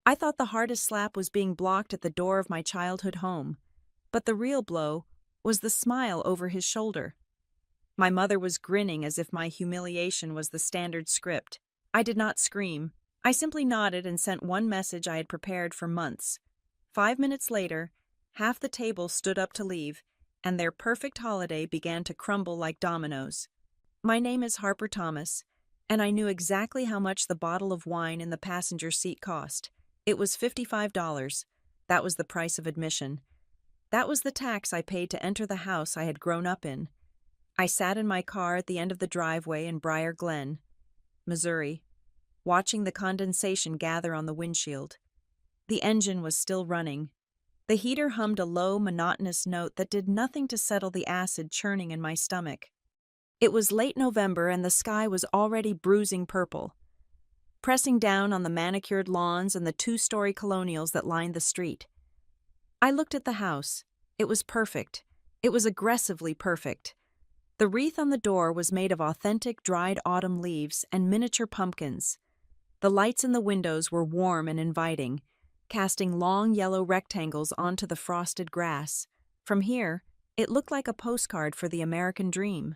I thought the hardest slap was being blocked at the door of my childhood home, but the real blow was the smile over his shoulder. My mother was grinning as if my humiliation was the standard script. I did not scream. I simply nodded and sent one message I had prepared for months. 5 minutes later, half the table stood up to leave, and their perfect holiday began to crumble like dominoes. My name is Harper Thomas, and I knew exactly how much the bottle of wine in the passenger seat cost. It was $55. That was the price of admission. That was the tax I paid to enter the house I had grown up in. I sat in my car at the end of the driveway in Briar Glen, Missouri, watching the condensation gather on the windshield. The engine was still running. The heater hummed a low, monotonous note that did nothing to settle the acid churning in my stomach. It was late November and the sky was already bruising purple, pressing down on the manicured lawns and the two-story colonials that lined the street. I looked at the house. It was perfect. It was aggressively perfect. The wreath on the door was made of authentic dried autumn leaves and miniature pumpkins. The lights in the windows were warm and inviting, casting long yellow rectangles onto the frosted grass. From here, it looked like a postcard for the American dream.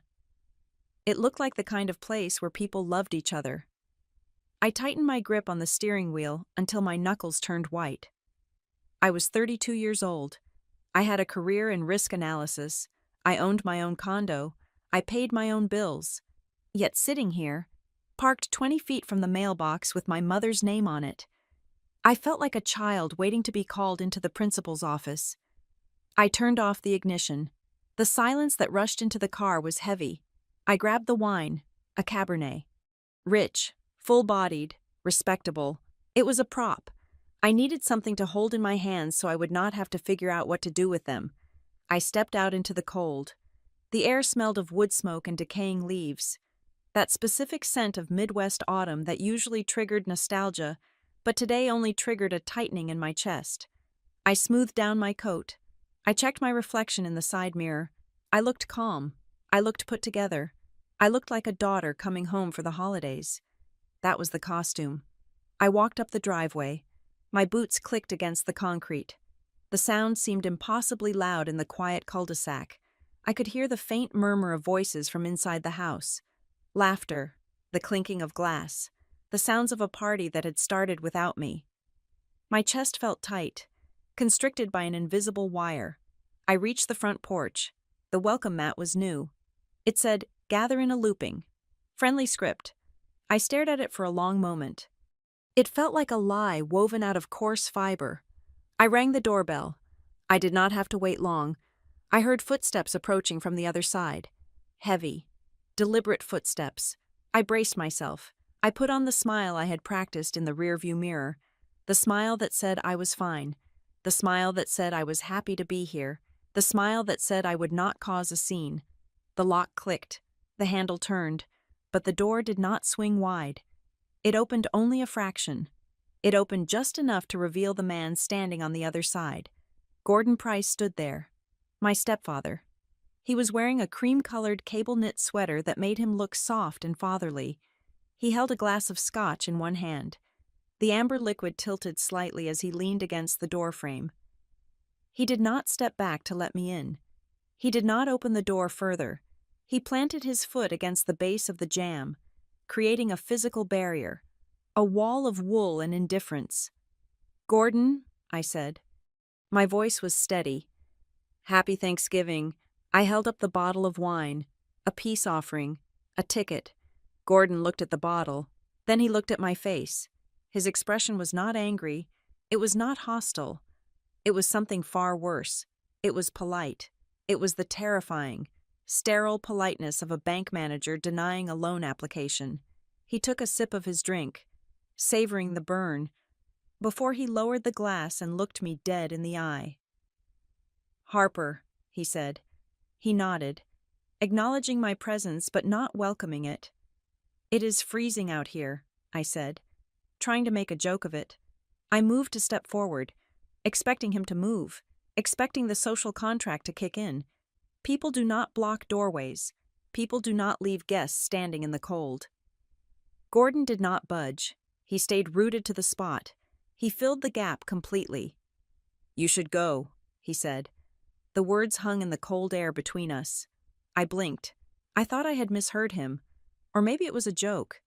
It looked like the kind of place where people loved each other. I tightened my grip on the steering wheel until my knuckles turned white. I was 32 years old. I had a career in risk analysis. I owned my own condo. I paid my own bills. Yet sitting here, parked 20 feet from the mailbox with my mother's name on it, I felt like a child waiting to be called into the principal's office. I turned off the ignition. The silence that rushed into the car was heavy. I grabbed the wine, a Cabernet. Rich, full-bodied, respectable. It was a prop. I needed something to hold in my hands so I would not have to figure out what to do with them. I stepped out into the cold. The air smelled of wood smoke and decaying leaves. That specific scent of Midwest autumn that usually triggered nostalgia, but today only triggered a tightening in my chest. I smoothed down my coat. I checked my reflection in the side mirror. I looked calm. I looked put together. I looked like a daughter coming home for the holidays. That was the costume. I walked up the driveway. My boots clicked against the concrete. The sound seemed impossibly loud in the quiet cul-de-sac. I could hear the faint murmur of voices from inside the house. Laughter, the clinking of glass, the sounds of a party that had started without me. My chest felt tight, constricted by an invisible wire. I reached the front porch. The welcome mat was new. It said, "Gather in a looping." Friendly script. I stared at it for a long moment. It felt like a lie woven out of coarse fiber. I rang the doorbell. I did not have to wait long. I heard footsteps approaching from the other side. Heavy, deliberate footsteps. I braced myself. I put on the smile I had practiced in the rearview mirror. The smile that said I was fine. The smile that said I was happy to be here. The smile that said I would not cause a scene. The lock clicked. The handle turned. But the door did not swing wide. It opened only a fraction. It opened just enough to reveal the man standing on the other side. Gordon Price stood there. My stepfather. He was wearing a cream-colored cable-knit sweater that made him look soft and fatherly. He held a glass of scotch in one hand. The amber liquid tilted slightly as he leaned against the doorframe. He did not step back to let me in. He did not open the door further. He planted his foot against the base of the jamb, creating a physical barrier, a wall of wool and indifference. "Gordon," I said. My voice was steady. "Happy Thanksgiving." I held up the bottle of wine, a peace offering, a ticket. Gordon looked at the bottle. Then he looked at my face. His expression was not angry. It was not hostile. It was something far worse. It was polite. It was the terrifying, sterile politeness of a bank manager denying a loan application. He took a sip of his drink, savoring the burn, before he lowered the glass and looked me dead in the eye. "Harper," he said. He nodded, acknowledging my presence but not welcoming it. "It is freezing out here," I said, trying to make a joke of it. I moved to step forward, expecting him to move, expecting the social contract to kick in. People do not block doorways. People do not leave guests standing in the cold. Gordon did not budge. He stayed rooted to the spot. He filled the gap completely. "You should go," he said. The words hung in the cold air between us. I blinked. I thought I had misheard him. Or maybe it was a joke.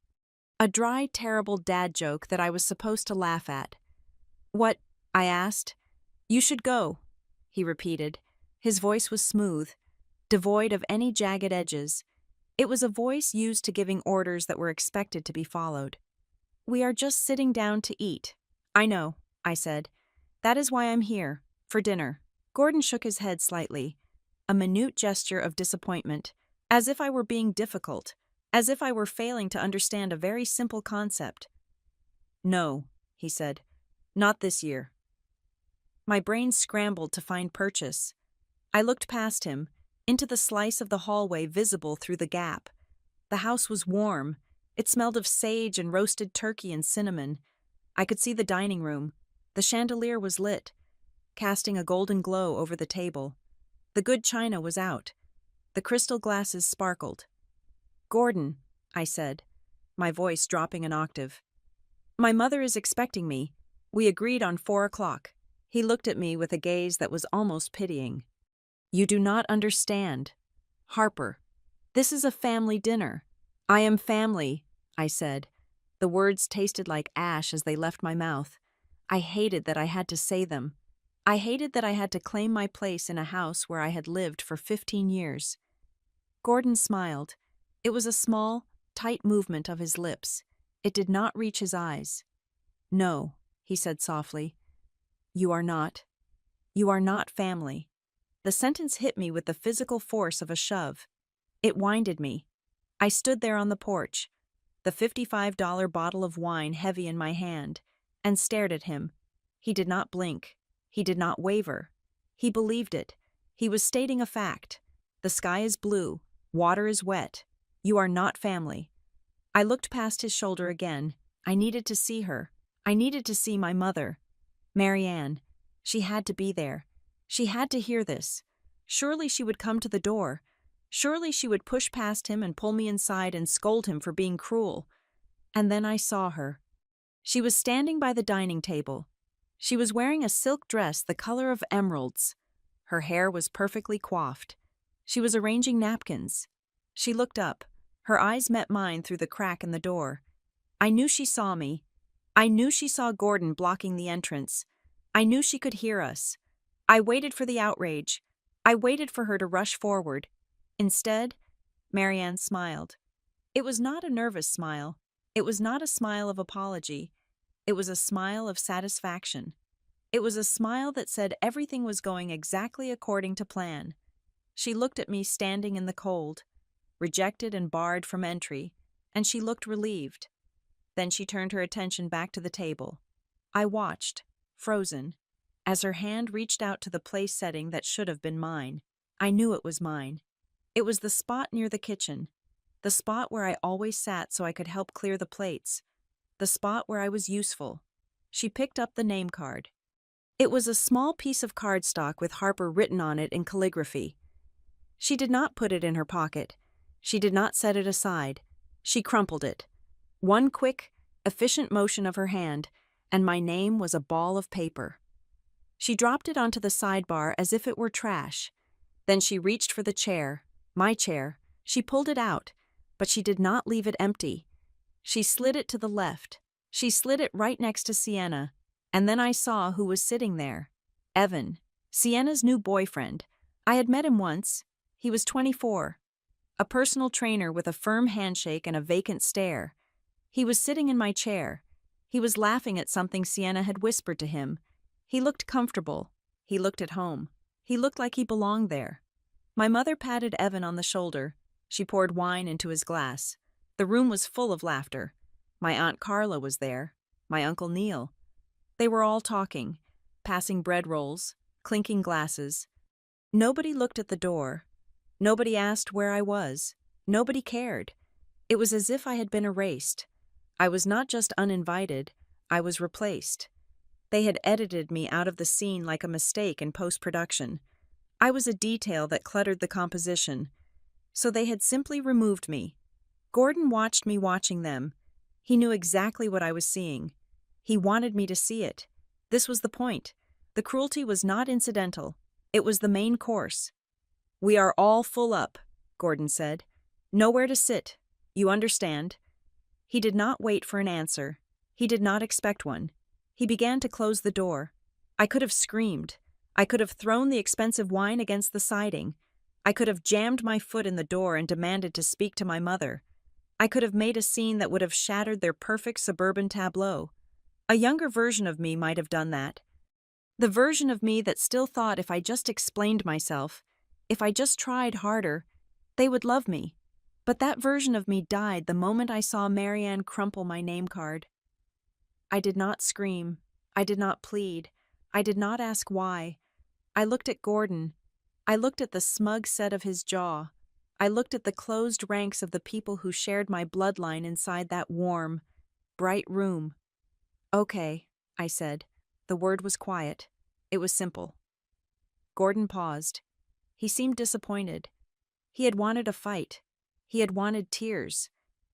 A dry, terrible dad joke that I was supposed to laugh at. "What?" I asked. "You should go," he repeated. His voice was smooth, devoid of any jagged edges. It was a voice used to giving orders that were expected to be followed. "We are just sitting down to eat." "I know," I said. "That is why I'm here, for dinner." Gordon shook his head slightly, a minute gesture of disappointment, as if I were being difficult, as if I were failing to understand a very simple concept. "No," he said, "not this year." My brain scrambled to find purchase. I looked past him, into the slice of the hallway visible through the gap. The house was warm. It smelled of sage and roasted turkey and cinnamon. I could see the dining room. The chandelier was lit, casting a golden glow over the table. The good china was out. The crystal glasses sparkled. "Gordon," I said, my voice dropping an octave. "My mother is expecting me. We agreed on 4 o'clock. He looked at me with a gaze that was almost pitying. "You do not understand. Harper, this is a family dinner." "I am family," I said. The words tasted like ash as they left my mouth. I hated that I had to say them. I hated that I had to claim my place in a house where I had lived for 15 years. Gordon smiled. It was a small, tight movement of his lips. It did not reach his eyes. "No," he said softly. "You are not. You are not family." The sentence hit me with the physical force of a shove. It winded me. I stood there on the porch, the $55 bottle of wine heavy in my hand, and stared at him. He did not blink. He did not waver. He believed it. He was stating a fact. The sky is blue. Water is wet. You are not family. I looked past his shoulder again. I needed to see her. I needed to see my mother. Marianne. She had to be there. She had to hear this. Surely she would come to the door. Surely she would push past him and pull me inside and scold him for being cruel. And then I saw her. She was standing by the dining table. She was wearing a silk dress the color of emeralds. Her hair was perfectly coiffed. She was arranging napkins. She looked up. Her eyes met mine through the crack in the door. I knew she saw me. I knew she saw Gordon blocking the entrance. I knew she could hear us. I waited for the outrage. I waited for her to rush forward. Instead, Marianne smiled. It was not a nervous smile. It was not a smile of apology. It was a smile of satisfaction. It was a smile that said everything was going exactly according to plan. She looked at me standing in the cold, rejected and barred from entry, and she looked relieved. Then she turned her attention back to the table. I watched, frozen, as her hand reached out to the place setting that should have been mine. I knew it was mine. It was the spot near the kitchen, the spot where I always sat so I could help clear the plates, the spot where I was useful. She picked up the name card. It was a small piece of cardstock with Harper written on it in calligraphy. She did not put it in her pocket. She did not set it aside. She crumpled it. One quick, efficient motion of her hand, and my name was a ball of paper. She dropped it onto the sidebar as if it were trash. Then she reached for the chair, my chair. She pulled it out, but she did not leave it empty. She slid it to the left. She slid it right next to Sienna, and then I saw who was sitting there. Evan, Sienna's new boyfriend. I had met him once. He was 24. A personal trainer with a firm handshake and a vacant stare. He was sitting in my chair. He was laughing at something Sienna had whispered to him. He looked comfortable. He looked at home. He looked like he belonged there. My mother patted Evan on the shoulder. She poured wine into his glass. The room was full of laughter. My Aunt Carla was there. My Uncle Neil. They were all talking, passing bread rolls, clinking glasses. Nobody looked at the door. Nobody asked where I was. Nobody cared. It was as if I had been erased. I was not just uninvited, I was replaced. They had edited me out of the scene like a mistake in post-production. I was a detail that cluttered the composition. So they had simply removed me. Gordon watched me watching them. He knew exactly what I was seeing. He wanted me to see it. This was the point. The cruelty was not incidental. It was the main course. "We are all full up," Gordon said. "Nowhere to sit. You understand?" He did not wait for an answer. He did not expect one. He began to close the door. I could have screamed. I could have thrown the expensive wine against the siding. I could have jammed my foot in the door and demanded to speak to my mother. I could have made a scene that would have shattered their perfect suburban tableau. A younger version of me might have done that. The version of me that still thought if I just explained myself, if I just tried harder, they would love me. But that version of me died the moment I saw Marianne crumple my name card. I did not scream. I did not plead. I did not ask why. I looked at Gordon. I looked at the smug set of his jaw. I looked at the closed ranks of the people who shared my bloodline inside that warm, bright room. "Okay," I said. The word was quiet. It was simple. Gordon paused. He seemed disappointed. He had wanted a fight. He had wanted tears.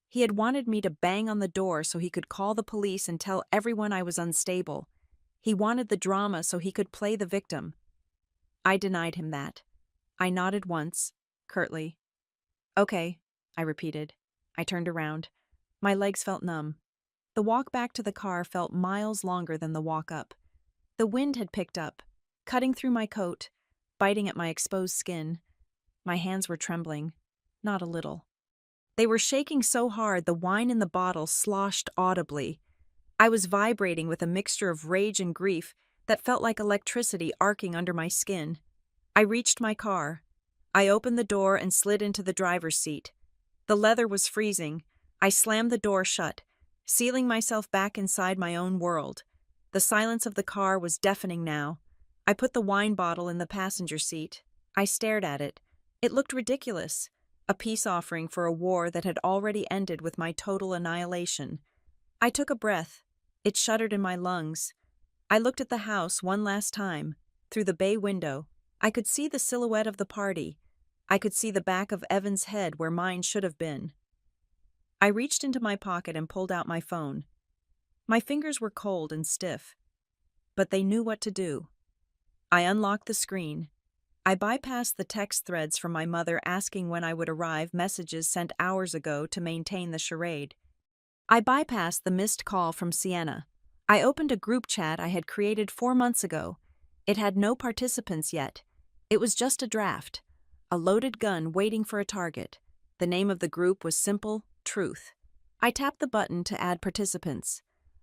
He had wanted me to bang on the door so he could call the police and tell everyone I was unstable. He wanted the drama so he could play the victim. I denied him that. I nodded once, curtly. "Okay," I repeated. I turned around. My legs felt numb. The walk back to the car felt miles longer than the walk up. The wind had picked up, cutting through my coat, biting at my exposed skin. My hands were trembling, not a little. They were shaking so hard the wine in the bottle sloshed audibly. I was vibrating with a mixture of rage and grief that felt like electricity arcing under my skin. I reached my car. I opened the door and slid into the driver's seat. The leather was freezing. I slammed the door shut, sealing myself back inside my own world. The silence of the car was deafening now. I put the wine bottle in the passenger seat. I stared at it. It looked ridiculous, a peace offering for a war that had already ended with my total annihilation. I took a breath. It shuddered in my lungs. I looked at the house one last time, through the bay window. I could see the silhouette of the party. I could see the back of Evan's head where mine should have been. I reached into my pocket and pulled out my phone. My fingers were cold and stiff, but they knew what to do. I unlocked the screen. I bypassed the text threads from my mother asking when I would arrive, messages sent hours ago to maintain the charade. I bypassed the missed call from Sienna. I opened a group chat I had created 4 months ago. It had no participants yet. It was just a draft, a loaded gun waiting for a target. The name of the group was simple: Truth. I tapped the button to add participants.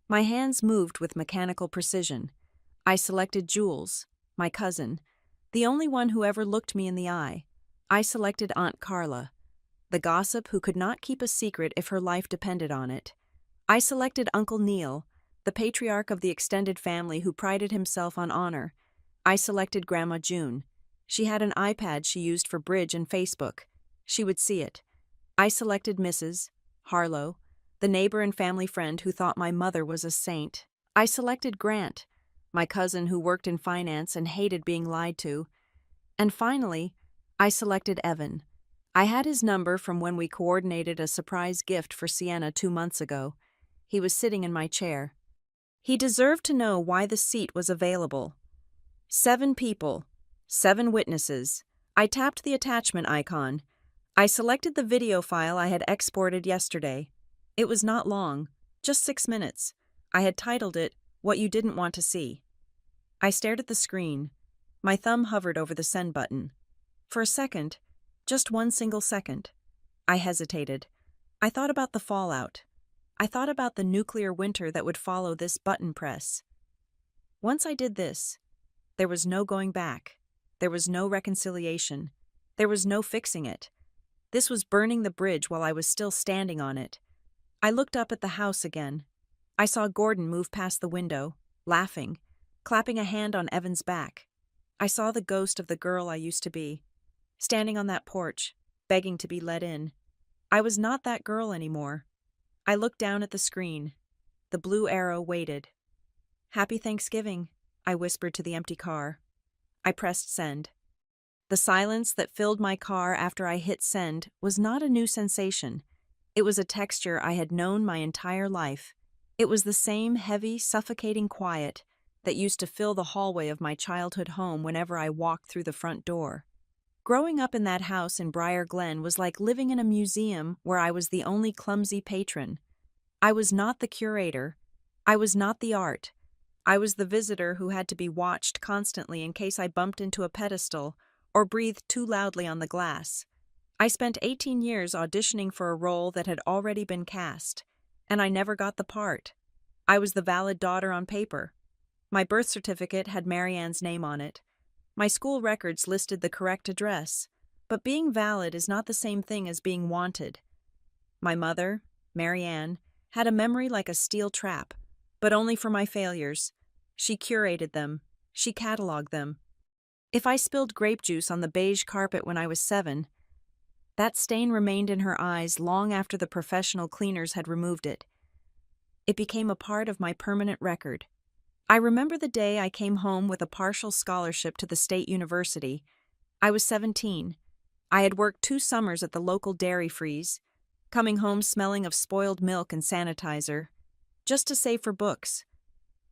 My hands moved with mechanical precision. I selected Jules, my cousin, the only one who ever looked me in the eye. I selected Aunt Carla, the gossip who could not keep a secret if her life depended on it. I selected Uncle Neil, the patriarch of the extended family who prided himself on honor. I selected Grandma June. She had an iPad she used for bridge and Facebook. She would see it. I selected Mrs. Harlow, the neighbor and family friend who thought my mother was a saint. I selected Grant, my cousin who worked in finance and hated being lied to. And finally, I selected Evan. I had his number from when we coordinated a surprise gift for Sienna 2 months ago. He was sitting in my chair. He deserved to know why the seat was available. 7 people, 7 witnesses. I tapped the attachment icon. I selected the video file I had exported yesterday. It was not long, just 6 minutes. I had titled it, "What You Didn't Want to See." I stared at the screen. My thumb hovered over the send button. For a second, just one single second, I hesitated. I thought about the fallout. I thought about the nuclear winter that would follow this button press. Once I did this, there was no going back. There was no reconciliation. There was no fixing it. This was burning the bridge while I was still standing on it. I looked up at the house again. I saw Gordon move past the window, laughing, clapping a hand on Evan's back. I saw the ghost of the girl I used to be, standing on that porch, begging to be let in. I was not that girl anymore. I looked down at the screen. The blue arrow waited. "Happy Thanksgiving," I whispered to the empty car. I pressed send. The silence that filled my car after I hit send was not a new sensation. It was a texture I had known my entire life. It was the same heavy, suffocating quiet that used to fill the hallway of my childhood home whenever I walked through the front door. Growing up in that house in Briar Glen was like living in a museum where I was the only clumsy patron. I was not the curator. I was not the art. I was the visitor who had to be watched constantly in case I bumped into a pedestal or breathed too loudly on the glass. I spent 18 years auditioning for a role that had already been cast, and I never got the part. I was the valid daughter on paper. My birth certificate had Marianne's name on it. My school records listed the correct address, but being valid is not the same thing as being wanted. My mother, Marianne, had a memory like a steel trap, but only for my failures. She curated them. She cataloged them. If I spilled grape juice on the beige carpet when I was 7, that stain remained in her eyes long after the professional cleaners had removed it. It became a part of my permanent record. I remember the day I came home with a partial scholarship to the state university. I was 17. I had worked 2 summers at the local dairy freeze, coming home smelling of spoiled milk and sanitizer, just to save for books.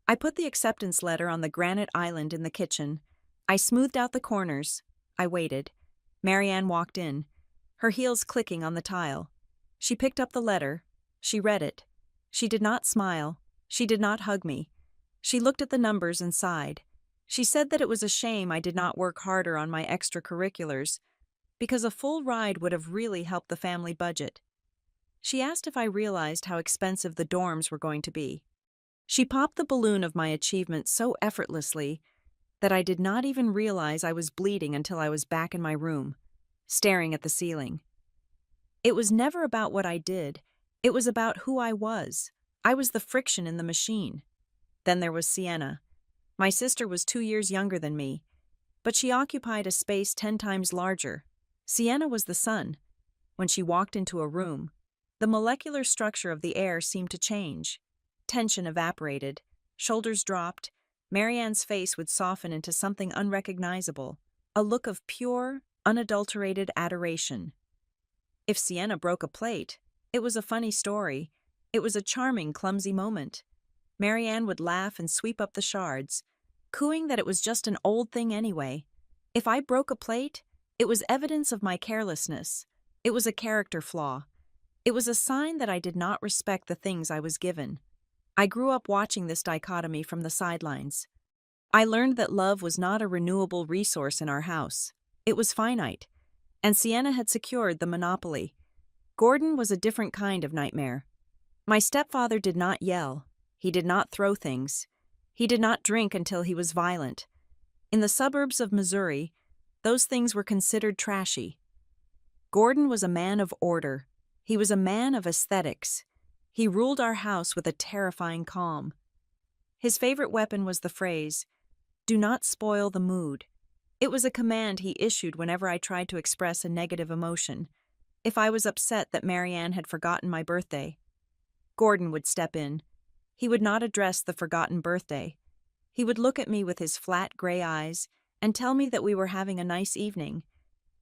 I put the acceptance letter on the granite island in the kitchen. I smoothed out the corners. I waited. Marianne walked in, her heels clicking on the tile. She picked up the letter. She read it. She did not smile. She did not hug me. She looked at the numbers and sighed. She said that it was a shame I did not work harder on my extracurriculars, because a full ride would have really helped the family budget. She asked if I realized how expensive the dorms were going to be. She popped the balloon of my achievement so effortlessly that I did not even realize I was bleeding until I was back in my room, staring at the ceiling. It was never about what I did. It was about who I was. I was the friction in the machine. Then there was Sienna. My sister was 2 years younger than me, but she occupied a space 10 times larger. Sienna was the sun. When she walked into a room, the molecular structure of the air seemed to change. Tension evaporated. Shoulders dropped. Marianne's face would soften into something unrecognizable, a look of pure, unadulterated adoration. If Sienna broke a plate, it was a funny story. It was a charming, clumsy moment. Marianne would laugh and sweep up the shards, cooing that it was just an old thing anyway. If I broke a plate, it was evidence of my carelessness. It was a character flaw. It was a sign that I did not respect the things I was given. I grew up watching this dichotomy from the sidelines. I learned that love was not a renewable resource in our house. It was finite, and Sienna had secured the monopoly. Gordon was a different kind of nightmare. My stepfather did not yell. He did not throw things. He did not drink until he was violent. In the suburbs of Missouri, those things were considered trashy. Gordon was a man of order. He was a man of aesthetics. He ruled our house with a terrifying calm. His favorite weapon was the phrase, "Do not spoil the mood." It was a command he issued whenever I tried to express a negative emotion. If I was upset that Marianne had forgotten my birthday, Gordon would step in. He would not address the forgotten birthday. He would look at me with his flat gray eyes and tell me that we were having a nice evening,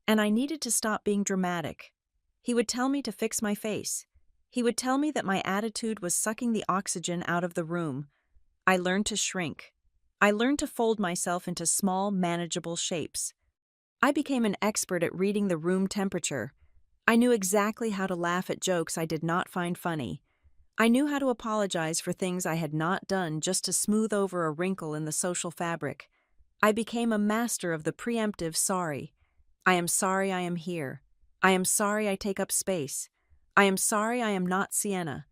and I needed to stop being dramatic. He would tell me to fix my face. He would tell me that my attitude was sucking the oxygen out of the room. I learned to shrink. I learned to fold myself into small, manageable shapes. I became an expert at reading the room temperature. I knew exactly how to laugh at jokes I did not find funny. I knew how to apologize for things I had not done just to smooth over a wrinkle in the social fabric. I became a master of the preemptive sorry. I am sorry I am here. I am sorry I take up space. I am sorry I am not Sienna.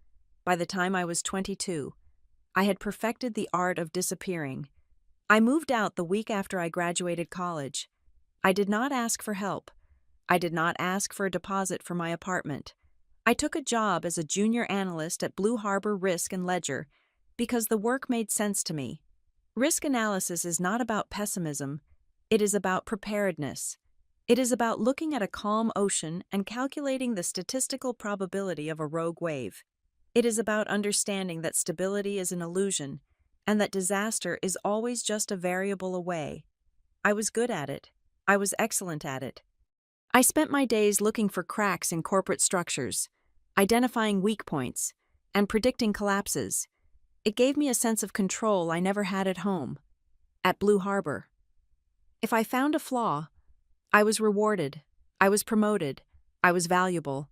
By the time I was 22, I had perfected the art of disappearing. I moved out the week after I graduated college. I did not ask for help. I did not ask for a deposit for my apartment. I took a job as a junior analyst at Blue Harbor Risk and Ledger because the work made sense to me. Risk analysis is not about pessimism. It is about preparedness. It is about looking at a calm ocean and calculating the statistical probability of a rogue wave. It is about understanding that stability is an illusion and that disaster is always just a variable away. I was good at it. I was excellent at it. I spent my days looking for cracks in corporate structures, identifying weak points, and predicting collapses. It gave me a sense of control I never had at home, at Blue Harbor. If I found a flaw, I was rewarded, I was promoted, I was valuable.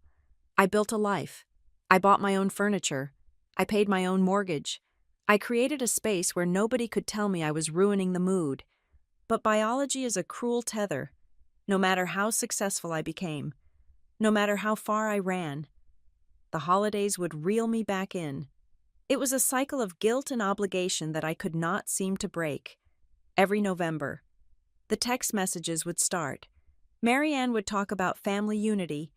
I built a life. I bought my own furniture. I paid my own mortgage. I created a space where nobody could tell me I was ruining the mood. But biology is a cruel tether. No matter how successful I became, no matter how far I ran, the holidays would reel me back in. It was a cycle of guilt and obligation that I could not seem to break. Every November, the text messages would start. Marianne would talk about family unity.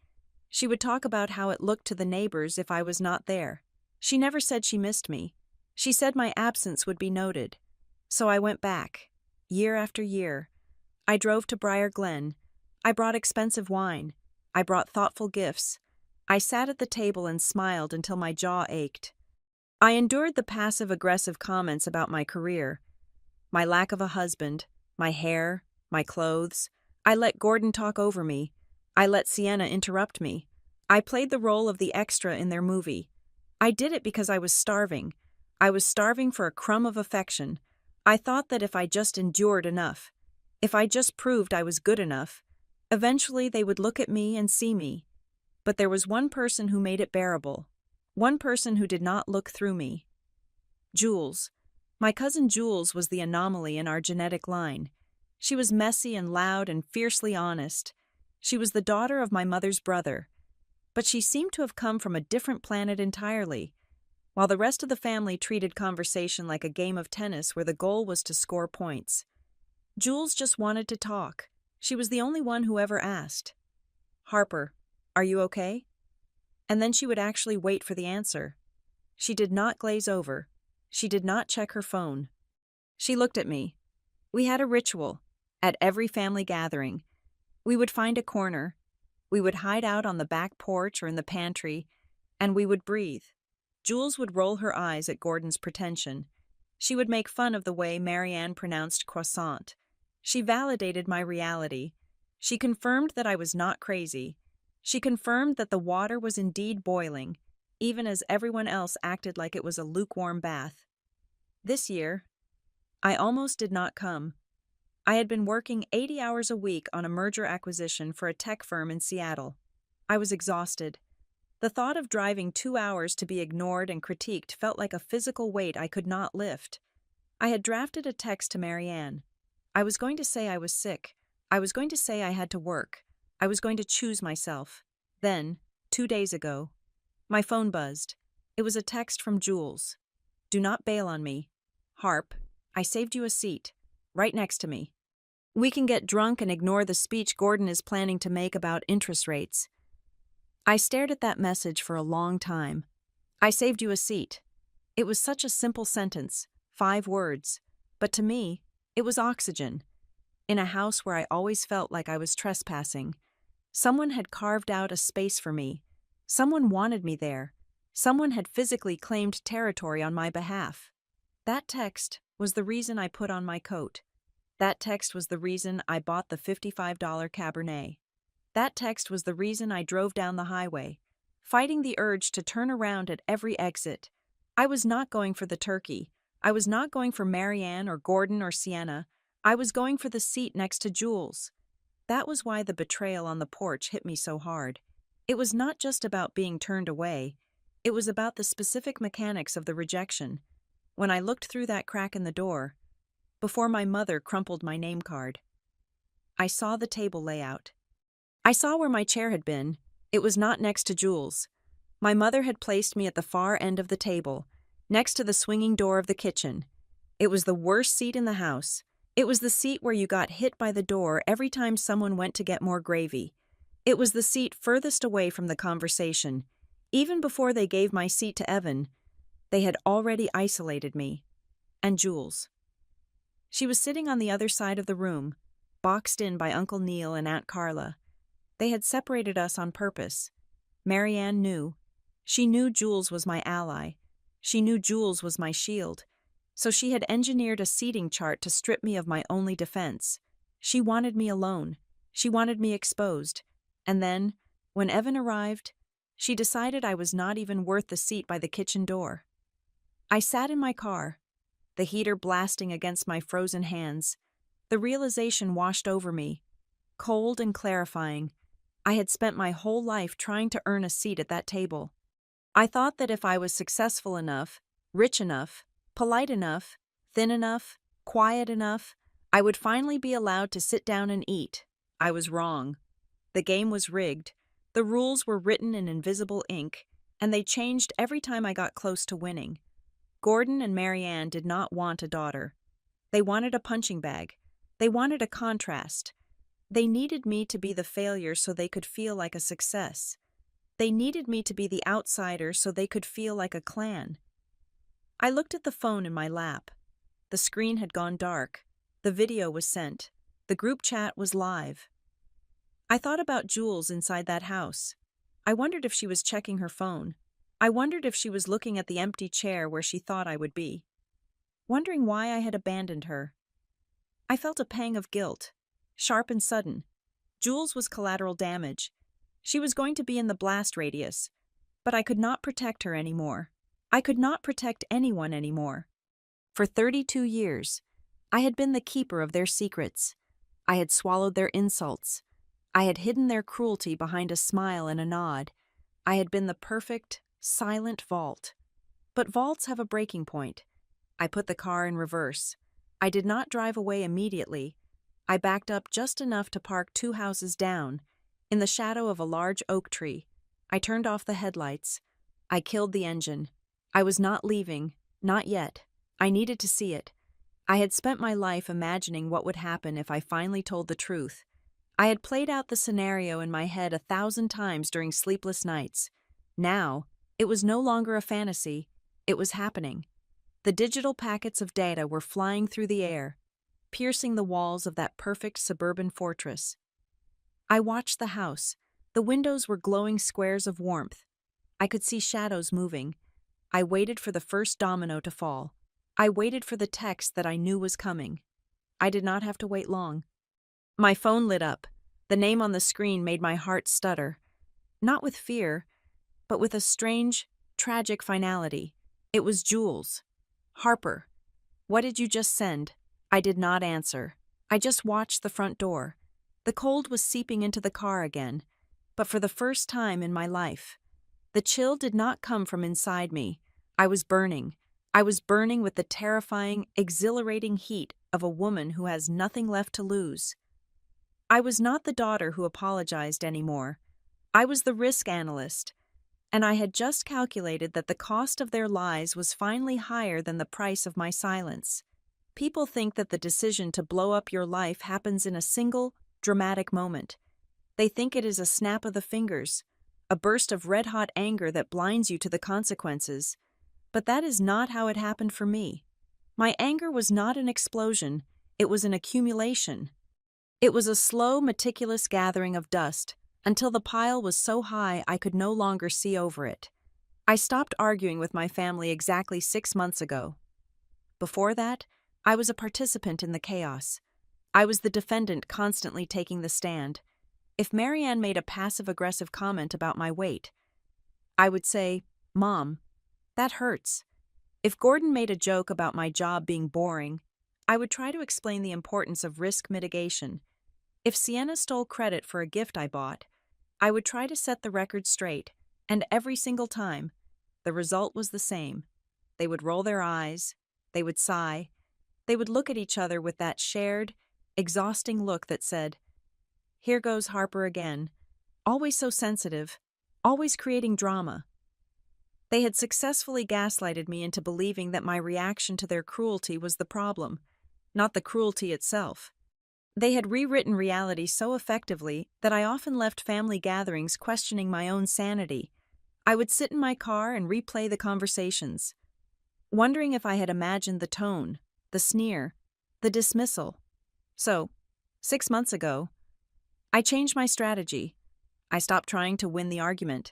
She would talk about how it looked to the neighbors if I was not there. She never said she missed me. She said my absence would be noted. So I went back, year after year. I drove to Briar Glen. I brought expensive wine. I brought thoughtful gifts. I sat at the table and smiled until my jaw ached. I endured the passive-aggressive comments about my career, my lack of a husband, my hair, my clothes. I let Gordon talk over me. I let Sienna interrupt me. I played the role of the extra in their movie. I did it because I was starving. I was starving for a crumb of affection. I thought that if I just endured enough, if I just proved I was good enough, eventually they would look at me and see me. But there was one person who made it bearable. One person who did not look through me. Jules. My cousin Jules was the anomaly in our genetic line. She was messy and loud and fiercely honest. She was the daughter of my mother's brother. But she seemed to have come from a different planet entirely. While the rest of the family treated conversation like a game of tennis where the goal was to score points, Jules just wanted to talk. She was the only one who ever asked, "Harper, are you okay?" And then she would actually wait for the answer. She did not glaze over. She did not check her phone. She looked at me. We had a ritual. At every family gathering, we would find a corner. We would hide out on the back porch or in the pantry, and we would breathe. Jules would roll her eyes at Gordon's pretension. She would make fun of the way Marianne pronounced croissant. She validated my reality. She confirmed that I was not crazy. She confirmed that the water was indeed boiling, even as everyone else acted like it was a lukewarm bath. This year, I almost did not come. I had been working 80 hours a week on a merger acquisition for a tech firm in Seattle. I was exhausted. The thought of driving 2 hours to be ignored and critiqued felt like a physical weight I could not lift. I had drafted a text to Marianne. I was going to say I was sick. I was going to say I had to work. I was going to choose myself. Then, 2 days ago, my phone buzzed. It was a text from Jules. "Do not bail on me. Harp, I saved you a seat, right next to me. We can get drunk and ignore the speech Gordon is planning to make about interest rates." I stared at that message for a long time. I saved you a seat. It was such a simple sentence, 5 words, but to me, it was oxygen. In a house where I always felt like I was trespassing, someone had carved out a space for me. Someone wanted me there. Someone had physically claimed territory on my behalf. That text was the reason I put on my coat. That text was the reason I bought the $55 Cabernet. That text was the reason I drove down the highway, fighting the urge to turn around at every exit. I was not going for the turkey. I was not going for Marianne or Gordon or Sienna. I was going for the seat next to Jules. That was why the betrayal on the porch hit me so hard. It was not just about being turned away. It was about the specific mechanics of the rejection. When I looked through that crack in the door, before my mother crumpled my name card, I saw the table layout. I saw where my chair had been. It was not next to Jules. My mother had placed me at the far end of the table, next to the swinging door of the kitchen. It was the worst seat in the house. It was the seat where you got hit by the door every time someone went to get more gravy. It was the seat furthest away from the conversation. Even before they gave my seat to Evan, they had already isolated me. And Jules. She was sitting on the other side of the room, boxed in by Uncle Neil and Aunt Carla. They had separated us on purpose. Marianne knew. She knew Jules was my ally. She knew Jules was my shield. So she had engineered a seating chart to strip me of my only defense. She wanted me alone. She wanted me exposed. And then, when Evan arrived, she decided I was not even worth the seat by the kitchen door. I sat in my car, the heater blasting against my frozen hands. The realization washed over me, cold and clarifying. I had spent my whole life trying to earn a seat at that table. I thought that if I was successful enough, rich enough, polite enough, thin enough, quiet enough, I would finally be allowed to sit down and eat. I was wrong. The game was rigged. The rules were written in invisible ink, and they changed every time I got close to winning. Gordon and Marianne did not want a daughter. They wanted a punching bag. They wanted a contrast. They needed me to be the failure so they could feel like a success. They needed me to be the outsider so they could feel like a clan. I looked at the phone in my lap. The screen had gone dark. The video was sent. The group chat was live. I thought about Jules inside that house. I wondered if she was checking her phone. I wondered if she was looking at the empty chair where she thought I would be. Wondering why I had abandoned her. I felt a pang of guilt, sharp and sudden. Jules was collateral damage. She was going to be in the blast radius, but I could not protect her anymore. I could not protect anyone anymore. For 32 years, I had been the keeper of their secrets. I had swallowed their insults. I had hidden their cruelty behind a smile and a nod. I had been the perfect, silent vault. But vaults have a breaking point. I put the car in reverse. I did not drive away immediately. I backed up just enough to park 2 houses down, in the shadow of a large oak tree. I turned off the headlights. I killed the engine. I was not leaving, not yet. I needed to see it. I had spent my life imagining what would happen if I finally told the truth. I had played out the scenario in my head 1,000 times during sleepless nights. Now, it was no longer a fantasy. It was happening. The digital packets of data were flying through the air, piercing the walls of that perfect suburban fortress. I watched the house. The windows were glowing squares of warmth. I could see shadows moving. I waited for the first domino to fall. I waited for the text that I knew was coming. I did not have to wait long. My phone lit up. The name on the screen made my heart stutter. Not with fear, but with a strange, tragic finality. It was Jules. Harper. What did you just send? I did not answer. I just watched the front door. The cold was seeping into the car again, but for the first time in my life. The chill did not come from inside me. I was burning. I was burning with the terrifying, exhilarating heat of a woman who has nothing left to lose. I was not the daughter who apologized anymore. I was the risk analyst, and I had just calculated that the cost of their lies was finally higher than the price of my silence. People think that the decision to blow up your life happens in a single, dramatic moment. They think it is a snap of the fingers, a burst of red-hot anger that blinds you to the consequences. But that is not how it happened for me. My anger was not an explosion, it was an accumulation. It was a slow, meticulous gathering of dust, until the pile was so high I could no longer see over it. I stopped arguing with my family exactly 6 months ago. Before that, I was a participant in the chaos. I was the defendant constantly taking the stand. If Marianne made a passive-aggressive comment about my weight, I would say, "Mom, that hurts." If Gordon made a joke about my job being boring, I would try to explain the importance of risk mitigation. If Sienna stole credit for a gift I bought, I would try to set the record straight, and every single time, the result was the same. They would roll their eyes, they would sigh, they would look at each other with that shared, exhausting look that said, "Here goes Harper again, always so sensitive, always creating drama." They had successfully gaslighted me into believing that my reaction to their cruelty was the problem, not the cruelty itself. They had rewritten reality so effectively that I often left family gatherings questioning my own sanity. I would sit in my car and replay the conversations, wondering if I had imagined the tone, the sneer, the dismissal. So, 6 months ago, I changed my strategy. I stopped trying to win the argument.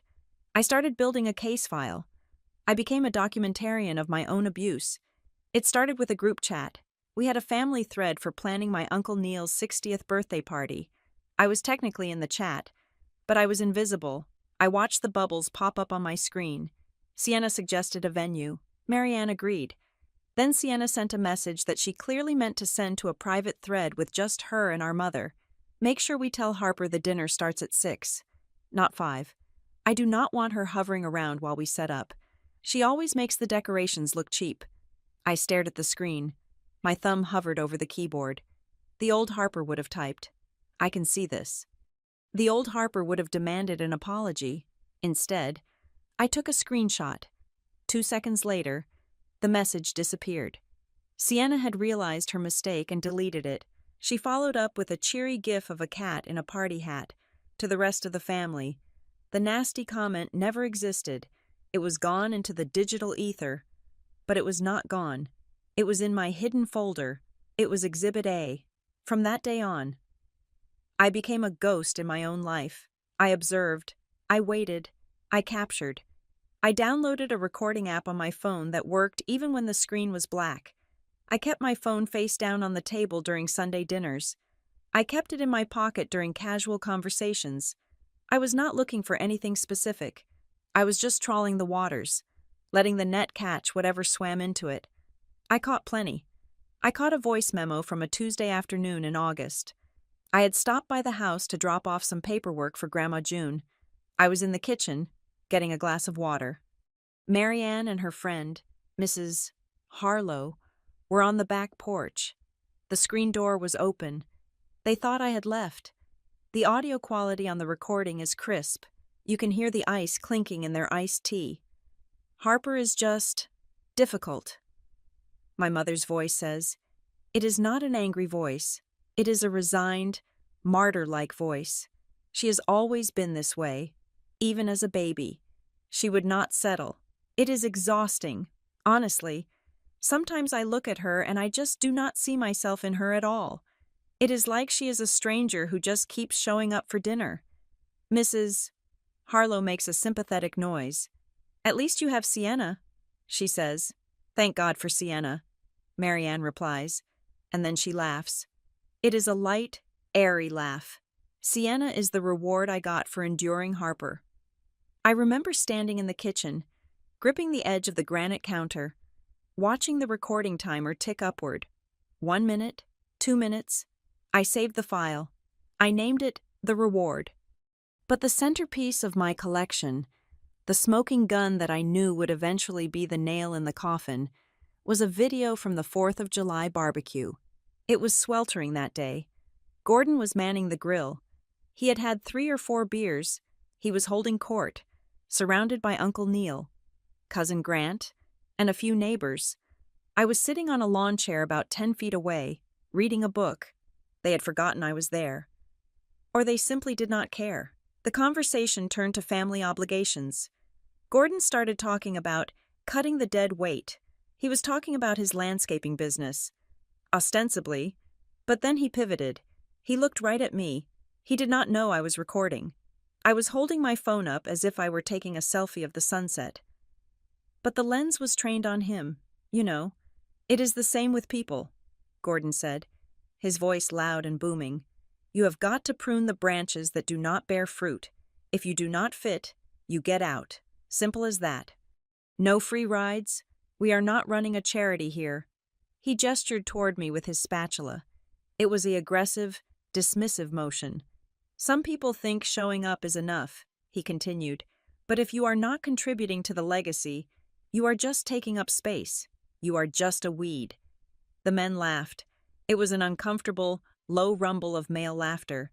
I started building a case file. I became a documentarian of my own abuse. It started with a group chat. We had a family thread for planning my Uncle Neil's 60th birthday party. I was technically in the chat, but I was invisible. I watched the bubbles pop up on my screen. Sienna suggested a venue. Marianne agreed. Then Sienna sent a message that she clearly meant to send to a private thread with just her and our mother. Make sure we tell Harper the dinner starts at 6, not 5. I do not want her hovering around while we set up. She always makes the decorations look cheap. I stared at the screen. My thumb hovered over the keyboard. The old Harper would have typed. I can see this. The old Harper would have demanded an apology. Instead, I took a screenshot. 2 seconds later, the message disappeared. Sienna had realized her mistake and deleted it. She followed up with a cheery gif of a cat in a party hat. To the rest of the family, the nasty comment never existed. It was gone into the digital ether. But it was not gone. It was in my hidden folder. It was Exhibit A. From that day on, I became a ghost in my own life. I observed. I waited. I captured. I downloaded a recording app on my phone that worked even when the screen was black. I kept my phone face down on the table during Sunday dinners. I kept it in my pocket during casual conversations. I was not looking for anything specific. I was just trawling the waters, letting the net catch whatever swam into it. I caught plenty. I caught a voice memo from a Tuesday afternoon in August. I had stopped by the house to drop off some paperwork for Grandma June. I was in the kitchen, getting a glass of water. Marianne and her friend, Mrs. Harlow, were on the back porch. The screen door was open. They thought I had left. The audio quality on the recording is crisp. You can hear the ice clinking in their iced tea. Harper is just difficult. My mother's voice says, it is not an angry voice. It is a resigned, martyr-like voice. She has always been this way, even as a baby. She would not settle. It is exhausting. Honestly, sometimes I look at her and I just do not see myself in her at all. It is like she is a stranger who just keeps showing up for dinner. Mrs. Harlow makes a sympathetic noise. At least you have Sienna, she says. Thank God for Sienna, Marianne replies, and then she laughs. It is a light, airy laugh. Sienna is the reward I got for enduring Harper. I remember standing in the kitchen, gripping the edge of the granite counter, watching the recording timer tick upward. 1 minute, 2 minutes. I saved the file. I named it The Reward. But the centerpiece of my collection, the smoking gun that I knew would eventually be the nail in the coffin, was a video from the 4th of July barbecue. It was sweltering that day. Gordon was manning the grill. He had had 3 or 4 beers. He was holding court, surrounded by Uncle Neil, Cousin Grant, and a few neighbors. I was sitting on a lawn chair about 10 feet away, reading a book. They had forgotten I was there. Or they simply did not care. The conversation turned to family obligations. Gordon started talking about cutting the dead weight. He was talking about his landscaping business. Ostensibly, but then he pivoted. He looked right at me. He did not know I was recording. I was holding my phone up as if I were taking a selfie of the sunset. But the lens was trained on him. You know, it is the same with people, Gordon said, his voice loud and booming. You have got to prune the branches that do not bear fruit. If you do not fit, you get out. Simple as that. No free rides. We are not running a charity here. He gestured toward me with his spatula. It was the aggressive, dismissive motion. Some people think showing up is enough, he continued, but if you are not contributing to the legacy, you are just taking up space. You are just a weed. The men laughed. It was an uncomfortable, low rumble of male laughter.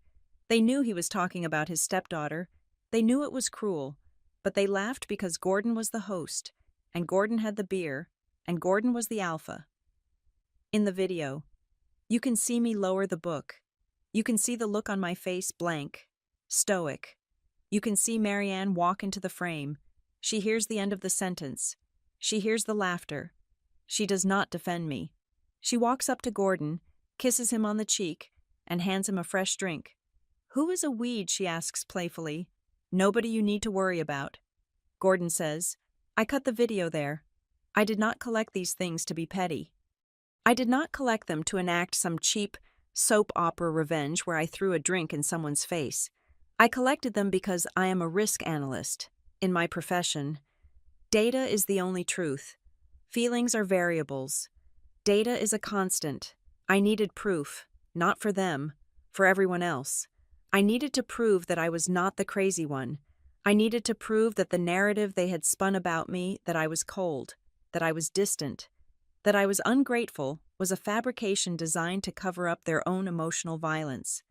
They knew he was talking about his stepdaughter. They knew it was cruel, but they laughed because Gordon was the host, and Gordon had the beer, and Gordon was the alpha. In the video, you can see me lower the book. You can see the look on my face blank, stoic. You can see Marianne walk into the frame. She hears the end of the sentence. She hears the laughter. She does not defend me. She walks up to Gordon, kisses him on the cheek, and hands him a fresh drink. Who is a weed, she asks playfully. Nobody you need to worry about. Gordon says, I cut the video there. I did not collect these things to be petty. I did not collect them to enact some cheap soap opera revenge where I threw a drink in someone's face. I collected them because I am a risk analyst. In my profession, data is the only truth. Feelings are variables. Data is a constant. I needed proof, not for them, for everyone else. I needed to prove that I was not the crazy one. I needed to prove that the narrative they had spun about me, that I was cold, that I was distant, that I was ungrateful, was a fabrication designed to cover up their own emotional violence.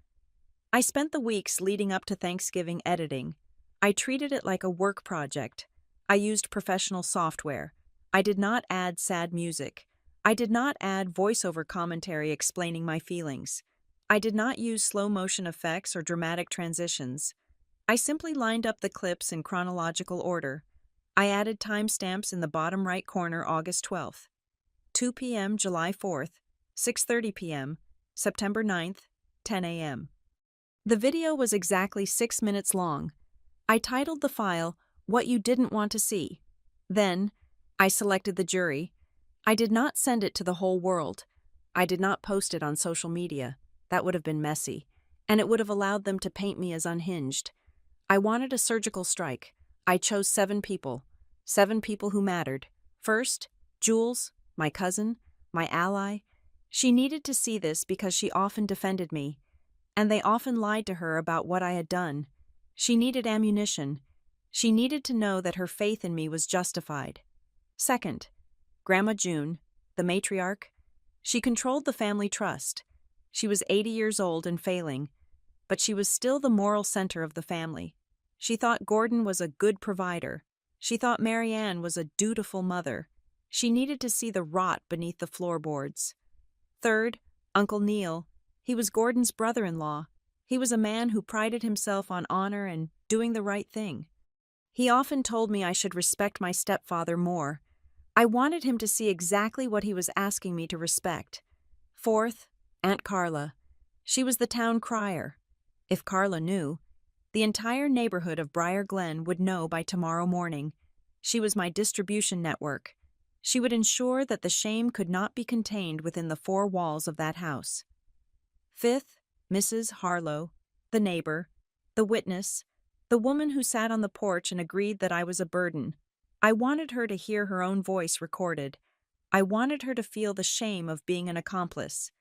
I spent the weeks leading up to Thanksgiving editing. I treated it like a work project. I used professional software. I did not add sad music. I did not add voiceover commentary explaining my feelings. I did not use slow motion effects or dramatic transitions. I simply lined up the clips in chronological order. I added timestamps in the bottom right corner: August 12th, 2 p.m. July 4th, 6:30 p.m., September 9th, 10 a.m. The video was exactly 6 minutes long. I titled the file, "What You Didn't Want to See." Then, I selected the jury. I did not send it to the whole world. I did not post it on social media. That would have been messy, and it would have allowed them to paint me as unhinged. I wanted a surgical strike. I chose 7 people. 7 people who mattered. First, Jules, my cousin, my ally. She needed to see this because she often defended me, and they often lied to her about what I had done. She needed ammunition. She needed to know that her faith in me was justified. Second, Grandma June, the matriarch. She controlled the family trust. She was 80 years old and failing, but she was still the moral center of the family. She thought Gordon was a good provider. She thought Marianne was a dutiful mother. She needed to see the rot beneath the floorboards. Third, Uncle Neil. He was Gordon's brother-in-law. He was a man who prided himself on honor and doing the right thing. He often told me I should respect my stepfather more. I wanted him to see exactly what he was asking me to respect. Fourth, Aunt Carla. She was the town crier. If Carla knew, the entire neighborhood of Briar Glen would know by tomorrow morning. She was my distribution network. She would ensure that the shame could not be contained within the 4 walls of that house. Fifth, Mrs. Harlow, the neighbor, the witness, the woman who sat on the porch and agreed that I was a burden. I wanted her to hear her own voice recorded. I wanted her to feel the shame of being an accomplice.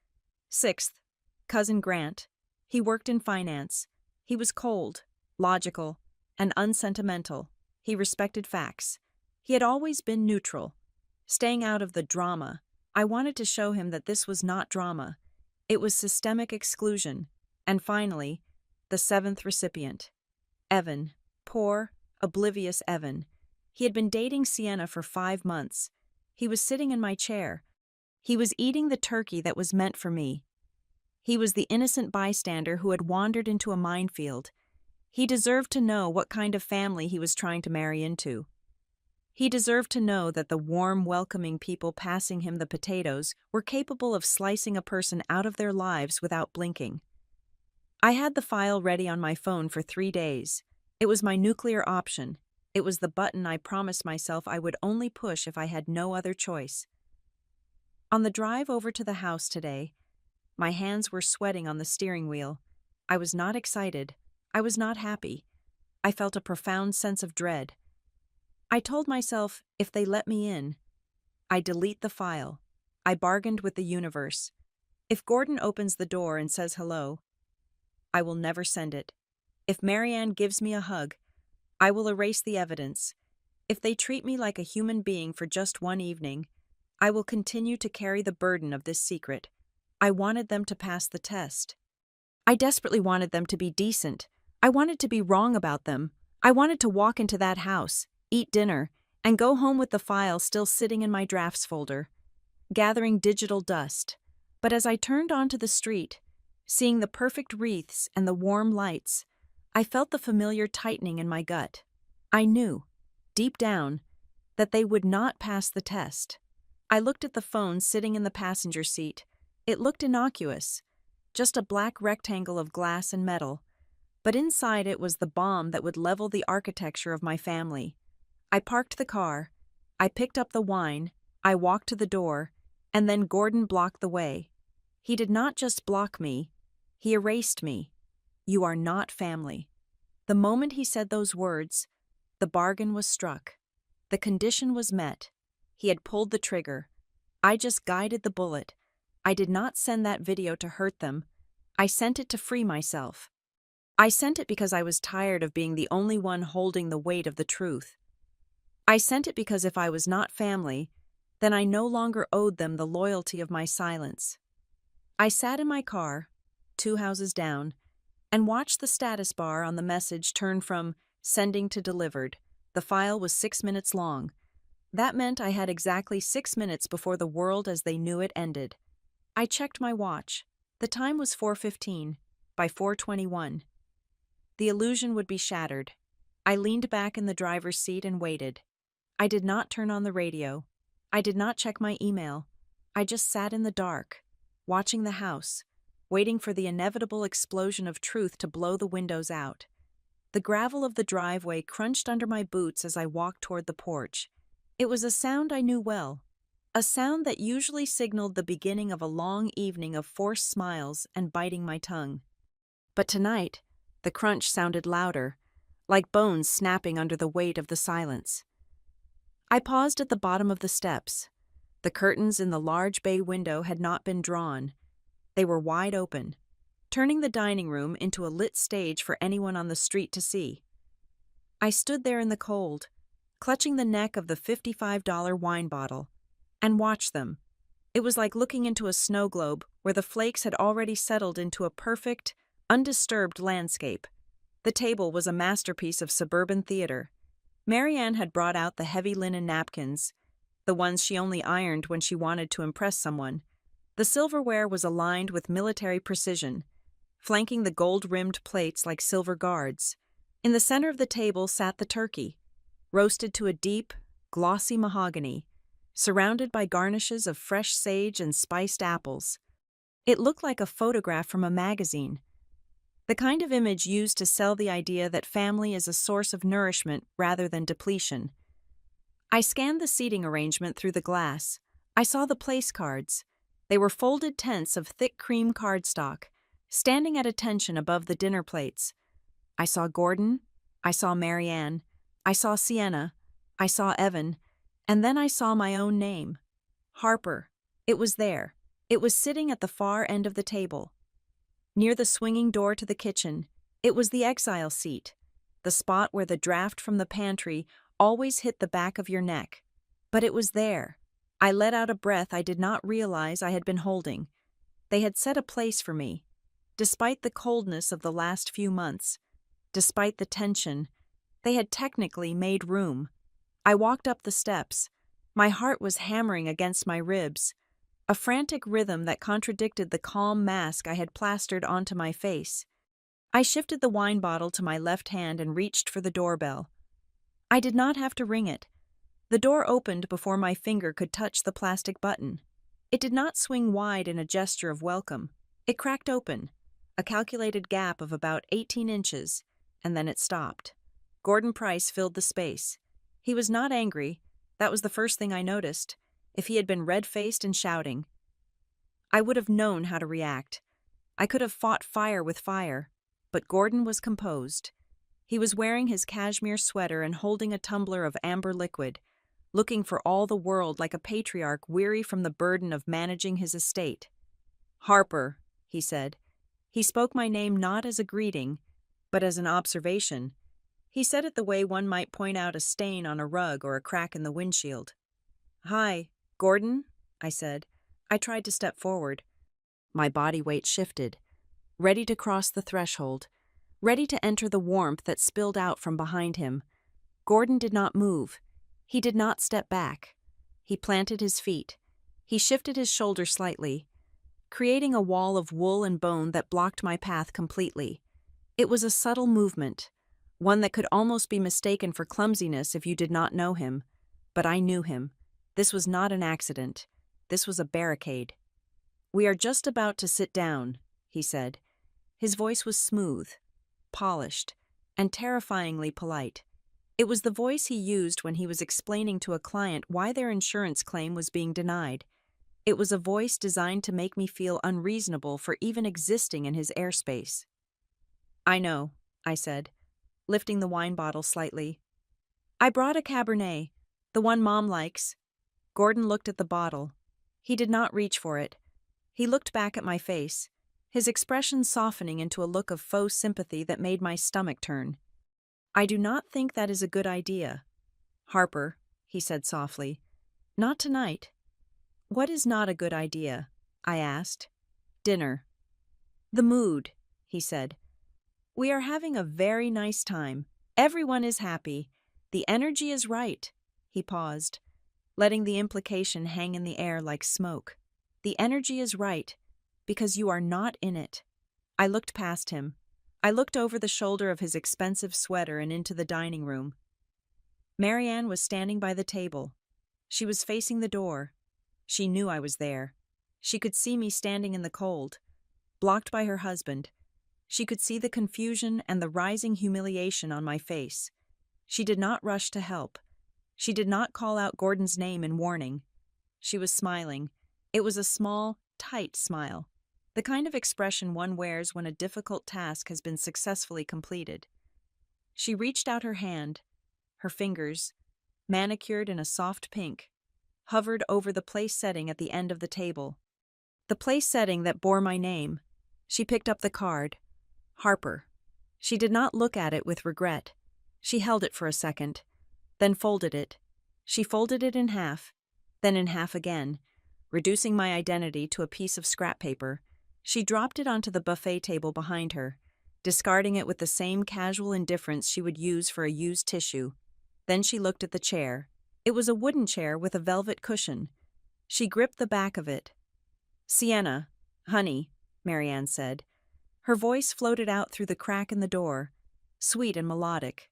Sixth, Cousin Grant. He worked in finance. He was cold, logical, and unsentimental. He respected facts. He had always been neutral, staying out of the drama. I wanted to show him that this was not drama. It was systemic exclusion. And finally, the 7th recipient. Evan. Poor, oblivious Evan. He had been dating Sienna for 5 months. He was sitting in my chair. He was eating the turkey that was meant for me. He was the innocent bystander who had wandered into a minefield. He deserved to know what kind of family he was trying to marry into. He deserved to know that the warm, welcoming people passing him the potatoes were capable of slicing a person out of their lives without blinking. I had the file ready on my phone for 3 days. It was my nuclear option. It was the button I promised myself I would only push if I had no other choice. On the drive over to the house today, my hands were sweating on the steering wheel. I was not excited. I was not happy. I felt a profound sense of dread. I told myself, if they let me in, I delete the file. I bargained with the universe. If Gordon opens the door and says hello, I will never send it. If Marianne gives me a hug, I will erase the evidence. If they treat me like a human being for just one evening, I will continue to carry the burden of this secret. I wanted them to pass the test. I desperately wanted them to be decent. I wanted to be wrong about them. I wanted to walk into that house, eat dinner, and go home with the file still sitting in my drafts folder, gathering digital dust. But as I turned onto the street, seeing the perfect wreaths and the warm lights, I felt the familiar tightening in my gut. I knew, deep down, that they would not pass the test. I looked at the phone sitting in the passenger seat. It looked innocuous, just a black rectangle of glass and metal, but inside it was the bomb that would level the architecture of my family. I parked the car, I picked up the wine, I walked to the door, and then Gordon blocked the way. He did not just block me, he erased me. You are not family. The moment he said those words, the bargain was struck. The condition was met. He had pulled the trigger. I just guided the bullet. I did not send that video to hurt them. I sent it to free myself. I sent it because I was tired of being the only one holding the weight of the truth. I sent it because if I was not family, then I no longer owed them the loyalty of my silence. I sat in my car, 2 houses down, and watched the status bar on the message turn from sending to delivered. The file was 6 minutes long. That meant I had exactly 6 minutes before the world as they knew it ended. I checked my watch. The time was 4:15. By 4:21. The illusion would be shattered. I leaned back in the driver's seat and waited. I did not turn on the radio. I did not check my email. I just sat in the dark, watching the house, waiting for the inevitable explosion of truth to blow the windows out. The gravel of the driveway crunched under my boots as I walked toward the porch. It was a sound I knew well, a sound that usually signaled the beginning of a long evening of forced smiles and biting my tongue. But tonight, the crunch sounded louder, like bones snapping under the weight of the silence. I paused at the bottom of the steps. The curtains in the large bay window had not been drawn. They were wide open, turning the dining room into a lit stage for anyone on the street to see. I stood there in the cold, clutching the neck of the $55 wine bottle, and watched them. It was like looking into a snow globe where the flakes had already settled into a perfect, undisturbed landscape. The table was a masterpiece of suburban theater. Marianne had brought out the heavy linen napkins, the ones she only ironed when she wanted to impress someone. The silverware was aligned with military precision, flanking the gold-rimmed plates like silver guards. In the center of the table sat the turkey, roasted to a deep, glossy mahogany, surrounded by garnishes of fresh sage and spiced apples. It looked like a photograph from a magazine, the kind of image used to sell the idea that family is a source of nourishment rather than depletion. I scanned the seating arrangement through the glass. I saw the place cards. They were folded tents of thick cream cardstock, standing at attention above the dinner plates. I saw Gordon, I saw Marianne, I saw Sienna, I saw Evan, and then I saw my own name. Harper. It was there. It was sitting at the far end of the table. Near the swinging door to the kitchen, it was the exile seat, the spot where the draft from the pantry always hit the back of your neck. But it was there. I let out a breath I did not realize I had been holding. They had set a place for me. Despite the coldness of the last few months, despite the tension, they had technically made room. I walked up the steps. My heart was hammering against my ribs, a frantic rhythm that contradicted the calm mask I had plastered onto my face. I shifted the wine bottle to my left hand and reached for the doorbell. I did not have to ring it. The door opened before my finger could touch the plastic button. It did not swing wide in a gesture of welcome. It cracked open, a calculated gap of about 18 inches, and then it stopped. Gordon Price filled the space. He was not angry. That was the first thing I noticed. If he had been red-faced and shouting, I would have known how to react. I could have fought fire with fire, but Gordon was composed. He was wearing his cashmere sweater and holding a tumbler of amber liquid, looking for all the world like a patriarch weary from the burden of managing his estate. "Harper," he said. He spoke my name not as a greeting, but as an observation. He said it the way one might point out a stain on a rug or a crack in the windshield. "Hi, Gordon," I said. I tried to step forward. My body weight shifted, ready to cross the threshold, ready to enter the warmth that spilled out from behind him. Gordon did not move. He did not step back. He planted his feet. He shifted his shoulder slightly, creating a wall of wool and bone that blocked my path completely. It was a subtle movement, one that could almost be mistaken for clumsiness if you did not know him. But I knew him. This was not an accident. This was a barricade. "We are just about to sit down," he said. His voice was smooth, polished, and terrifyingly polite. It was the voice he used when he was explaining to a client why their insurance claim was being denied. It was a voice designed to make me feel unreasonable for even existing in his airspace. "I know," I said, lifting the wine bottle slightly. "I brought a Cabernet, the one Mom likes." Gordon looked at the bottle. He did not reach for it. He looked back at my face, his expression softening into a look of faux sympathy that made my stomach turn. "I do not think that is a good idea. Harper," he said softly. "Not tonight." "What is not a good idea?" I asked. "Dinner." "The mood," he said. "We are having a very nice time. Everyone is happy. The energy is right." He paused, letting the implication hang in the air like smoke. "The energy is right, because you are not in it." I looked past him. I looked over the shoulder of his expensive sweater and into the dining room. Marianne was standing by the table. She was facing the door. She knew I was there. She could see me standing in the cold, blocked by her husband. She could see the confusion and the rising humiliation on my face. She did not rush to help. She did not call out Gordon's name in warning. She was smiling. It was a small, tight smile, the kind of expression one wears when a difficult task has been successfully completed. She reached out her hand. Her fingers, manicured in a soft pink, hovered over the place setting at the end of the table. The place setting that bore my name. She picked up the card. Harper. She did not look at it with regret. She held it for a second, then folded it. She folded it in half, then in half again, reducing my identity to a piece of scrap paper. She dropped it onto the buffet table behind her, discarding it with the same casual indifference she would use for a used tissue. Then she looked at the chair. It was a wooden chair with a velvet cushion. She gripped the back of it. "Sienna, honey," Marianne said. Her voice floated out through the crack in the door, sweet and melodic.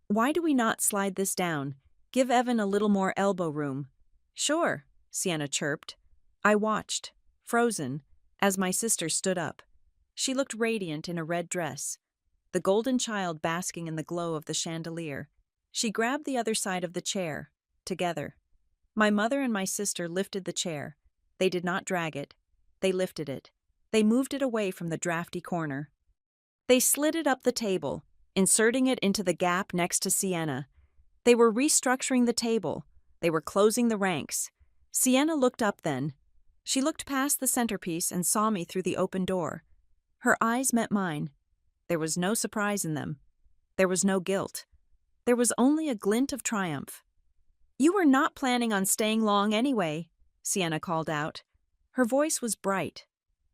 "Why do we not slide this down? Give Evan a little more elbow room." "Sure," Sienna chirped. I watched, frozen, as my sister stood up. She looked radiant in a red dress, the golden child basking in the glow of the chandelier. She grabbed the other side of the chair, together. My mother and my sister lifted the chair. They did not drag it. They lifted it. They moved it away from the drafty corner. They slid it up the table, inserting it into the gap next to Sienna. They were restructuring the table. They were closing the ranks. Sienna looked up then. She looked past the centerpiece and saw me through the open door. Her eyes met mine. There was no surprise in them. There was no guilt. There was only a glint of triumph. "You were not planning on staying long anyway," Sienna called out. Her voice was bright,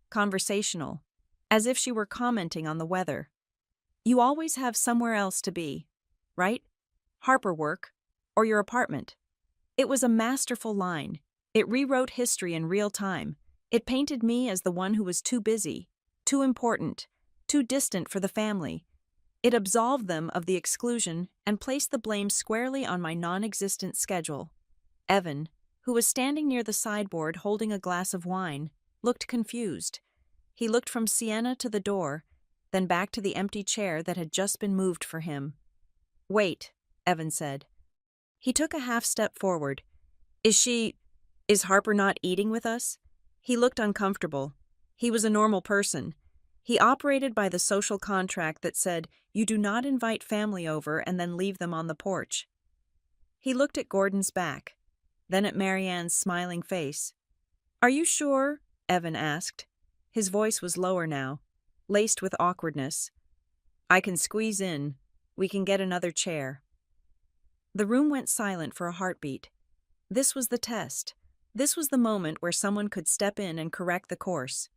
conversational, as if she were commenting on the weather. "You always have somewhere else to be, right? Harper work, or your apartment." It was a masterful line. It rewrote history in real time. It painted me as the one who was too busy, too important, too distant for the family. It absolved them of the exclusion and placed the blame squarely on my non-existent schedule. Evan, who was standing near the sideboard holding a glass of wine, looked confused. He looked from Sienna to the door, then back to the empty chair that had just been moved for him. "Wait," Evan said. He took a half-step forward. Is Harper not eating with us?" He looked uncomfortable. He was a normal person. He operated by the social contract that said, you do not invite family over and then leave them on the porch. He looked at Gordon's back, then at Marianne's smiling face. "Are you sure?" Evan asked. His voice was lower now, laced with awkwardness. "I can squeeze in. We can get another chair." The room went silent for a heartbeat. This was the test. This was the moment where someone could step in and correct the course.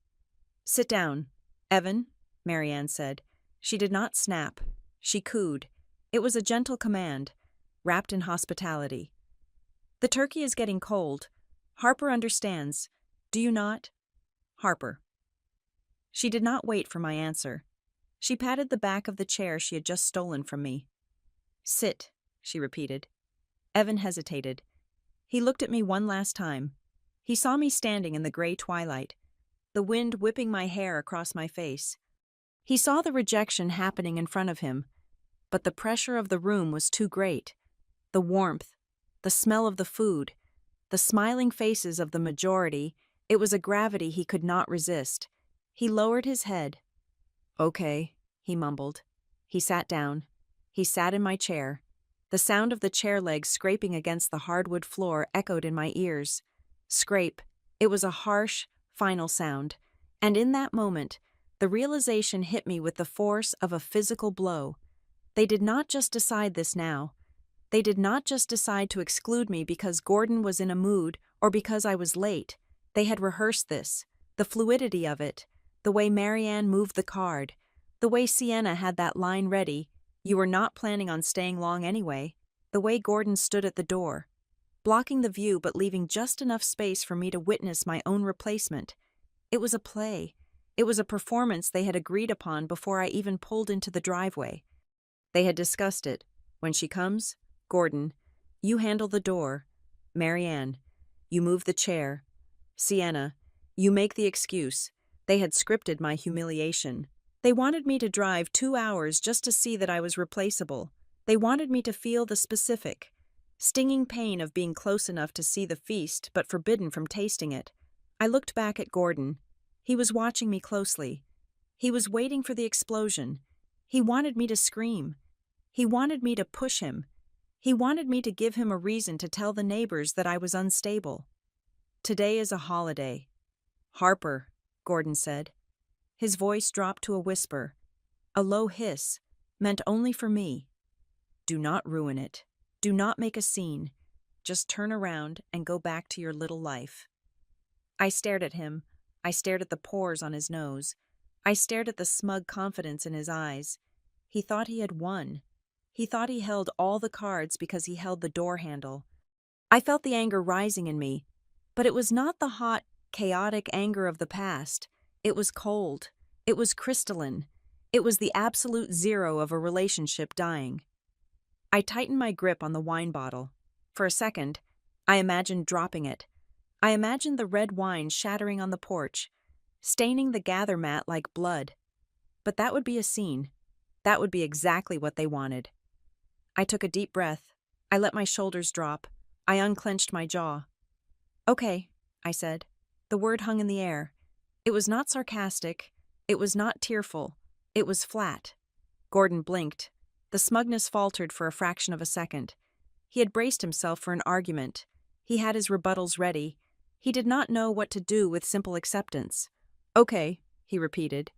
"Sit down, Evan," Marianne said. She did not snap. She cooed. It was a gentle command, wrapped in hospitality. "The turkey is getting cold. Harper understands. Do you not?" Harper. She did not wait for my answer. She patted the back of the chair she had just stolen from me. "Sit," she repeated. Evan hesitated. He looked at me one last time. He saw me standing in the gray twilight, the wind whipping my hair across my face. He saw the rejection happening in front of him, but the pressure of the room was too great. The warmth, the smell of the food, the smiling faces of the majority, it was a gravity he could not resist. He lowered his head. "Okay," he mumbled. He sat down. He sat in my chair. The sound of the chair legs scraping against the hardwood floor echoed in my ears. Scrape. It was a harsh, final sound. And in that moment, the realization hit me with the force of a physical blow. They did not just decide this now. They did not just decide to exclude me because Gordon was in a mood or because I was late. They had rehearsed this, the fluidity of it, the way Marianne moved the card, the way Sienna had that line ready, "You were not planning on staying long anyway," the way Gordon stood at the door, blocking the view but leaving just enough space for me to witness my own replacement. It was a play. It was a performance they had agreed upon before I even pulled into the driveway. They had discussed it. When she comes, Gordon, you handle the door. Marianne, you move the chair. Sienna, you make the excuse. They had scripted my humiliation. They wanted me to drive 2 hours just to see that I was replaceable. They wanted me to feel the specific, stinging pain of being close enough to see the feast but forbidden from tasting it. I looked back at Gordon. He was watching me closely. He was waiting for the explosion. He wanted me to scream. He wanted me to push him. He wanted me to give him a reason to tell the neighbors that I was unstable. Today is a holiday. Harper, Gordon said. His voice dropped to a whisper, a low hiss, meant only for me. Do not ruin it. Do not make a scene. Just turn around and go back to your little life. I stared at him. I stared at the pores on his nose. I stared at the smug confidence in his eyes. He thought he had won. He thought he held all the cards because he held the door handle. I felt the anger rising in me, but it was not the hot, chaotic anger of the past. It was cold. It was crystalline. It was the absolute zero of a relationship dying. I tightened my grip on the wine bottle. For a second, I imagined dropping it. I imagined the red wine shattering on the porch, staining the gather mat like blood. But that would be a scene. That would be exactly what they wanted. I took a deep breath. I let my shoulders drop. I unclenched my jaw. Okay, I said. The word hung in the air. It was not sarcastic. It was not tearful. It was flat. Gordon blinked. The smugness faltered for a fraction of a second. He had braced himself for an argument. He had his rebuttals ready. He did not know what to do with simple acceptance. Okay, he repeated.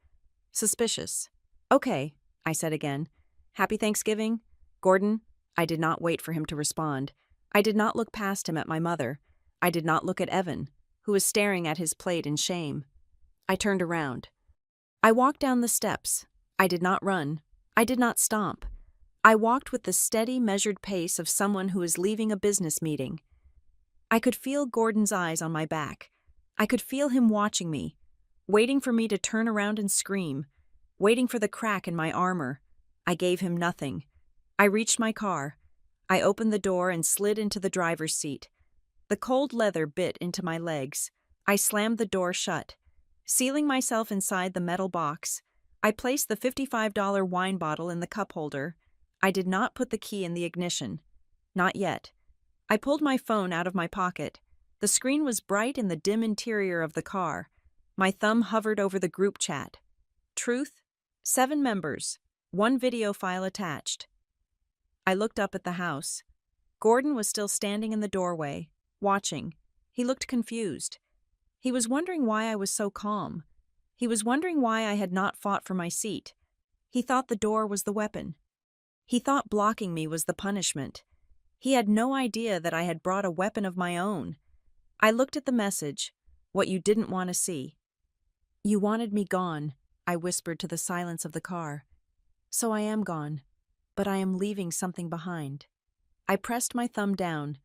Suspicious. Okay, I said again. Happy Thanksgiving? Gordon, I did not wait for him to respond. I did not look past him at my mother. I did not look at Evan, who was staring at his plate in shame. I turned around. I walked down the steps. I did not run. I did not stomp. I walked with the steady, measured pace of someone who is leaving a business meeting. I could feel Gordon's eyes on my back. I could feel him watching me, waiting for me to turn around and scream, waiting for the crack in my armor. I gave him nothing. I reached my car. I opened the door and slid into the driver's seat. The cold leather bit into my legs. I slammed the door shut. Sealing myself inside the metal box, I placed the $55 wine bottle in the cup holder. I did not put the key in the ignition. Not yet. I pulled my phone out of my pocket. The screen was bright in the dim interior of the car. My thumb hovered over the group chat. Truth? 7 members. 1 video file attached. I looked up at the house. Gordon was still standing in the doorway, watching. He looked confused. He was wondering why I was so calm. He was wondering why I had not fought for my seat. He thought the door was the weapon. He thought blocking me was the punishment. He had no idea that I had brought a weapon of my own. I looked at the message, what you didn't want to see. You wanted me gone, I whispered to the silence of the car. So I am gone, but I am leaving something behind. I pressed my thumb down.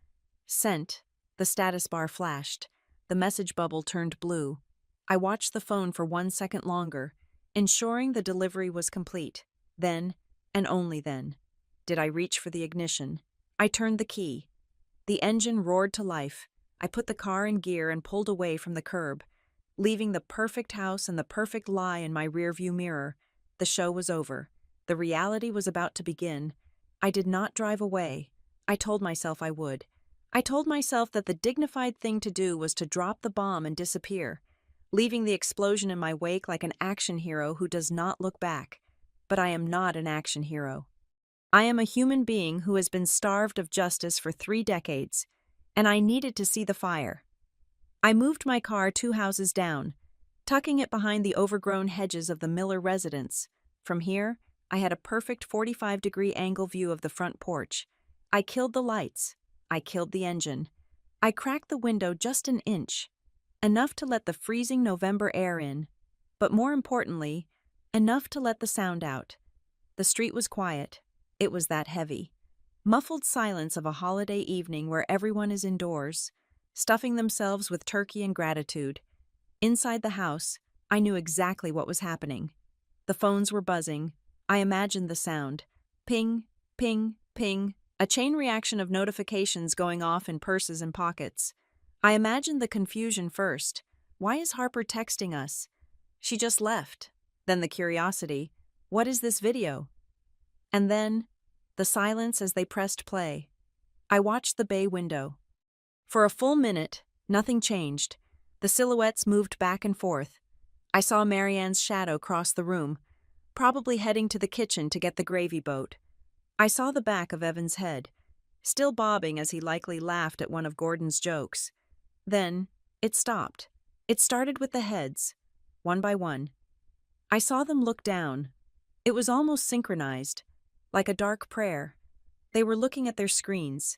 Sent. The status bar flashed. The message bubble turned blue. I watched the phone for 1 second longer, ensuring the delivery was complete. Then, and only then, did I reach for the ignition. I turned the key. The engine roared to life. I put the car in gear and pulled away from the curb, leaving the perfect house and the perfect lie in my rearview mirror. The show was over. The reality was about to begin. I did not drive away. I told myself I would. I told myself that the dignified thing to do was to drop the bomb and disappear, leaving the explosion in my wake like an action hero who does not look back. But I am not an action hero. I am a human being who has been starved of justice for 3 decades, and I needed to see the fire. I moved my car 2 houses down, tucking it behind the overgrown hedges of the Miller residence. From here, I had a perfect 45-degree angle view of the front porch. I killed the lights. I killed the engine. I cracked the window just an inch, enough to let the freezing November air in, but more importantly, enough to let the sound out. The street was quiet. It was that heavy, muffled silence of a holiday evening where everyone is indoors, stuffing themselves with turkey and gratitude. Inside the house, I knew exactly what was happening. The phones were buzzing. I imagined the sound. Ping, ping, ping, a chain reaction of notifications going off in purses and pockets. I imagined the confusion first. Why is Harper texting us? She just left. Then the curiosity. What is this video? And then, the silence as they pressed play. I watched the bay window. For a full minute, nothing changed. The silhouettes moved back and forth. I saw Marianne's shadow cross the room, probably heading to the kitchen to get the gravy boat. I saw the back of Evan's head, still bobbing as he likely laughed at one of Gordon's jokes. Then, it stopped. It started with the heads, one by one. I saw them look down. It was almost synchronized, like a dark prayer. They were looking at their screens.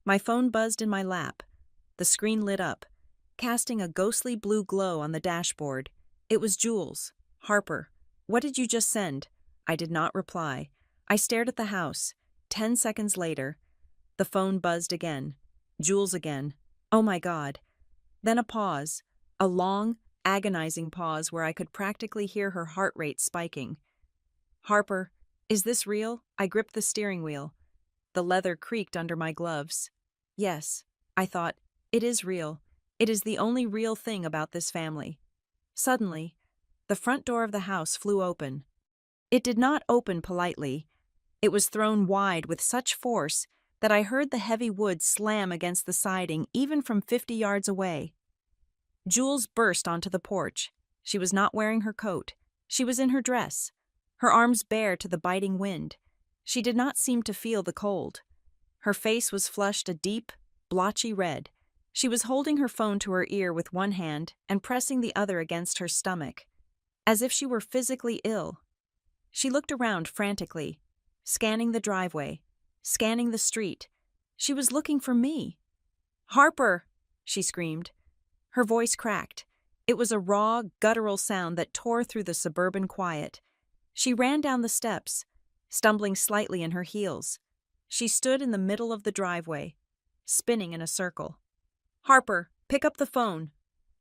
My phone buzzed in my lap. The screen lit up, casting a ghostly blue glow on the dashboard. It was Jules. Harper, what did you just send? I did not reply. I stared at the house. 10 seconds later, the phone buzzed again. Jules again. Oh my God. Then a pause. A long, agonizing pause where I could practically hear her heart rate spiking. Harper, is this real? I gripped the steering wheel. The leather creaked under my gloves. Yes, I thought, it is real. It is the only real thing about this family. Suddenly, the front door of the house flew open. It did not open politely. It was thrown wide with such force that I heard the heavy wood slam against the siding even from 50 yards away. Jules burst onto the porch. She was not wearing her coat. She was in her dress, her arms bare to the biting wind. She did not seem to feel the cold. Her face was flushed a deep, blotchy red. She was holding her phone to her ear with one hand and pressing the other against her stomach, as if she were physically ill. She looked around frantically, scanning the driveway, scanning the street. She was looking for me. Harper, she screamed. Her voice cracked. It was a raw, guttural sound that tore through the suburban quiet. She ran down the steps, stumbling slightly in her heels. She stood in the middle of the driveway, spinning in a circle. Harper, pick up the phone.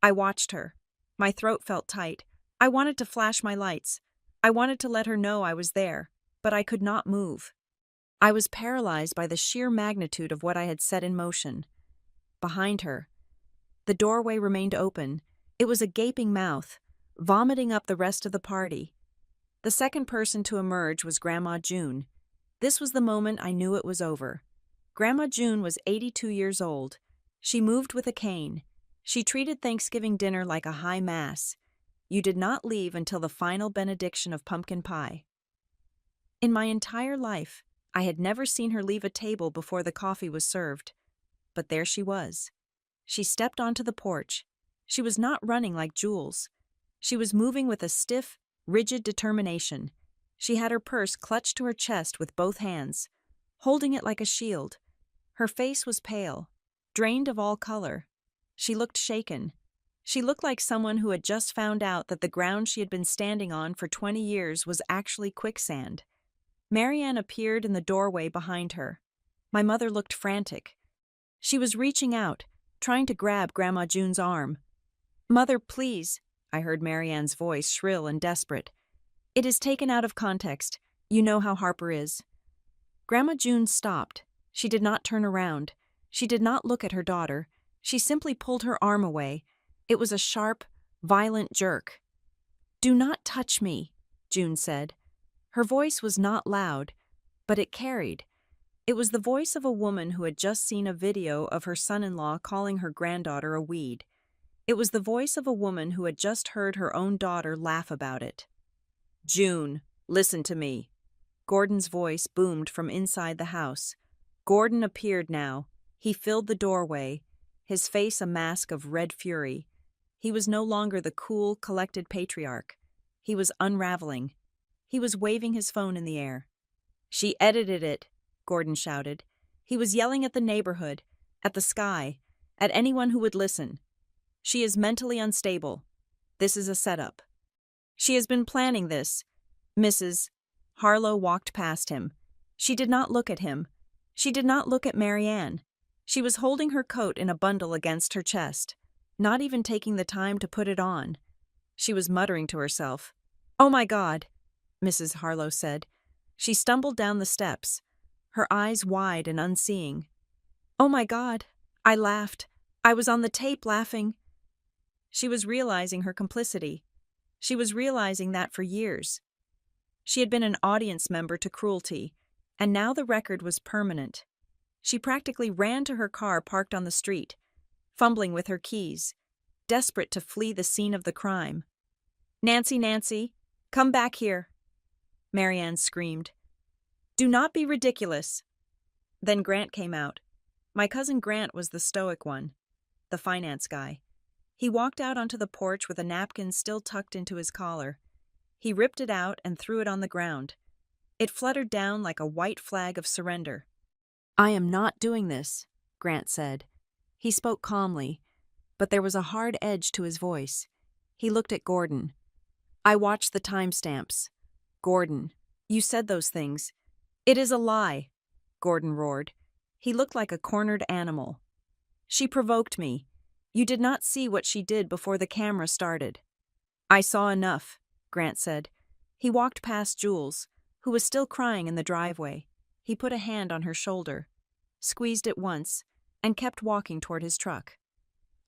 I watched her. My throat felt tight. I wanted to flash my lights. I wanted to let her know I was there, but I could not move. I was paralyzed by the sheer magnitude of what I had set in motion. Behind her, the doorway remained open. It was a gaping mouth, vomiting up the rest of the party. The second person to emerge was Grandma June. This was the moment I knew it was over. Grandma June was 82 years old. She moved with a cane. She treated Thanksgiving dinner like a high mass. You did not leave until the final benediction of pumpkin pie. In my entire life, I had never seen her leave a table before the coffee was served. But there she was. She stepped onto the porch. She was not running like Jules. She was moving with a stiff, rigid determination. She had her purse clutched to her chest with both hands, holding it like a shield. Her face was pale, drained of all color. She looked shaken. She looked like someone who had just found out that the ground she had been standing on for 20 years was actually quicksand. Marianne appeared in the doorway behind her. My mother looked frantic. She was reaching out, trying to grab Grandma June's arm. "Mother, please," I heard Marianne's voice, shrill and desperate. "It is taken out of context. You know how Harper is." Grandma June stopped. She did not turn around. She did not look at her daughter. She simply pulled her arm away. It was a sharp, violent jerk. "Do not touch me," June said. Her voice was not loud, but it carried. It was the voice of a woman who had just seen a video of her son-in-law calling her granddaughter a weed. It was the voice of a woman who had just heard her own daughter laugh about it. "June, listen to me." Gordon's voice boomed from inside the house. Gordon appeared now. He filled the doorway, his face a mask of red fury. He was no longer the cool, collected patriarch. He was unraveling. He was waving his phone in the air. "She edited it," Gordon shouted. He was yelling at the neighborhood, at the sky, at anyone who would listen. "She is mentally unstable. This is a setup. She has been planning this." Mrs. Harlow walked past him. She did not look at him. She did not look at Marianne. She was holding her coat in a bundle against her chest, not even taking the time to put it on. She was muttering to herself. "Oh my God," Mrs. Harlow said. She stumbled down the steps, her eyes wide and unseeing. "Oh my God," I laughed. I was on the tape laughing. She was realizing her complicity. She was realizing that for years. She had been an audience member to cruelty, and now the record was permanent. She practically ran to her car parked on the street, fumbling with her keys, desperate to flee the scene of the crime. Nancy, come back here," Marianne screamed. "Do not be ridiculous." Then Grant came out. My cousin Grant was the stoic one, the finance guy. He walked out onto the porch with a napkin still tucked into his collar. He ripped it out and threw it on the ground. It fluttered down like a white flag of surrender. "I am not doing this," Grant said. He spoke calmly, but there was a hard edge to his voice. He looked at Gordon. "I watched the timestamps. Gordon, you said those things." "It is a lie," Gordon roared. He looked like a cornered animal. "She provoked me. You did not see what she did before the camera started." "I saw enough," Grant said. He walked past Jules, who was still crying in the driveway. He put a hand on her shoulder, squeezed it once, and kept walking toward his truck.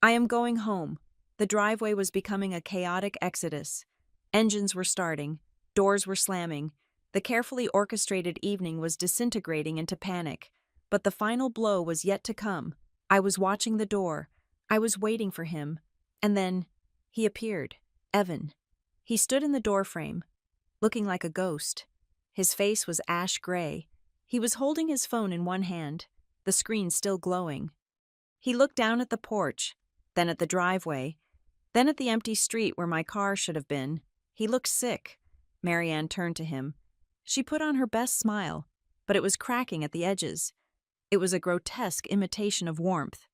"I am going home." The driveway was becoming a chaotic exodus. Engines were starting, doors were slamming. The carefully orchestrated evening was disintegrating into panic, but the final blow was yet to come. I was watching the door. I was waiting for him. And then he appeared, Evan. He stood in the doorframe, looking like a ghost. His face was ash gray. He was holding his phone in one hand, the screen still glowing. He looked down at the porch, then at the driveway, then at the empty street where my car should have been. He looked sick. Marianne turned to him. She put on her best smile, but it was cracking at the edges. It was a grotesque imitation of warmth.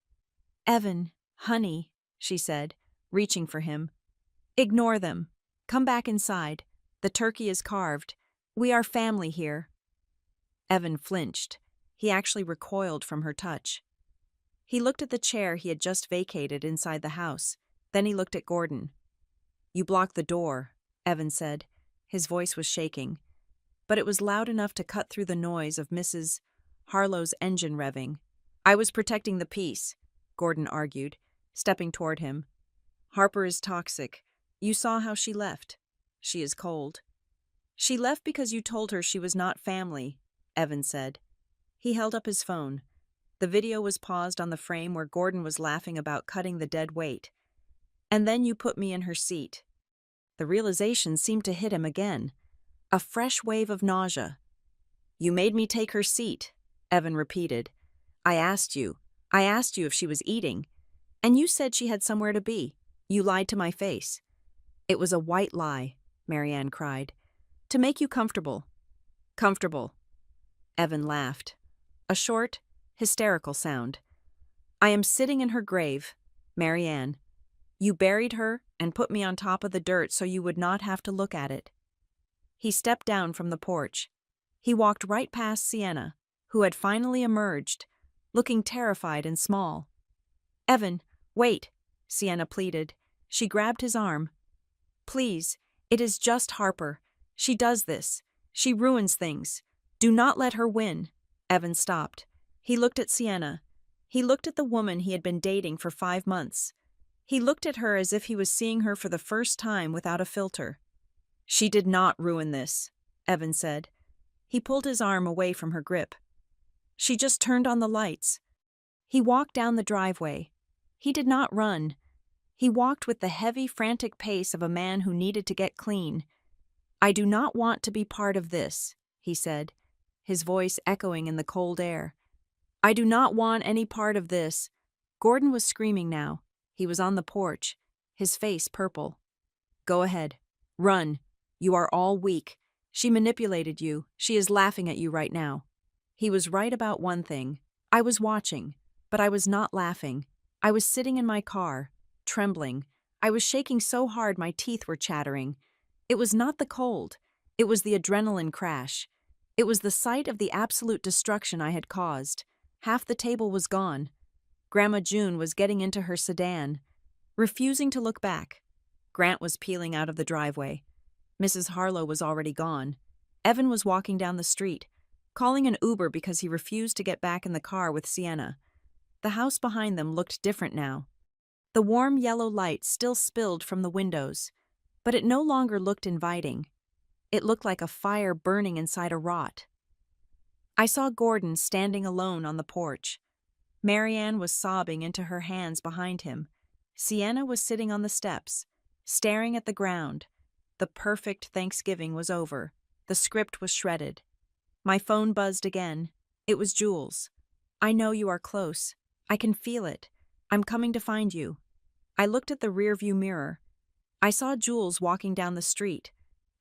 "Evan, honey," she said, reaching for him. "Ignore them. Come back inside. The turkey is carved. We are family here." Evan flinched. He actually recoiled from her touch. He looked at the chair he had just vacated inside the house. Then he looked at Gordon. "You blocked the door," Evan said. His voice was shaking, but it was loud enough to cut through the noise of Mrs. Harlow's engine revving. "I was protecting the peace," Gordon argued, stepping toward him. "Harper is toxic. You saw how she left. She is cold." "She left because you told her she was not family," Evan said. He held up his phone. The video was paused on the frame where Gordon was laughing about cutting the dead weight. "And then you put me in her seat." The realization seemed to hit him again. A fresh wave of nausea. "You made me take her seat," Evan repeated. I asked you if she was eating. And you said she had somewhere to be. You lied to my face." "It was a white lie," Marianne cried. "To make you comfortable." "Comfortable." Evan laughed. A short, hysterical sound. "I am sitting in her grave, Marianne. You buried her and put me on top of the dirt so you would not have to look at it." He stepped down from the porch. He walked right past Sienna, who had finally emerged, looking terrified and small. "Evan, wait," Sienna pleaded. She grabbed his arm. "Please, it is just Harper. She does this. She ruins things. Do not let her win." Evan stopped. He looked at Sienna. He looked at the woman he had been dating for 5 months. He looked at her as if he was seeing her for the first time without a filter. "She did not ruin this," Evan said. He pulled his arm away from her grip. "She just turned on the lights." He walked down the driveway. He did not run. He walked with the heavy, frantic pace of a man who needed to get clean. "I do not want to be part of this," he said, his voice echoing in the cold air. I do not want any part of this. Gordon was screaming now. He was on the porch, his face purple. Go ahead. Run. You are all weak. She manipulated you. She is laughing at you right now. He was right about one thing. I was watching, but I was not laughing. I was sitting in my car, trembling. I was shaking so hard my teeth were chattering. It was not the cold. It was the adrenaline crash. It was the sight of the absolute destruction I had caused. Half the table was gone. Grandma June was getting into her sedan, refusing to look back. Grant was peeling out of the driveway. Mrs. Harlow was already gone. Evan was walking down the street, calling an Uber because he refused to get back in the car with Sienna. The house behind them looked different now. The warm yellow light still spilled from the windows, but it no longer looked inviting. It looked like a fire burning inside a rot. I saw Gordon standing alone on the porch. Marianne was sobbing into her hands behind him. Sienna was sitting on the steps, staring at the ground. The perfect Thanksgiving was over. The script was shredded. My phone buzzed again. It was Jules. I know you are close. I can feel it. I'm coming to find you. I looked at the rearview mirror. I saw Jules walking down the street,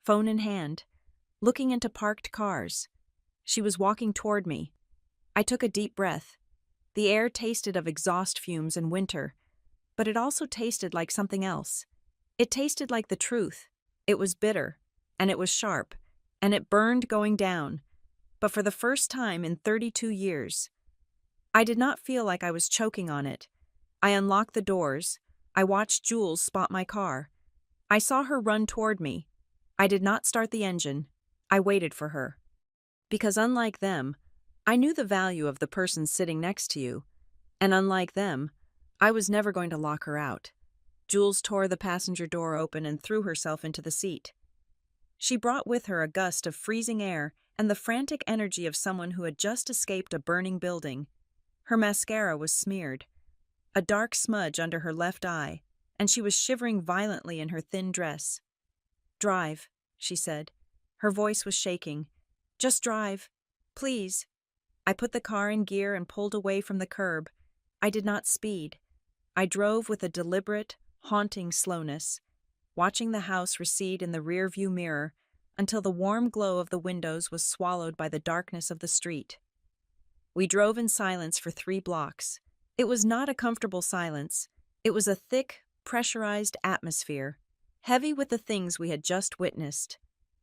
phone in hand, looking into parked cars. She was walking toward me. I took a deep breath. The air tasted of exhaust fumes and winter, but it also tasted like something else. It tasted like the truth. It was bitter, and it was sharp, and it burned going down. But for the first time in 32 years, I did not feel like I was choking on it. I unlocked the doors. I watched Jules spot my car. I saw her run toward me. I did not start the engine. I waited for her. Because unlike them, I knew the value of the person sitting next to you. And unlike them, I was never going to lock her out. Jules tore the passenger door open and threw herself into the seat. She brought with her a gust of freezing air and the frantic energy of someone who had just escaped a burning building. Her mascara was smeared, a dark smudge under her left eye, and she was shivering violently in her thin dress. Drive, she said. Her voice was shaking. Just drive, please. I put the car in gear and pulled away from the curb. I did not speed. I drove with a deliberate, haunting slowness, watching the house recede in the rearview mirror until the warm glow of the windows was swallowed by the darkness of the street. We drove in silence for 3 blocks. It was not a comfortable silence. It was a thick, pressurized atmosphere, heavy with the things we had just witnessed.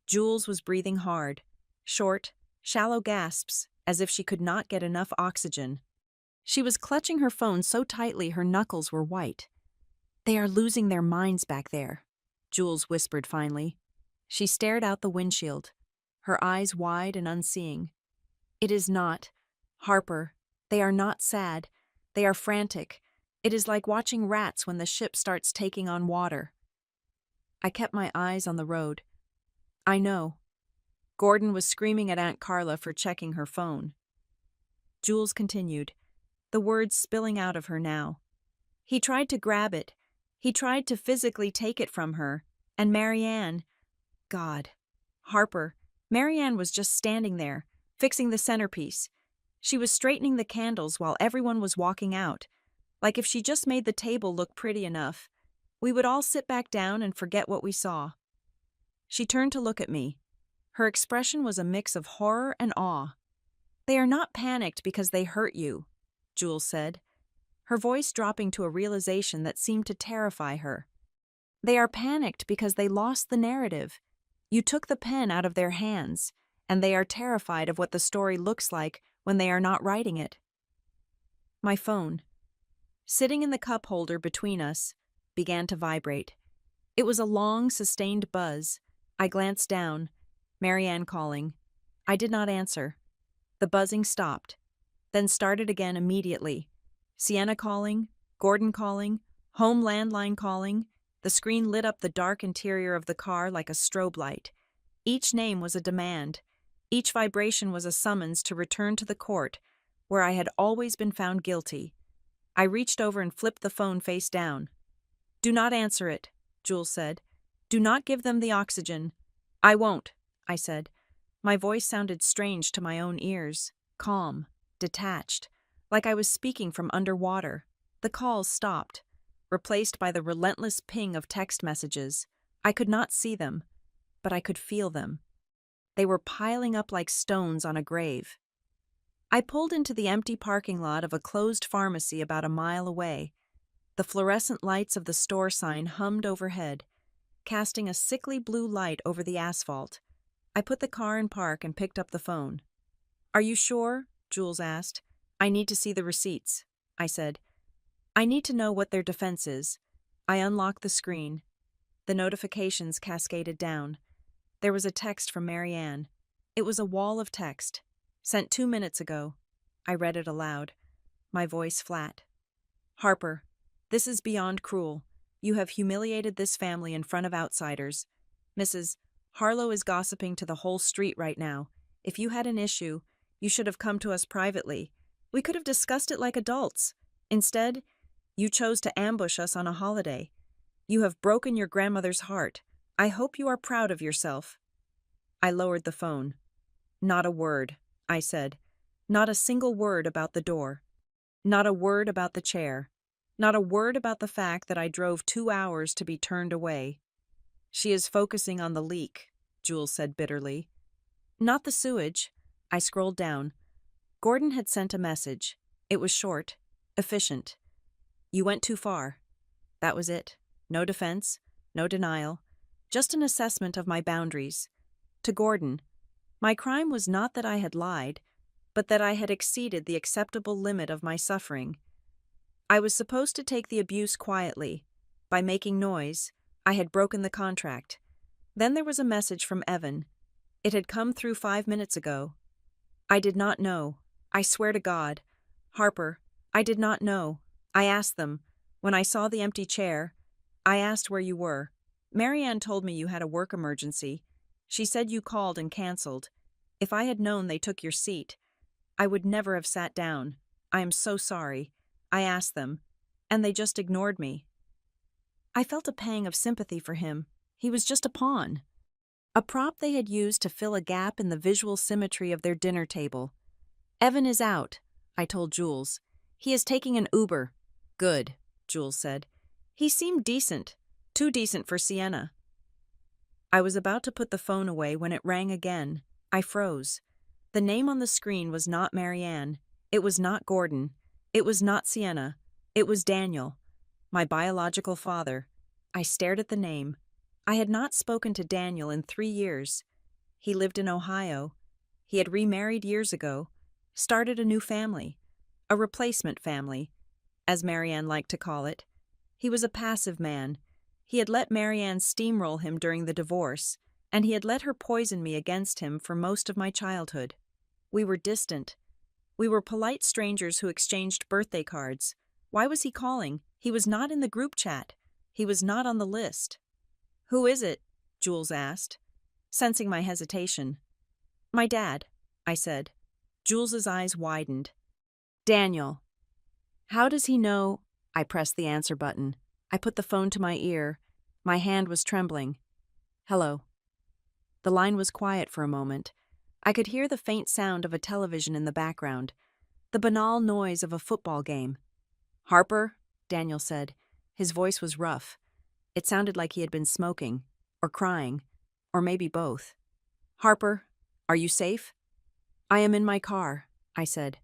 Jules was breathing hard, short, shallow gasps, as if she could not get enough oxygen. She was clutching her phone so tightly her knuckles were white. They are losing their minds back there, Jules whispered finally. She stared out the windshield, her eyes wide and unseeing. It is not. Harper, they are not sad. They are frantic. It is like watching rats when the ship starts taking on water. I kept my eyes on the road. I know. Gordon was screaming at Aunt Carla for checking her phone. Jules continued, the words spilling out of her now. He tried to grab it. He tried to physically take it from her. And Marianne, God. Harper, Marianne was just standing there, fixing the centerpiece. She was straightening the candles while everyone was walking out. Like if she just made the table look pretty enough, we would all sit back down and forget what we saw. She turned to look at me. Her expression was a mix of horror and awe. They are not panicked because they hurt you, Jules said, her voice dropping to a realization that seemed to terrify her. They are panicked because they lost the narrative. You took the pen out of their hands, and they are terrified of what the story looks like when they are not writing it. My phone, sitting in the cup holder between us, began to vibrate. It was a long, sustained buzz. I glanced down. Marianne calling. I did not answer. The buzzing stopped, then started again immediately. Sienna calling, Gordon calling, home landline calling. The screen lit up the dark interior of the car like a strobe light. Each name was a demand. Each vibration was a summons to return to the court, where I had always been found guilty. I reached over and flipped the phone face down. Do not answer it, Jules said. Do not give them the oxygen. I won't, I said. My voice sounded strange to my own ears, calm, detached, like I was speaking from underwater. The calls stopped, replaced by the relentless ping of text messages. I could not see them, but I could feel them. They were piling up like stones on a grave. I pulled into the empty parking lot of a closed pharmacy about a mile away. The fluorescent lights of the store sign hummed overhead, casting a sickly blue light over the asphalt. I put the car in park and picked up the phone. "Are you sure?" Jules asked. "I need to see the receipts," I said. "I need to know what their defense is." I unlocked the screen. The notifications cascaded down. There was a text from Marianne. It was a wall of text. "Sent 2 minutes ago." I read it aloud, my voice flat. "Harper, this is beyond cruel. You have humiliated this family in front of outsiders. Mrs. Harlow is gossiping to the whole street right now. If you had an issue, you should have come to us privately. We could have discussed it like adults. Instead, you chose to ambush us on a holiday. You have broken your grandmother's heart. I hope you are proud of yourself." I lowered the phone. "Not a word," I said. "Not a single word about the door. Not a word about the chair. Not a word about the fact that I drove 2 hours to be turned away." "She is focusing on the leak," Jules said bitterly. "Not the sewage." I scrolled down. Gordon had sent a message. It was short, efficient. "You went too far." That was it. No defense, no denial, just an assessment of my boundaries. To Gordon, my crime was not that I had lied, but that I had exceeded the acceptable limit of my suffering. I was supposed to take the abuse quietly. By making noise, I had broken the contract. Then there was a message from Evan. It had come through 5 minutes ago. "I did not know. I swear to God. Harper, I did not know. I asked them. When I saw the empty chair, I asked where you were. Marianne told me you had a work emergency. She said you called and canceled. If I had known they took your seat, I would never have sat down. I am so sorry. I asked them, and they just ignored me." I felt a pang of sympathy for him. He was just a pawn. A prop they had used to fill a gap in the visual symmetry of their dinner table. "Evan is out," I told Jules. "He is taking an Uber." "Good," Jules said. "He seemed decent. Too decent for Sienna." I was about to put the phone away when it rang again. I froze. The name on the screen was not Marianne. It was not Gordon. It was not Sienna. It was Daniel, my biological father. I stared at the name. I had not spoken to Daniel in 3 years. He lived in Ohio. He had remarried years ago, started a new family, a replacement family, as Marianne liked to call it. He was a passive man. He had let Marianne steamroll him during the divorce, and he had let her poison me against him for most of my childhood. We were distant. We were polite strangers who exchanged birthday cards. Why was he calling? He was not in the group chat. He was not on the list. "Who is it?" Jules asked, sensing my hesitation. "My dad," I said. Jules's eyes widened. "Daniel." "How does he know?" I pressed the answer button. I put the phone to my ear. My hand was trembling. "Hello." The line was quiet for a moment. I could hear the faint sound of a television in the background, the banal noise of a football game. "Harper," Daniel said. His voice was rough. It sounded like he had been smoking, or crying, or maybe both. "Harper, are you safe?" "I am in my car," I said.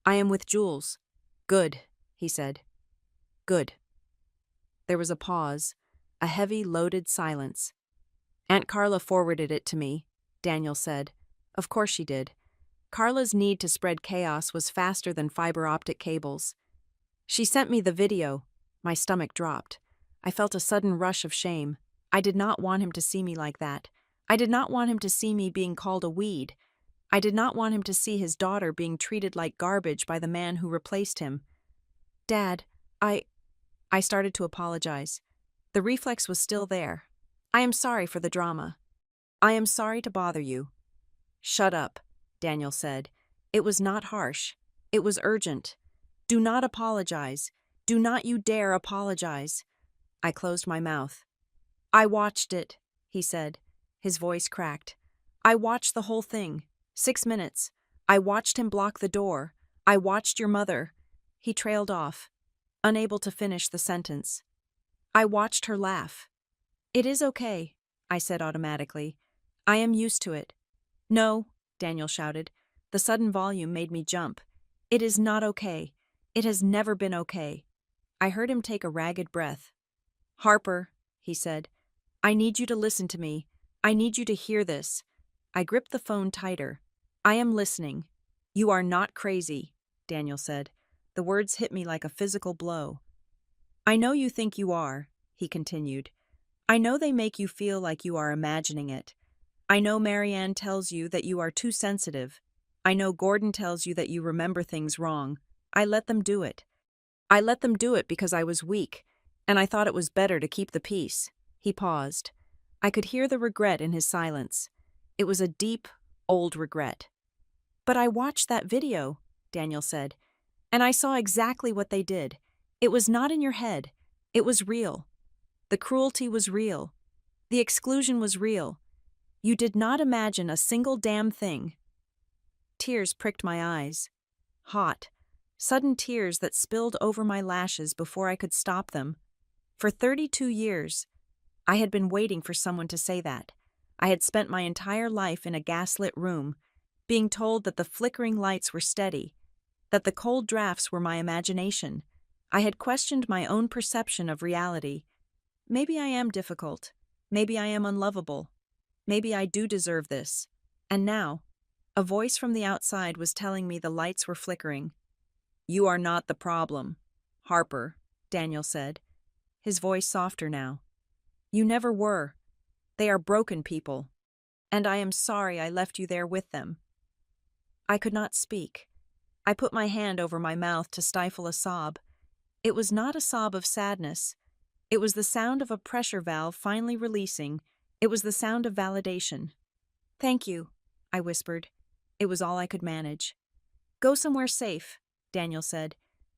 "I am with Jules." "Good," he said. "Good." There was a pause, a heavy, loaded silence. "Aunt Carla forwarded it to me," Daniel said. Of course she did. Carla's need to spread chaos was faster than fiber optic cables. "She sent me the video." My stomach dropped. I felt a sudden rush of shame. I did not want him to see me like that. I did not want him to see me being called a weed. I did not want him to see his daughter being treated like garbage by the man who replaced him. "Dad, I started to apologize. The reflex was still there. "I am sorry for the drama. I am sorry to bother you." "Shut up," Daniel said. It was not harsh. It was urgent. "Do not apologize. Do not you dare apologize." I closed my mouth. "I watched it," he said. His voice cracked. I watched the whole thing. 6 minutes. I watched him block the door. I watched your mother. He trailed off, unable to finish the sentence. I watched her laugh. It is okay, I said automatically. I am used to it. No, Daniel shouted. The sudden volume made me jump. It is not okay. It has never been okay. I heard him take a ragged breath. Harper, he said, I need you to listen to me. I need you to hear this. I gripped the phone tighter. I am listening. You are not crazy, Daniel said. The words hit me like a physical blow. I know you think you are, he continued. I know they make you feel like you are imagining it. I know Marianne tells you that you are too sensitive. I know Gordon tells you that you remember things wrong. I let them do it. I let them do it because I was weak, and I thought it was better to keep the peace. He paused. I could hear the regret in his silence. It was a deep, old regret. But I watched that video, Daniel said, and I saw exactly what they did. It was not in your head. It was real. The cruelty was real. The exclusion was real. You did not imagine a single damn thing. Tears pricked my eyes. Hot, sudden tears that spilled over my lashes before I could stop them. For 32 years, I had been waiting for someone to say that. I had spent my entire life in a gaslit room, being told that the flickering lights were steady, that the cold drafts were my imagination. I had questioned my own perception of reality. Maybe I am difficult. Maybe I am unlovable. Maybe I do deserve this. And now, a voice from the outside was telling me the lights were flickering. You are not the problem, Harper, Daniel said, his voice softer now. You never were. They are broken people. And I am sorry I left you there with them. I could not speak. I put my hand over my mouth to stifle a sob. It was not a sob of sadness. It was the sound of a pressure valve finally releasing. It was the sound of validation. Thank you, I whispered. It was all I could manage. Go somewhere safe, Daniel said.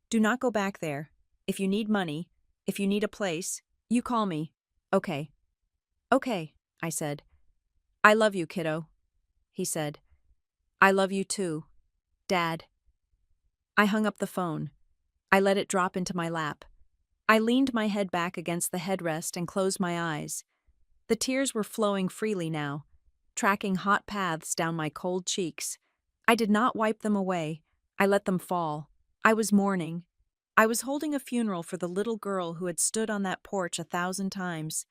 Do not go back there. If you need money, if you need a place, you call me. Okay. Okay, I said. I love you, kiddo, he said. I love you too, Dad. I hung up the phone. I let it drop into my lap. I leaned my head back against the headrest and closed my eyes. The tears were flowing freely now, tracking hot paths down my cold cheeks. I did not wipe them away. I let them fall. I was mourning. I was holding a funeral for the little girl who had stood on that porch 1,000 times,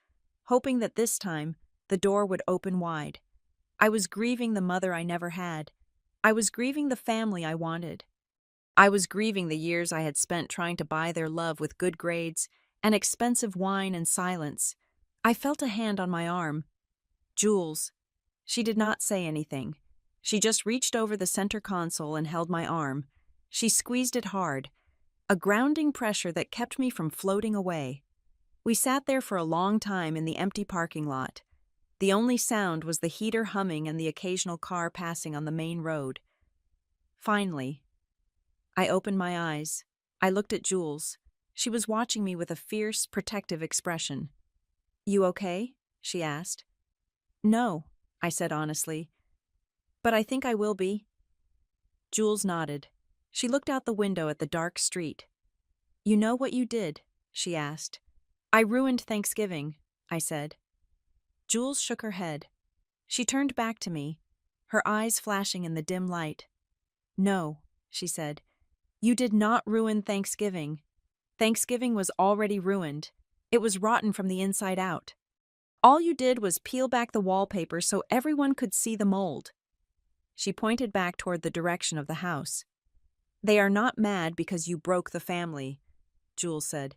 hoping that this time the door would open wide. I was grieving the mother I never had. I was grieving the family I wanted. I was grieving the years I had spent trying to buy their love with good grades and expensive wine and silence. I felt a hand on my arm. Jules. She did not say anything. She just reached over the center console and held my arm. She squeezed it hard, a grounding pressure that kept me from floating away. We sat there for a long time in the empty parking lot. The only sound was the heater humming and the occasional car passing on the main road. Finally, I opened my eyes. I looked at Jules. She was watching me with a fierce, protective expression. You okay? She asked. No, I said honestly. But I think I will be. Jules nodded. She looked out the window at the dark street. You know what you did? She asked. I ruined Thanksgiving, I said. Jules shook her head. She turned back to me, her eyes flashing in the dim light. No, she said. You did not ruin Thanksgiving. Thanksgiving was already ruined. It was rotten from the inside out. All you did was peel back the wallpaper so everyone could see the mold. She pointed back toward the direction of the house. They are not mad because you broke the family, Jules said.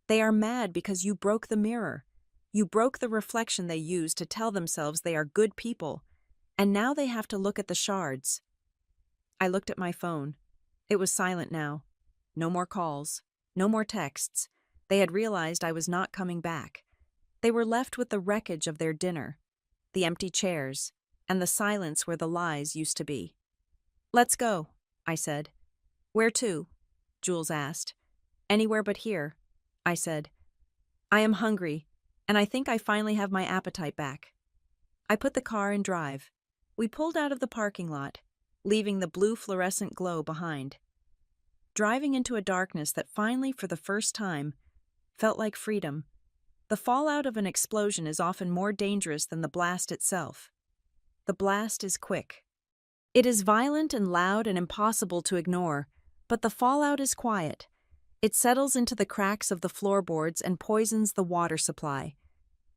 They are mad because you broke the mirror. You broke the reflection they use to tell themselves they are good people, and now they have to look at the shards. I looked at my phone. It was silent now. No more calls. No more texts. They had realized I was not coming back. They were left with the wreckage of their dinner, the empty chairs, and the silence where the lies used to be. Let's go, I said. Where to? Jules asked. Anywhere but here, I said. I am hungry, and I think I finally have my appetite back. I put the car in drive. We pulled out of the parking lot, leaving the blue fluorescent glow behind. Driving into a darkness that finally, for the first time, felt like freedom. The fallout of an explosion is often more dangerous than the blast itself. The blast is quick. It is violent and loud and impossible to ignore, but the fallout is quiet. It settles into the cracks of the floorboards and poisons the water supply.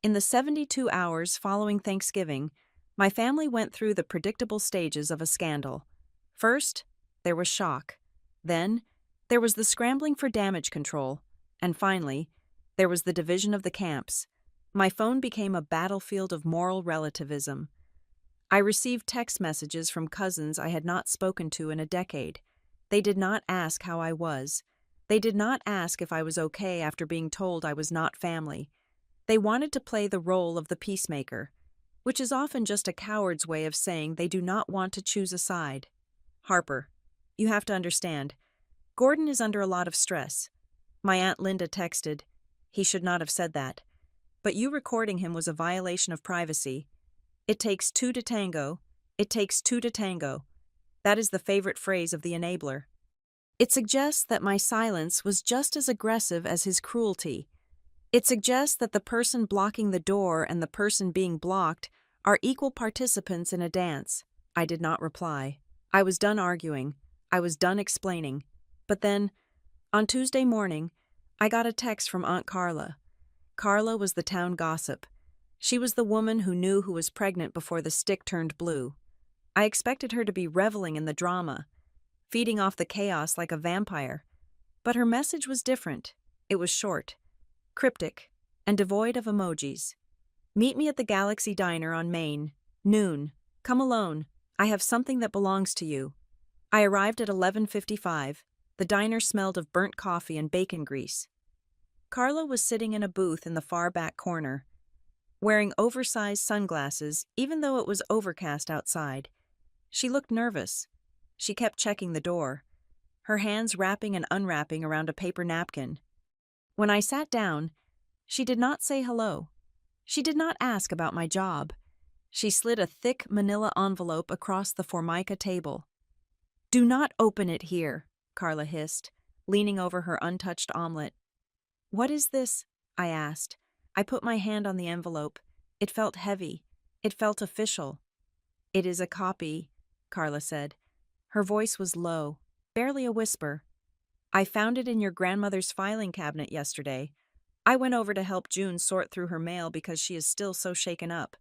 In the 72 hours following Thanksgiving, my family went through the predictable stages of a scandal. First, there was shock. Then, there was the scrambling for damage control. And finally, there was the division of the camps. My phone became a battlefield of moral relativism. I received text messages from cousins I had not spoken to in a decade. They did not ask how I was. They did not ask if I was okay after being told I was not family. They wanted to play the role of the peacemaker, which is often just a coward's way of saying they do not want to choose a side. Harper, you have to understand, Gordon is under a lot of stress. My Aunt Linda texted, he should not have said that. But you recording him was a violation of privacy. It takes two to tango. It takes two to tango. That is the favorite phrase of the enabler. It suggests that my silence was just as aggressive as his cruelty. It suggests that the person blocking the door and the person being blocked are equal participants in a dance. I did not reply. I was done arguing. I was done explaining. But then, on Tuesday morning, I got a text from Aunt Carla. Carla was the town gossip. She was the woman who knew who was pregnant before the stick turned blue. I expected her to be reveling in the drama, feeding off the chaos like a vampire. But her message was different. It was short, cryptic, and devoid of emojis. Meet me at the Galaxy Diner on Main, noon. Come alone. I have something that belongs to you. I arrived at 11:55. The diner smelled of burnt coffee and bacon grease. Carla was sitting in a booth in the far back corner, wearing oversized sunglasses even though it was overcast outside. She looked nervous. She kept checking the door, her hands wrapping and unwrapping around a paper napkin. When I sat down, she did not say hello. She did not ask about my job. She slid a thick manila envelope across the formica table. "Do not open it here," Carla hissed, leaning over her untouched omelet. "What is this?" I asked. I put my hand on the envelope. It felt heavy. It felt official. "It is a copy," Carla said. Her voice was low, barely a whisper. "I found it in your grandmother's filing cabinet yesterday. I went over to help June sort through her mail because she is still so shaken up.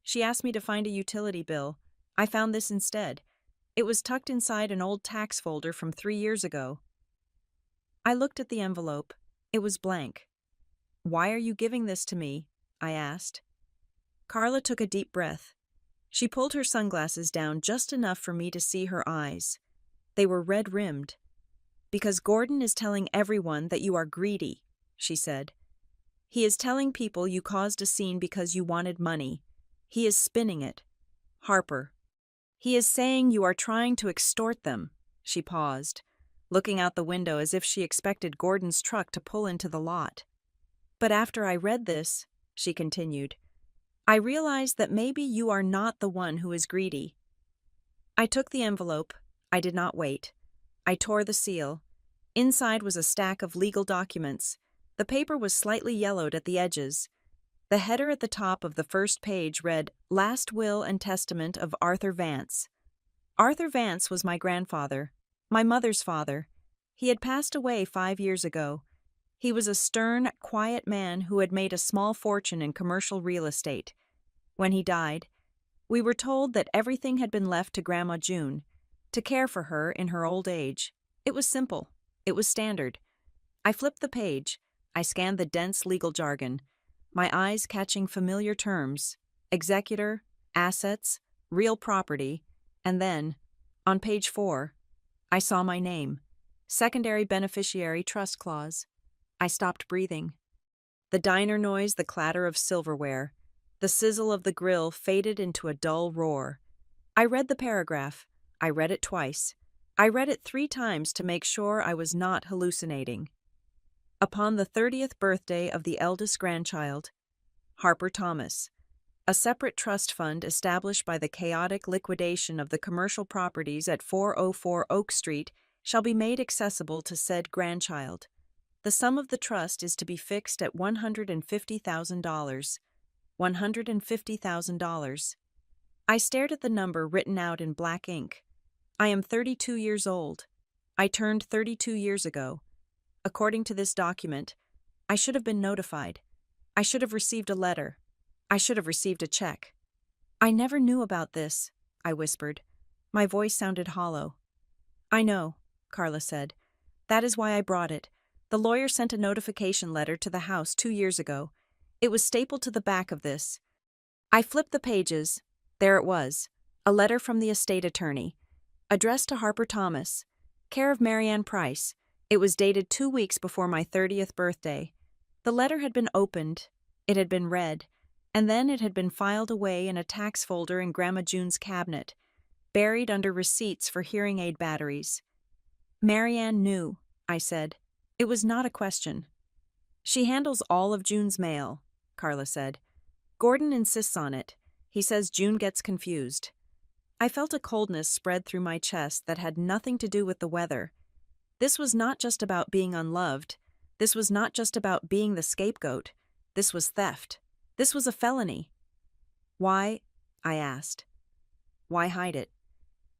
She asked me to find a utility bill. I found this instead. It was tucked inside an old tax folder from 3 years ago." I looked at the envelope. It was blank. "Why are you giving this to me?" I asked. Carla took a deep breath. She pulled her sunglasses down just enough for me to see her eyes. They were red-rimmed. "Because Gordon is telling everyone that you are greedy," she said. "He is telling people you caused a scene because you wanted money. He is spinning it. Harper. He is saying you are trying to extort them." She paused, looking out the window as if she expected Gordon's truck to pull into the lot. "But after I read this," she continued, "I realized that maybe you are not the one who is greedy." I took the envelope. I did not wait. I tore the seal. Inside was a stack of legal documents. The paper was slightly yellowed at the edges. The header at the top of the first page read, "Last Will and Testament of Arthur Vance." Arthur Vance was my grandfather, my mother's father. He had passed away 5 years ago. He was a stern, quiet man who had made a small fortune in commercial real estate. When he died, we were told that everything had been left to Grandma June, to care for her in her old age. It was simple. It was standard. I flipped the page. I scanned the dense legal jargon, my eyes catching familiar terms: executor, assets, real property, and then, on page 4, I saw my name, secondary beneficiary trust clause. I stopped breathing. The diner noise, the clatter of silverware, the sizzle of the grill faded into a dull roar. I read the paragraph. I read it twice. I read it 3 times to make sure I was not hallucinating. Upon the 30th birthday of the eldest grandchild, Harper Thomas, A separate trust fund established by the chaotic liquidation of the commercial properties at 404 Oak Street shall be made accessible to said grandchild. The sum of the trust is to be fixed at $150,000. $150,000. I stared at the number written out in black ink. I am 32 years old. I turned 32 years ago. According to this document, I should have been notified. I should have received a letter. I should have received a check. I never knew about this, I whispered. My voice sounded hollow. I know, Carla said. That is why I brought it. The lawyer sent a notification letter to the house 2 years ago. It was stapled to the back of this. I flipped the pages. There it was, a letter from the estate attorney, addressed to Harper Thomas, care of Marianne Price. It was dated 2 weeks before my 30th birthday. The letter had been opened, it had been read, and then it had been filed away in a tax folder in Grandma June's cabinet, buried under receipts for hearing aid batteries. Marianne knew, I said. It was not a question. She handles all of June's mail, Carla said. Gordon insists on it. He says June gets confused. I felt a coldness spread through my chest that had nothing to do with the weather. This was not just about being unloved. This was not just about being the scapegoat. This was theft. This was a felony. Why? I asked. Why hide it?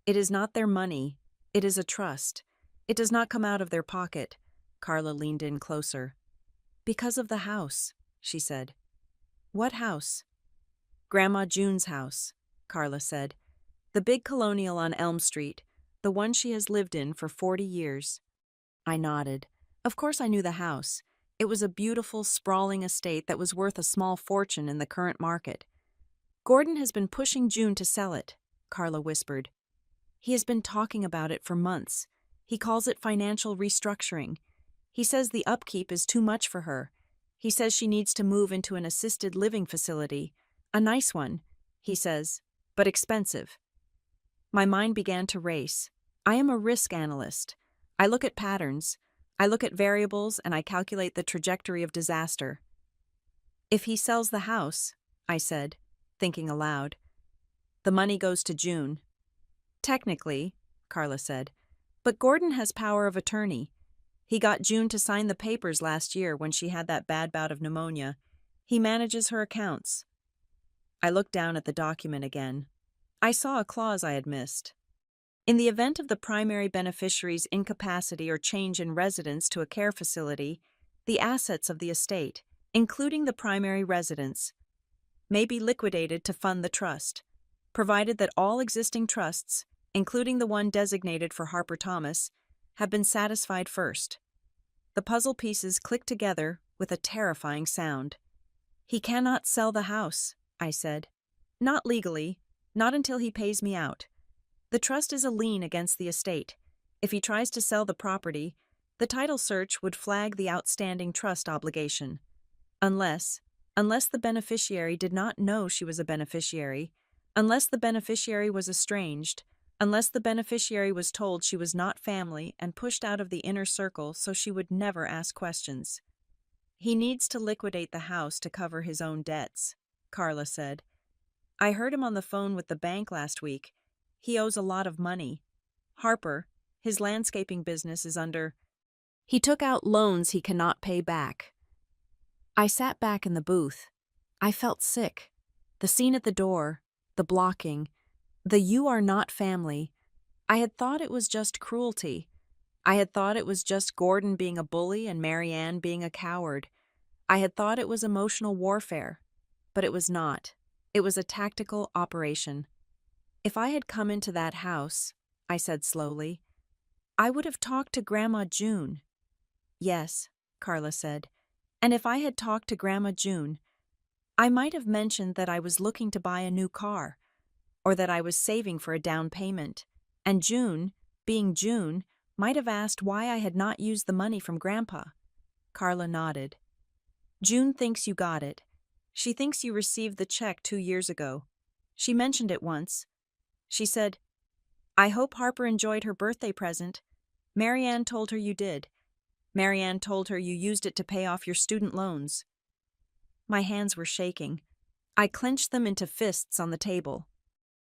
It is not their money. It is a trust. It does not come out of their pocket. Carla leaned in closer. Because of the house, she said. What house? Grandma June's house, Carla said. The big colonial on Elm Street, the one she has lived in for 40 years. I nodded. Of course I knew the house. It was a beautiful, sprawling estate that was worth a small fortune in the current market. Gordon has been pushing June to sell it, Carla whispered. He has been talking about it for months. He calls it financial restructuring. He says the upkeep is too much for her. He says she needs to move into an assisted living facility. A nice one, he says, but expensive. My mind began to race. I am a risk analyst. I look at patterns. I look at variables and I calculate the trajectory of disaster. If he sells the house, I said, thinking aloud, the money goes to June. Technically, Carla said, but Gordon has power of attorney. He got June to sign the papers last year when she had that bad bout of pneumonia. He manages her accounts. I looked down at the document again. I saw a clause I had missed. In the event of the primary beneficiary's incapacity or change in residence to a care facility, the assets of the estate, including the primary residence, may be liquidated to fund the trust, provided that all existing trusts, including the one designated for Harper Thomas, have been satisfied first. The puzzle pieces clicked together with a terrifying sound. He cannot sell the house, I said. Not legally, not until he pays me out. The trust is a lien against the estate. If he tries to sell the property, the title search would flag the outstanding trust obligation. Unless the beneficiary did not know she was a beneficiary, unless the beneficiary was estranged, unless the beneficiary was told she was not family and pushed out of the inner circle so she would never ask questions. He needs to liquidate the house to cover his own debts, Carla said. I heard him on the phone with the bank last week. He owes a lot of money. Harper, his landscaping business is under. He took out loans he cannot pay back. I sat back in the booth. I felt sick. The scene at the door, the blocking, the "you are not family." I had thought it was just cruelty. I had thought it was just Gordon being a bully and Marianne being a coward. I had thought it was emotional warfare. But it was not. It was a tactical operation. If I had come into that house, I said slowly, I would have talked to Grandma June. Yes, Carla said. And if I had talked to Grandma June, I might have mentioned that I was looking to buy a new car, or that I was saving for a down payment, and June, being June, might have asked why I had not used the money from Grandpa. Carla nodded. June thinks you got it. She thinks you received the check 2 years ago. She mentioned it once. She said, I hope Harper enjoyed her birthday present. Marianne told her you did. Marianne told her you used it to pay off your student loans. My hands were shaking. I clenched them into fists on the table.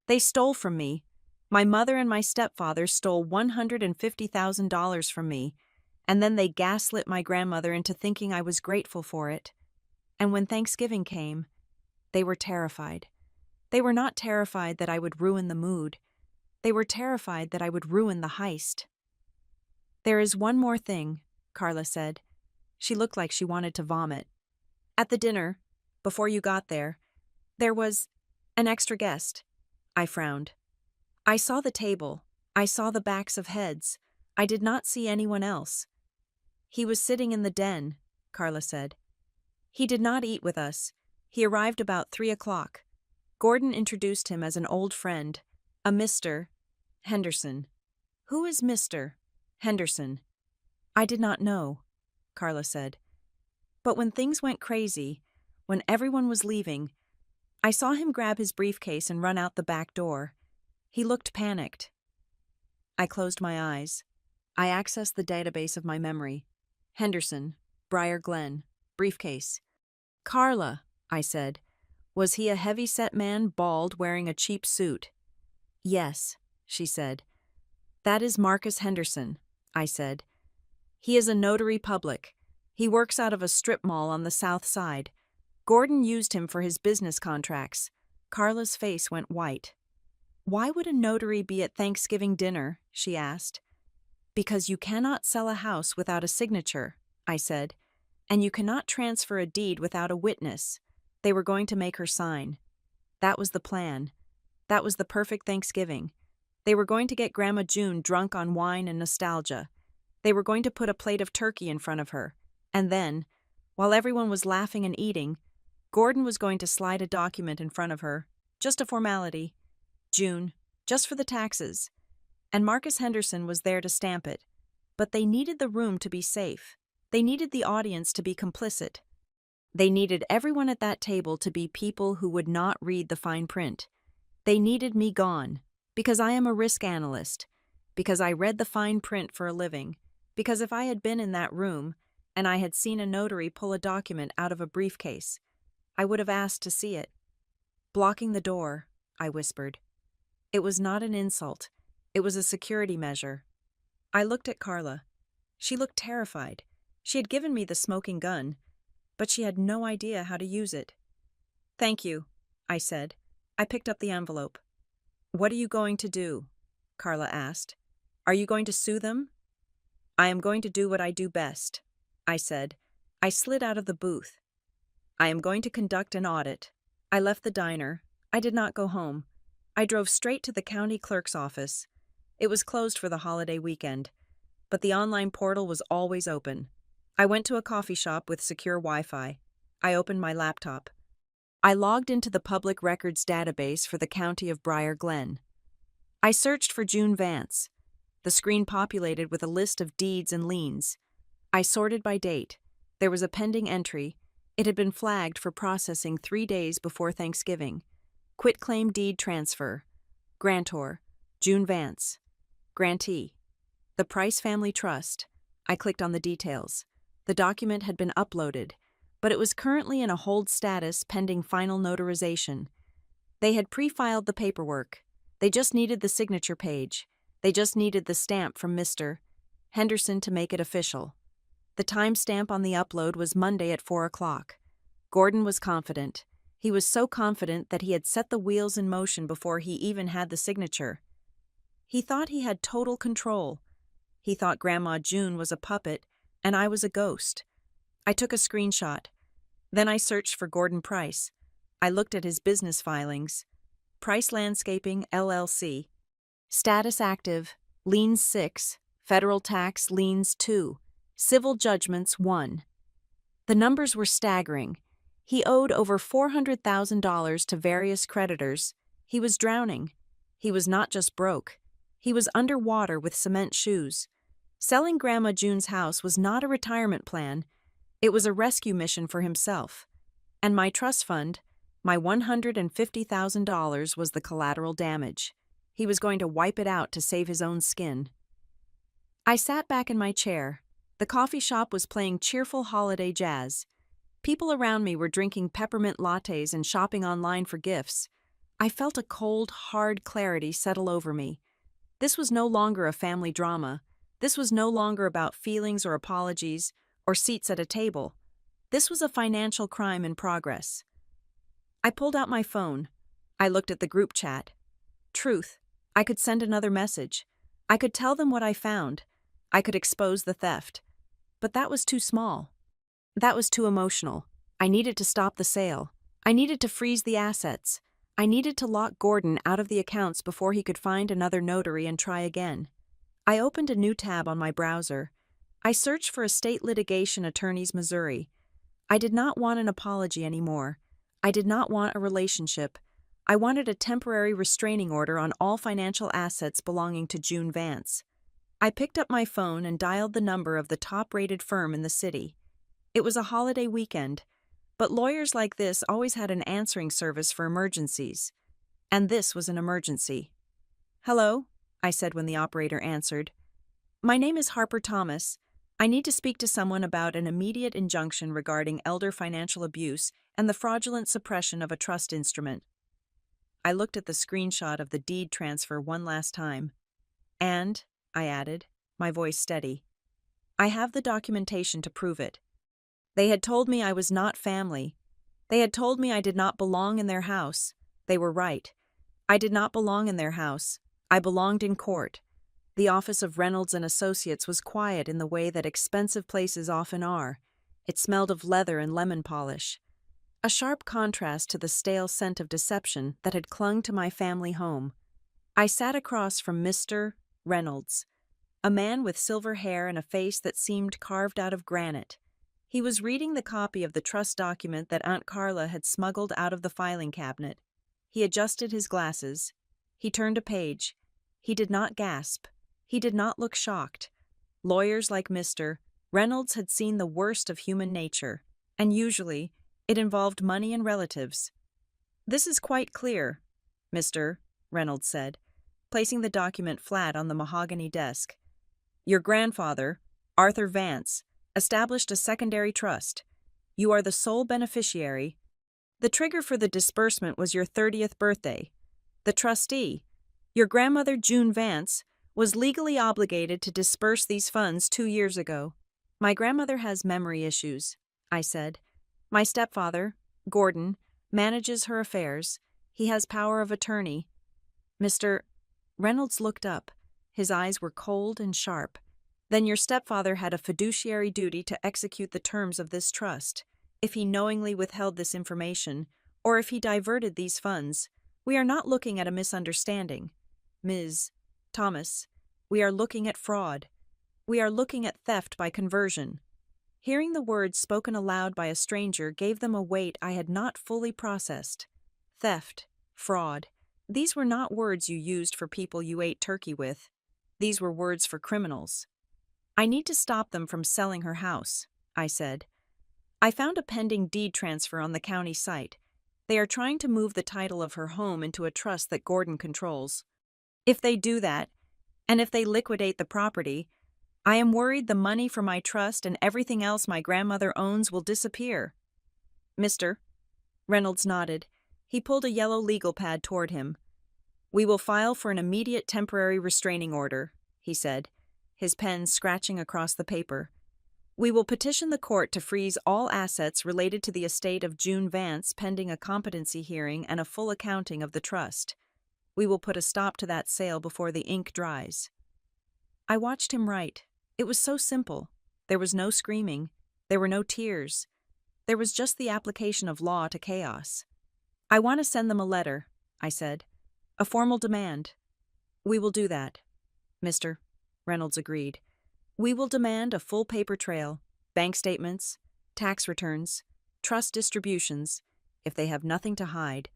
They stole from me. My mother and my stepfather stole $150,000 from me, and then they gaslit my grandmother into thinking I was grateful for it. And when Thanksgiving came, they were terrified. They were not terrified that I would ruin the mood. They were terrified that I would ruin the heist. "There is one more thing," Carla said. She looked like she wanted to vomit. "At the dinner, before you got there was an extra guest." I frowned. I saw the table. I saw the backs of heads. I did not see anyone else. "He was sitting in the den," Carla said. "He did not eat with us. He arrived about 3 o'clock. Gordon introduced him as an old friend, a Mr. Henderson." "Who is Mr. Henderson?" "I did not know," Carla said. "But when things went crazy, when everyone was leaving, I saw him grab his briefcase and run out the back door. He looked panicked." I closed my eyes. I accessed the database of my memory. Henderson, Briar Glen, briefcase. "Carla," I said. "Was he a heavy-set man, bald, wearing a cheap suit?" "Yes," she said. "That is Marcus Henderson," I said. "He is a notary public. He works out of a strip mall on the south side. Gordon used him for his business contracts." Carla's face went white. "Why would a notary be at Thanksgiving dinner?" she asked. "Because you cannot sell a house without a signature," I said, "and you cannot transfer a deed without a witness." They were going to make her sign. That was the plan. That was the perfect Thanksgiving. They were going to get Grandma June drunk on wine and nostalgia. They were going to put a plate of turkey in front of her. And then, while everyone was laughing and eating, Gordon was going to slide a document in front of her. Just a formality. June, just for the taxes. And Marcus Henderson was there to stamp it. But they needed the room to be safe. They needed the audience to be complicit. They needed everyone at that table to be people who would not read the fine print. They needed me gone, because I am a risk analyst, because I read the fine print for a living, because if I had been in that room and I had seen a notary pull a document out of a briefcase, I would have asked to see it. "Blocking the door," I whispered. It was not an insult. It was a security measure. I looked at Carla. She looked terrified. She had given me the smoking gun, but she had no idea how to use it. "Thank you," I said. I picked up the envelope. "What are you going to do?" Carla asked. "Are you going to sue them?" "I am going to do what I do best," I said. I slid out of the booth. "I am going to conduct an audit." I left the diner. I did not go home. I drove straight to the county clerk's office. It was closed for the holiday weekend, but the online portal was always open. I went to a coffee shop with secure Wi-Fi. I opened my laptop. I logged into the public records database for the county of Briar Glen. I searched for June Vance. The screen populated with a list of deeds and liens. I sorted by date. There was a pending entry. It had been flagged for processing 3 days before Thanksgiving. Quitclaim deed transfer. Grantor, June Vance. Grantee, the Price Family Trust. I clicked on the details. The document had been uploaded, but it was currently in a hold status pending final notarization. They had pre-filed the paperwork. They just needed the signature page. They just needed the stamp from Mr. Henderson to make it official. The timestamp on the upload was Monday at 4 o'clock. Gordon was confident. He was so confident that he had set the wheels in motion before he even had the signature. He thought he had total control. He thought Grandma June was a puppet and I was a ghost. I took a screenshot. Then I searched for Gordon Price. I looked at his business filings. Price Landscaping, LLC. Status active, liens 6, federal tax liens 2, civil judgments 1. The numbers were staggering. He owed over $400,000 to various creditors. He was drowning. He was not just broke. He was underwater with cement shoes. Selling Grandma June's house was not a retirement plan. It was a rescue mission for himself. And my trust fund, my $150,000 was the collateral damage. He was going to wipe it out to save his own skin. I sat back in my chair. The coffee shop was playing cheerful holiday jazz. People around me were drinking peppermint lattes and shopping online for gifts. I felt a cold, hard clarity settle over me. This was no longer a family drama. This was no longer about feelings or apologies or seats at a table. This was a financial crime in progress. I pulled out my phone. I looked at the group chat. Truth. I could send another message. I could tell them what I found. I could expose the theft. But that was too small. That was too emotional. I needed to stop the sale. I needed to freeze the assets. I needed to lock Gordon out of the accounts before he could find another notary and try again. I opened a new tab on my browser. I searched for Estate Litigation Attorneys Missouri. I did not want an apology anymore. I did not want a relationship. I wanted a temporary restraining order on all financial assets belonging to June Vance. I picked up my phone and dialed the number of the top-rated firm in the city. It was a holiday weekend, but lawyers like this always had an answering service for emergencies. And this was an emergency. "Hello," I said when the operator answered. "My name is Harper Thomas. I need to speak to someone about an immediate injunction regarding elder financial abuse and the fraudulent suppression of a trust instrument." I looked at the screenshot of the deed transfer one last time. "And," I added, my voice steady, "I have the documentation to prove it. They had told me I was not family. They had told me I did not belong in their house. They were right. I did not belong in their house. I belonged in court. The office of Reynolds and Associates was quiet in the way that expensive places often are. It smelled of leather and lemon polish. A sharp contrast to the stale scent of deception that had clung to my family home. I sat across from Mr. Reynolds, a man with silver hair and a face that seemed carved out of granite. He was reading the copy of the trust document that Aunt Carla had smuggled out of the filing cabinet. He adjusted his glasses. He turned a page. He did not gasp. He did not look shocked. Lawyers like Mr. Reynolds had seen the worst of human nature, and usually it involved money and relatives. "This is quite clear," Mr. Reynolds said, placing the document flat on the mahogany desk. "Your grandfather, Arthur Vance, established a secondary trust. You are the sole beneficiary. The trigger for the disbursement was your 30th birthday. The trustee, your grandmother June Vance, was legally obligated to disburse these funds 2 years ago." "My grandmother has memory issues," I said. "My stepfather, Gordon, manages her affairs. He has power of attorney." Mr. Reynolds looked up. His eyes were cold and sharp. "Then your stepfather had a fiduciary duty to execute the terms of this trust. If he knowingly withheld this information, or if he diverted these funds, we are not looking at a misunderstanding. Ms. Thomas, we are looking at fraud. We are looking at theft by conversion." Hearing the words spoken aloud by a stranger gave them a weight I had not fully processed. Theft, fraud. These were not words you used for people you ate turkey with. These were words for criminals. "I need to stop them from selling her house," I said. "I found a pending deed transfer on the county site. They are trying to move the title of her home into a trust that Gordon controls. If they do that, and if they liquidate the property, I am worried the money for my trust and everything else my grandmother owns will disappear." Mr. Reynolds nodded. He pulled a yellow legal pad toward him. "We will file for an immediate temporary restraining order," he said, his pen scratching across the paper. "We will petition the court to freeze all assets related to the estate of June Vance pending a competency hearing and a full accounting of the trust. We will put a stop to that sale before the ink dries." I watched him write. It was so simple. There was no screaming. There were no tears. There was just the application of law to chaos. "I want to send them a letter," I said. "A formal demand." "We will do that," Mr. Reynolds agreed. "We will demand a full paper trail, bank statements, tax returns, trust distributions, if they have nothing to hide.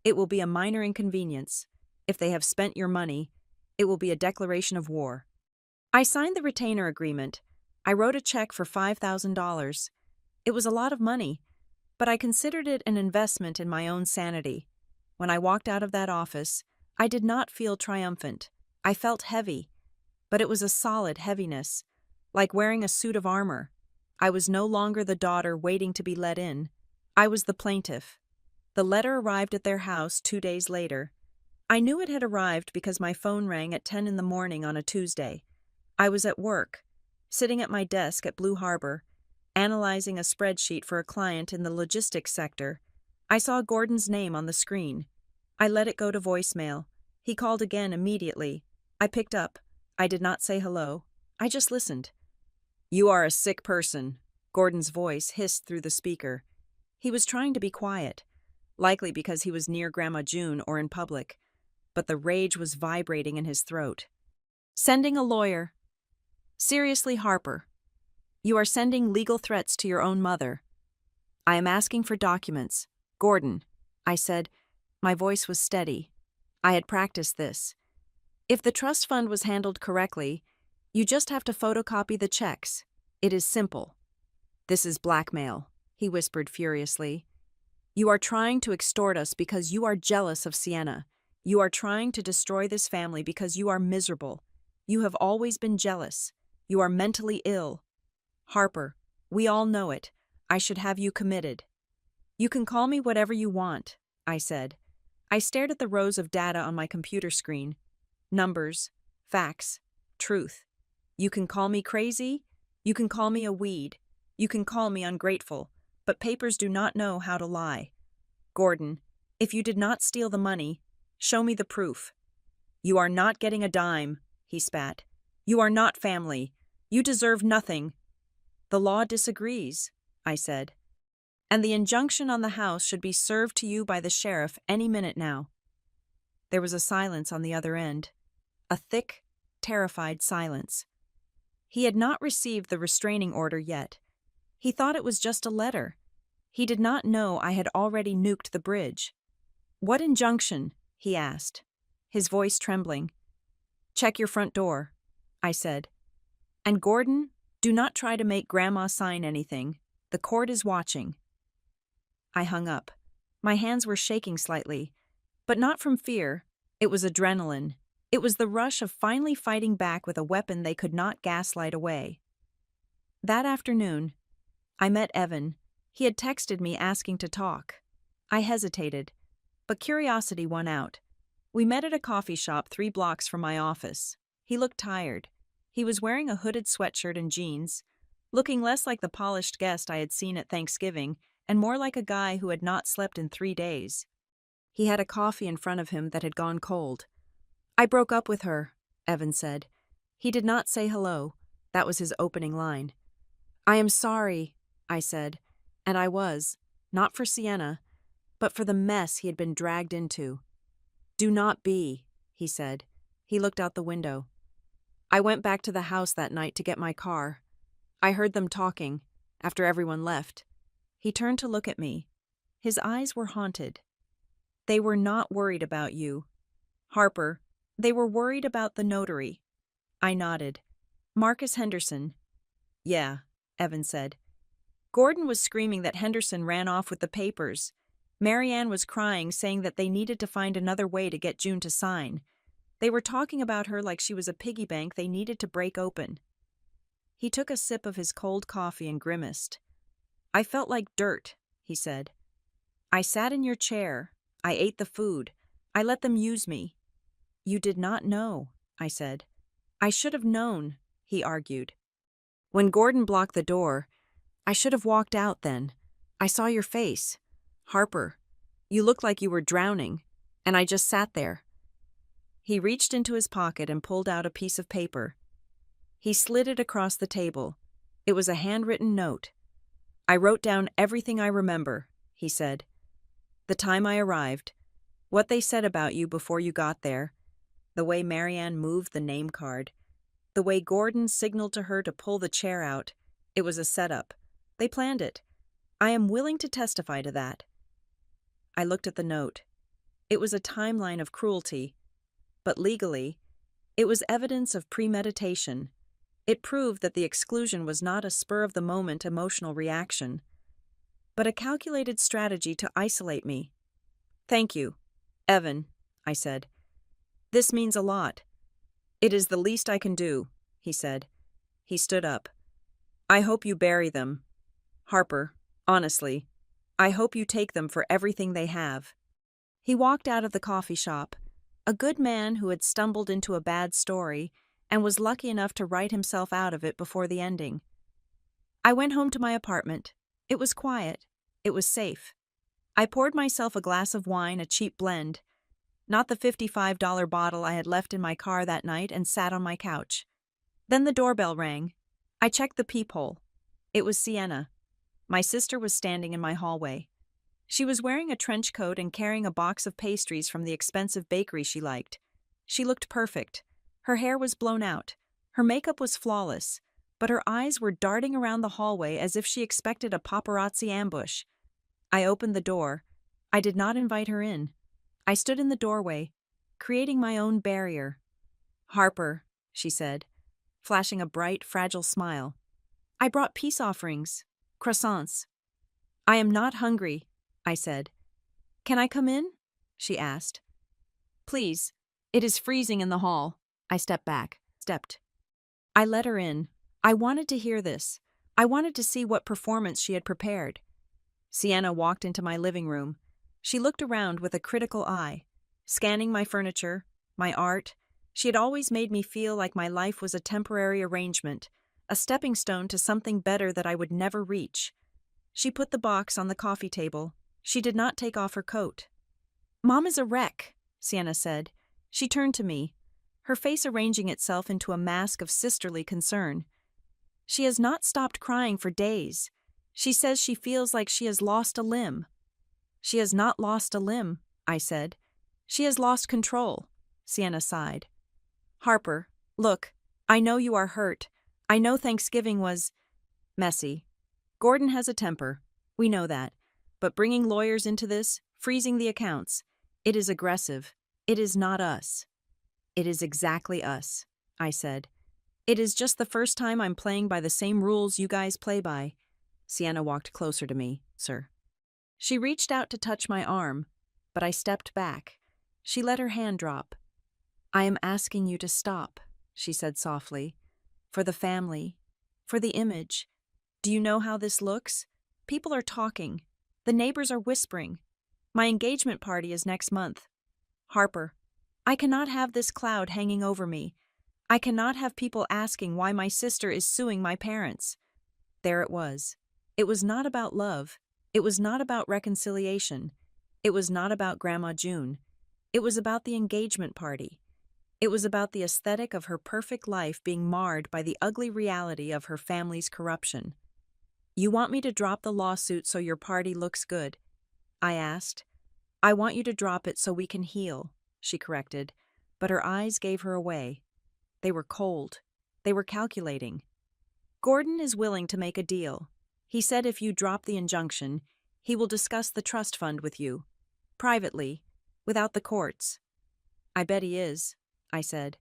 It will be a minor inconvenience. If they have spent your money, it will be a declaration of war." I signed the retainer agreement. I wrote a check for $5,000. It was a lot of money, but I considered it an investment in my own sanity. When I walked out of that office, I did not feel triumphant. I felt heavy, but it was a solid heaviness, like wearing a suit of armor. I was no longer the daughter waiting to be let in. I was the plaintiff. The letter arrived at their house 2 days later. I knew it had arrived because my phone rang at 10 in the morning on a Tuesday. I was at work, sitting at my desk at Blue Harbor, analyzing a spreadsheet for a client in the logistics sector. I saw Gordon's name on the screen. I let it go to voicemail. He called again immediately. I picked up. I did not say hello. I just listened. "You are a sick person," Gordon's voice hissed through the speaker. He was trying to be quiet, likely because he was near Grandma June or in public, but the rage was vibrating in his throat. "Sending a lawyer. Seriously, Harper. You are sending legal threats to your own mother. I am asking for documents. Gordon," I said. My voice was steady. I had practiced this. "If the trust fund was handled correctly, you just have to photocopy the checks. It is simple." "This is blackmail," he whispered furiously. "You are trying to extort us because you are jealous of Sienna. You are trying to destroy this family because you are miserable. You have always been jealous. You are mentally ill. Harper, we all know it. I should have you committed." "You can call me whatever you want," I said. I stared at the rows of data on my computer screen. Numbers, facts, truth. You can call me crazy. You can call me a weed. You can call me ungrateful. But papers do not know how to lie. Gordon, if you did not steal the money, show me the proof. "You are not getting a dime," he spat. "You are not family. You deserve nothing." "The law disagrees," I said. "And the injunction on the house should be served to you by the sheriff any minute now." There was a silence on the other end. A thick, terrified silence. He had not received the restraining order yet. He thought it was just a letter. He did not know I had already nuked the bridge. "What injunction?" he asked, his voice trembling. "Check your front door," I said. "And Gordon, do not try to make Grandma sign anything. The court is watching." I hung up. My hands were shaking slightly, but not from fear. It was adrenaline. It was the rush of finally fighting back with a weapon they could not gaslight away. That afternoon, I met Evan. He had texted me asking to talk. I hesitated, but curiosity won out. We met at a coffee shop 3 blocks from my office. He looked tired. He was wearing a hooded sweatshirt and jeans, looking less like the polished guest I had seen at Thanksgiving and more like a guy who had not slept in 3 days. He had a coffee in front of him that had gone cold. "I broke up with her," Evan said. He did not say hello. That was his opening line. "I am sorry," I said, and I was, not for Sienna, but for the mess he had been dragged into. "Do not be," he said. He looked out the window. "I went back to the house that night to get my car. I heard them talking, after everyone left." He turned to look at me. His eyes were haunted. "They were not worried about you, Harper. They were worried about the notary." I nodded. "Marcus Henderson." "Yeah," Evan said. "Gordon was screaming that Henderson ran off with the papers. Marianne was crying, saying that they needed to find another way to get June to sign. They were talking about her like she was a piggy bank they needed to break open." He took a sip of his cold coffee and grimaced. "I felt like dirt," he said. "I sat in your chair. I ate the food. I let them use me." "You did not know," I said. "I should have known," he argued. "When Gordon blocked the door, I should have walked out then. I saw your face. Harper, you looked like you were drowning, and I just sat there." He reached into his pocket and pulled out a piece of paper. He slid it across the table. It was a handwritten note. "I wrote down everything I remember," he said. "The time I arrived, what they said about you before you got there, the way Marianne moved the name card, the way Gordon signaled to her to pull the chair out. It was a setup. They planned it. I am willing to testify to that." I looked at the note. It was a timeline of cruelty, but legally, it was evidence of premeditation. It proved that the exclusion was not a spur-of-the-moment emotional reaction, but a calculated strategy to isolate me. "Thank you, Evan," I said. "This means a lot." "It is the least I can do," he said. He stood up. I hope you bury them. Harper, honestly, I hope you take them for everything they have. He walked out of the coffee shop, a good man who had stumbled into a bad story and was lucky enough to write himself out of it before the ending. I went home to my apartment. It was quiet. It was safe. I poured myself a glass of wine, a cheap blend, not the $55 bottle I had left in my car that night, and sat on my couch. Then the doorbell rang. I checked the peephole. It was Sienna. My sister was standing in my hallway. She was wearing a trench coat and carrying a box of pastries from the expensive bakery she liked. She looked perfect. Her hair was blown out. Her makeup was flawless, but her eyes were darting around the hallway as if she expected a paparazzi ambush. I opened the door. I did not invite her in. I stood in the doorway, creating my own barrier. "Harper," she said, flashing a bright, fragile smile. "I brought peace offerings, croissants." "I am not hungry," I said. "Can I come in?" she asked. "Please. It is freezing in the hall." I stepped. I let her in. I wanted to hear this. I wanted to see what performance she had prepared. Sienna walked into my living room. She looked around with a critical eye, scanning my furniture, my art. She had always made me feel like my life was a temporary arrangement, a stepping stone to something better that I would never reach. She put the box on the coffee table. She did not take off her coat. "Mom is a wreck," Sienna said. She turned to me, her face arranging itself into a mask of sisterly concern. "She has not stopped crying for days. She says she feels like she has lost a limb." "She has not lost a limb," I said. "She has lost control," Sienna sighed. "Harper, look, I know you are hurt. I know Thanksgiving was messy. Gordon has a temper. We know that. But bringing lawyers into this, freezing the accounts, it is aggressive. It is not us." "It is exactly us," I said. "It is just the first time I'm playing by the same rules you guys play by." Sienna walked closer to me, sir. She reached out to touch my arm, but I stepped back. She let her hand drop. "I am asking you to stop," she said softly. "For the family, for the image. Do you know how this looks? People are talking. The neighbors are whispering. My engagement party is next month. Harper, I cannot have this cloud hanging over me. I cannot have people asking why my sister is suing my parents." There it was. It was not about love. It was not about reconciliation. It was not about Grandma June. It was about the engagement party. It was about the aesthetic of her perfect life being marred by the ugly reality of her family's corruption. "You want me to drop the lawsuit so your party looks good?" I asked. "I want you to drop it so we can heal," she corrected, but her eyes gave her away. They were cold. They were calculating. "Gordon is willing to make a deal. He said if you drop the injunction, he will discuss the trust fund with you. Privately, without the courts." "I bet he is," I said.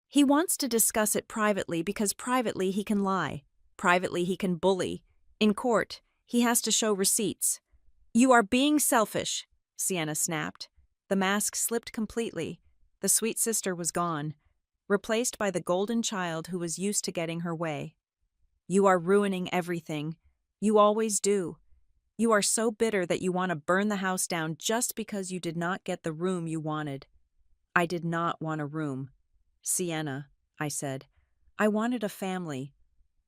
"He wants to discuss it privately because privately he can lie. Privately he can bully. In court, he has to show receipts." "You are being selfish," Sienna snapped. The mask slipped completely. The sweet sister was gone, replaced by the golden child who was used to getting her way. "You are ruining everything. You always do. You are so bitter that you want to burn the house down just because you did not get the room you wanted." "I did not want a room. Sienna," I said. "I wanted a family."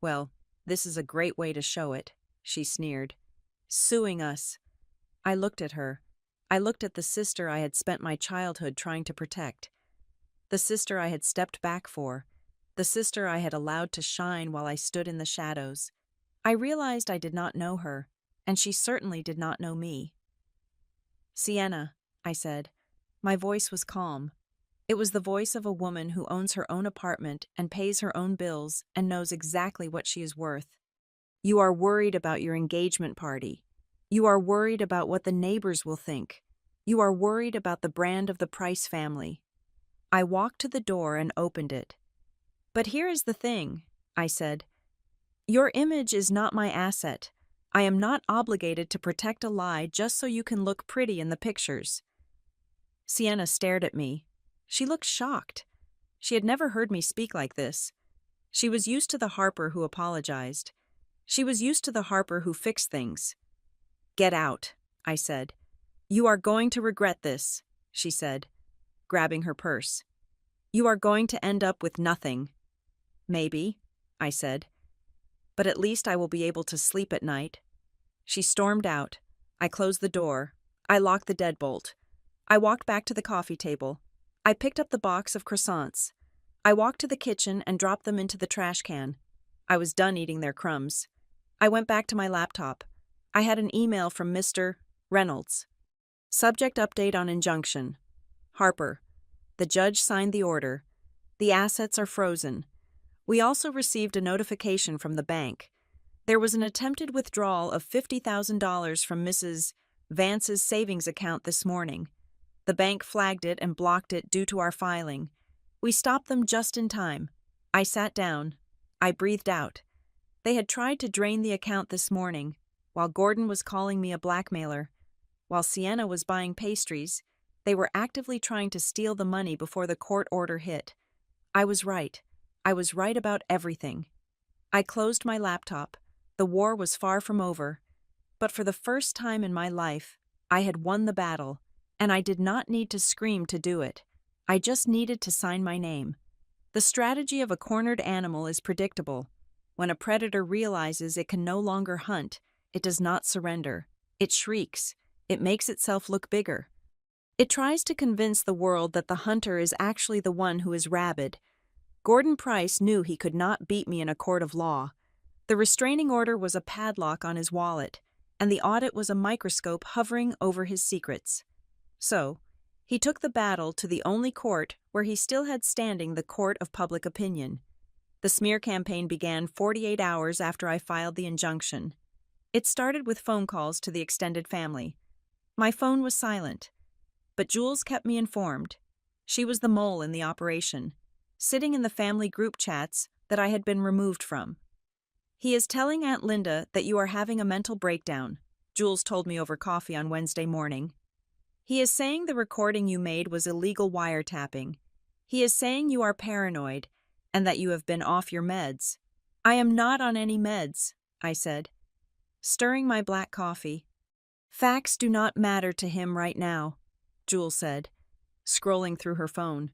"Well, this is a great way to show it," she sneered. "Suing us." I looked at her. I looked at the sister I had spent my childhood trying to protect. The sister I had stepped back for. The sister I had allowed to shine while I stood in the shadows. I realized I did not know her, and she certainly did not know me. "Sienna," I said. My voice was calm. It was the voice of a woman who owns her own apartment and pays her own bills and knows exactly what she is worth. "You are worried about your engagement party. You are worried about what the neighbors will think. You are worried about the brand of the Price family." I walked to the door and opened it. "But here is the thing," I said. "Your image is not my asset. I am not obligated to protect a lie just so you can look pretty in the pictures." Sienna stared at me. She looked shocked. She had never heard me speak like this. She was used to the Harper who apologized. She was used to the Harper who fixed things. "Get out," I said. "You are going to regret this," she said, grabbing her purse. "You are going to end up with nothing." "Maybe," I said. "But at least I will be able to sleep at night." She stormed out. I closed the door. I locked the deadbolt. I walked back to the coffee table. I picked up the box of croissants. I walked to the kitchen and dropped them into the trash can. I was done eating their crumbs. I went back to my laptop. I had an email from Mr. Reynolds. Subject update on injunction. Harper. The judge signed the order. The assets are frozen. We also received a notification from the bank. There was an attempted withdrawal of $50,000 from Mrs. Vance's savings account this morning. The bank flagged it and blocked it due to our filing. We stopped them just in time. I sat down. I breathed out. They had tried to drain the account this morning, while Gordon was calling me a blackmailer. While Sienna was buying pastries, they were actively trying to steal the money before the court order hit. I was right. I was right about everything. I closed my laptop. The war was far from over. But for the first time in my life, I had won the battle, and I did not need to scream to do it. I just needed to sign my name. The strategy of a cornered animal is predictable. When a predator realizes it can no longer hunt, it does not surrender. It shrieks. It makes itself look bigger. It tries to convince the world that the hunter is actually the one who is rabid. Gordon Price knew he could not beat me in a court of law. The restraining order was a padlock on his wallet, and the audit was a microscope hovering over his secrets. So, he took the battle to the only court where he still had standing, the court of public opinion. The smear campaign began 48 hours after I filed the injunction. It started with phone calls to the extended family. My phone was silent, but Jules kept me informed. She was the mole in the operation, sitting in the family group chats that I had been removed from. "He is telling Aunt Linda that you are having a mental breakdown," Jules told me over coffee on Wednesday morning. "He is saying the recording you made was illegal wiretapping. He is saying you are paranoid and that you have been off your meds." "I am not on any meds," I said, stirring my black coffee. "Facts do not matter to him right now," Jules said, scrolling through her phone.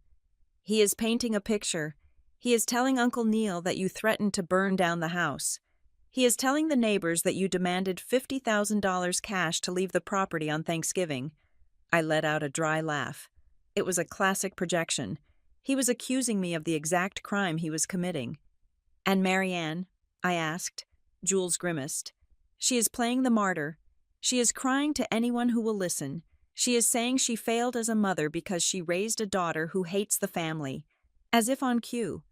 "He is painting a picture. He is telling Uncle Neil that you threatened to burn down the house. He is telling the neighbors that you demanded $50,000 cash to leave the property on Thanksgiving." I let out a dry laugh. It was a classic projection. He was accusing me of the exact crime he was committing. "And Marianne?" I asked. Jules grimaced. "She is playing the martyr. She is crying to anyone who will listen. She is saying she failed as a mother because she raised a daughter who hates the family." As if on cue.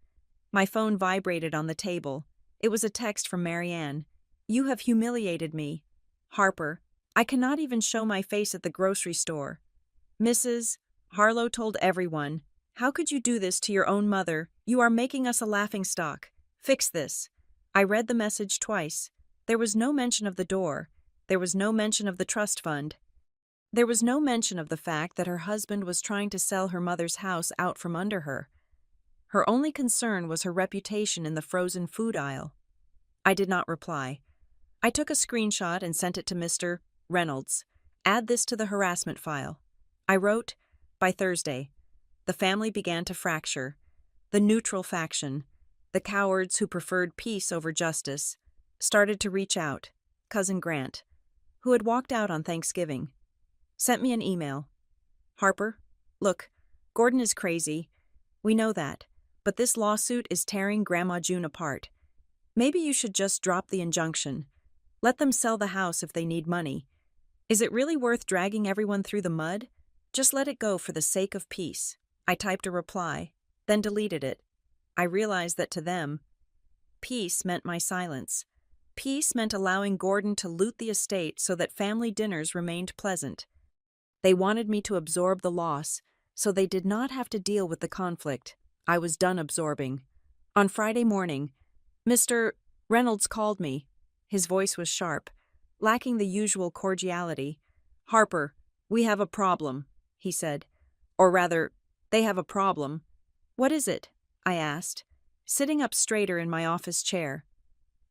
My phone vibrated on the table. It was a text from Marianne. "You have humiliated me. Harper, I cannot even show my face at the grocery store. Mrs. Harlow told everyone, 'How could you do this to your own mother? You are making us a laughingstock. Fix this.'" I read the message twice. There was no mention of the door. There was no mention of the trust fund. There was no mention of the fact that her husband was trying to sell her mother's house out from under her. Her only concern was her reputation in the frozen food aisle. I did not reply. I took a screenshot and sent it to Mr. Reynolds. "Add this to the harassment file." I wrote, "By Thursday, the family began to fracture. The neutral faction, the cowards who preferred peace over justice, started to reach out. Cousin Grant, who had walked out on Thanksgiving, sent me an email. 'Harper, look, Gordon is crazy. We know that. But this lawsuit is tearing Grandma June apart. Maybe you should just drop the injunction. Let them sell the house if they need money. Is it really worth dragging everyone through the mud? Just let it go for the sake of peace.'" I typed a reply, then deleted it. I realized that to them, peace meant my silence. Peace meant allowing Gordon to loot the estate so that family dinners remained pleasant. They wanted me to absorb the loss, so they did not have to deal with the conflict. I was done absorbing. On Friday morning, Mr. Reynolds called me. His voice was sharp, lacking the usual cordiality. "Harper, we have a problem," he said. "Or rather, they have a problem." "What is it?" I asked, sitting up straighter in my office chair.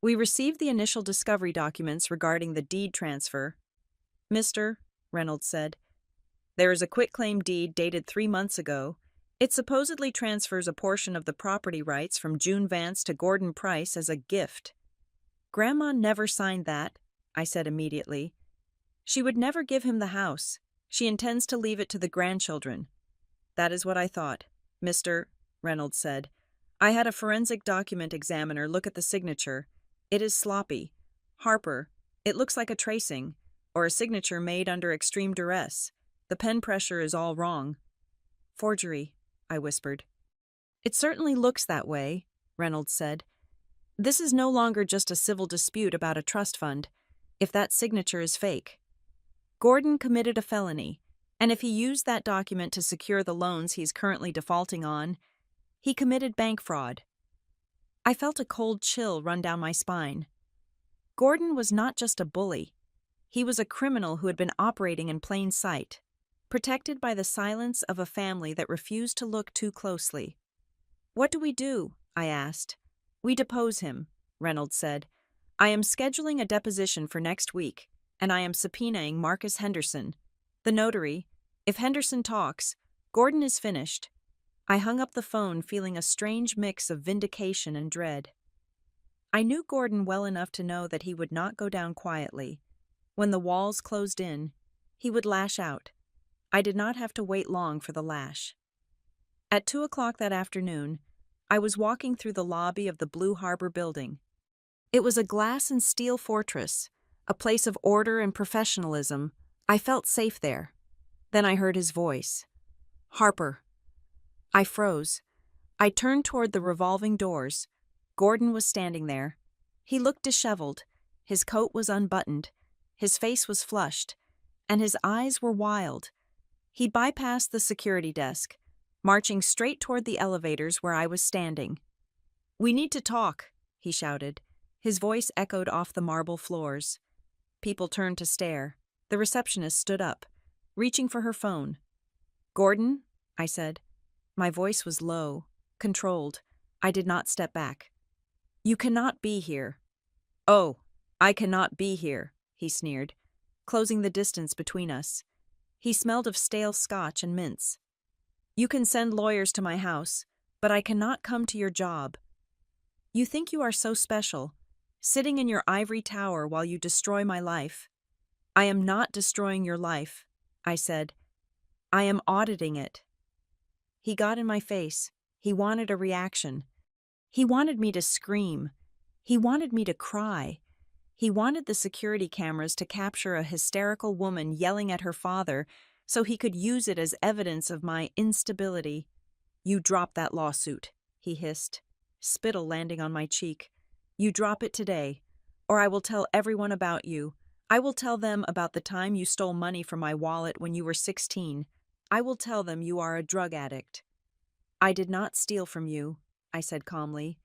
We received the initial discovery documents regarding the deed transfer. Mr. Reynolds said, there is a quitclaim deed dated 3 months ago. It supposedly transfers a portion of the property rights from June Vance to Gordon Price as a gift. Grandma never signed that, I said immediately. She would never give him the house. She intends to leave it to the grandchildren. That is what I thought, Mr. Reynolds said. I had a forensic document examiner look at the signature. It is sloppy. Harper, it looks like a tracing, or a signature made under extreme duress. The pen pressure is all wrong. Forgery, I whispered. It certainly looks that way, Reynolds said. This is no longer just a civil dispute about a trust fund, if that signature is fake. Gordon committed a felony, and if he used that document to secure the loans he's currently defaulting on, he committed bank fraud. I felt a cold chill run down my spine. Gordon was not just a bully. He was a criminal who had been operating in plain sight, protected by the silence of a family that refused to look too closely. What do we do? I asked. We depose him, Reynolds said. I am scheduling a deposition for next week, and I am subpoenaing Marcus Henderson, the notary. If Henderson talks, Gordon is finished. I hung up the phone feeling a strange mix of vindication and dread. I knew Gordon well enough to know that he would not go down quietly. When the walls closed in, he would lash out. I did not have to wait long for the lash. At 2 o'clock that afternoon, I was walking through the lobby of the Blue Harbor building. It was a glass and steel fortress, a place of order and professionalism. I felt safe there. Then I heard his voice. Harper. I froze. I turned toward the revolving doors. Gordon was standing there. He looked disheveled. His coat was unbuttoned. His face was flushed, and his eyes were wild. He bypassed the security desk, marching straight toward the elevators where I was standing. We need to talk, he shouted. His voice echoed off the marble floors. People turned to stare. The receptionist stood up, reaching for her phone. Gordon, I said. My voice was low, controlled. I did not step back. You cannot be here. Oh, I cannot be here, he sneered, closing the distance between us. He smelled of stale scotch and mints. You can send lawyers to my house, but I cannot come to your job. You think you are so special, sitting in your ivory tower while you destroy my life. I am not destroying your life, I said. I am auditing it. He got in my face. He wanted a reaction. He wanted me to scream. He wanted me to cry. He wanted the security cameras to capture a hysterical woman yelling at her father so he could use it as evidence of my instability. You drop that lawsuit, he hissed, spittle landing on my cheek. You drop it today, or I will tell everyone about you. I will tell them about the time you stole money from my wallet when you were 16. I will tell them you are a drug addict. I did not steal from you, I said calmly,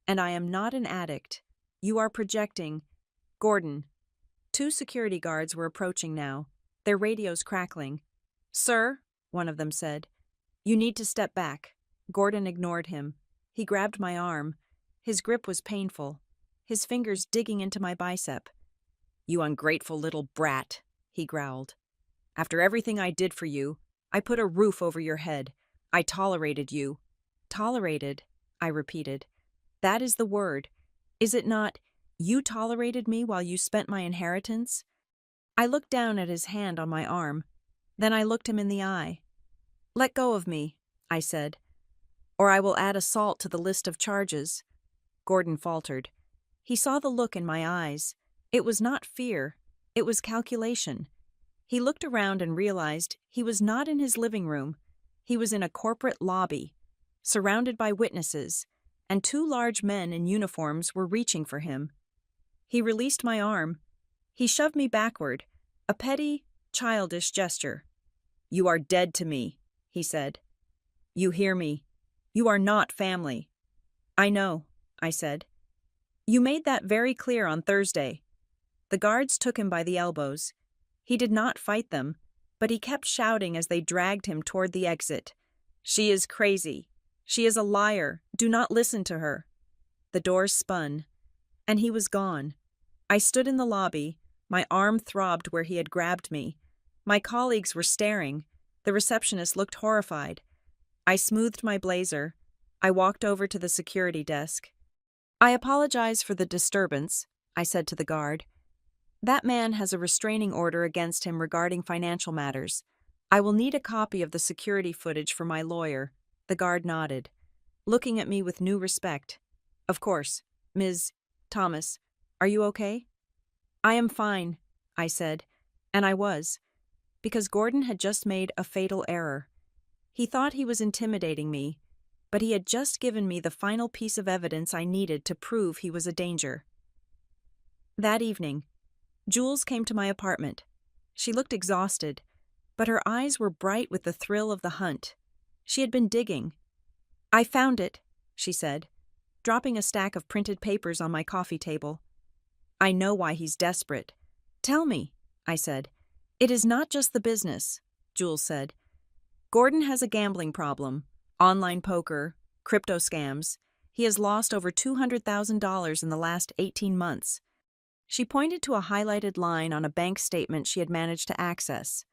and I am not an addict. You are projecting. Gordon. 2 security guards were approaching now, their radios crackling. Sir, one of them said, you need to step back. Gordon ignored him. He grabbed my arm. His grip was painful, his fingers digging into my bicep. You ungrateful little brat, he growled. After everything I did for you, I put a roof over your head. I tolerated you. Tolerated, I repeated. That is the word. Is it not, you tolerated me while you spent my inheritance? I looked down at his hand on my arm. Then I looked him in the eye. Let go of me, I said, or I will add assault to the list of charges. Gordon faltered. He saw the look in my eyes. It was not fear. It was calculation. He looked around and realized he was not in his living room. He was in a corporate lobby, surrounded by witnesses, and 2 large men in uniforms were reaching for him. He released my arm. He shoved me backward, a petty, childish gesture. You are dead to me, he said. You hear me. You are not family. I know, I said. You made that very clear on Thursday. The guards took him by the elbows. He did not fight them, but he kept shouting as they dragged him toward the exit. She is crazy. She is a liar. Do not listen to her. The doors spun. And he was gone. I stood in the lobby. My arm throbbed where he had grabbed me. My colleagues were staring. The receptionist looked horrified. I smoothed my blazer. I walked over to the security desk. "I apologize for the disturbance," I said to the guard. "That man has a restraining order against him regarding financial matters. I will need a copy of the security footage for my lawyer." The guard nodded, looking at me with new respect. "Of course. Ms. Thomas, are you okay?" "I am fine," I said, and I was, because Gordon had just made a fatal error. He thought he was intimidating me, but he had just given me the final piece of evidence I needed to prove he was a danger. That evening, Jules came to my apartment. She looked exhausted, but her eyes were bright with the thrill of the hunt. She had been digging. "I found it," she said, dropping a stack of printed papers on my coffee table. "I know why he's desperate." "Tell me," I said. "It is not just the business," Jules said. "Gordon has a gambling problem, online poker, crypto scams. He has lost over $200,000 in the last 18 months. She pointed to a highlighted line on a bank statement she had managed to access.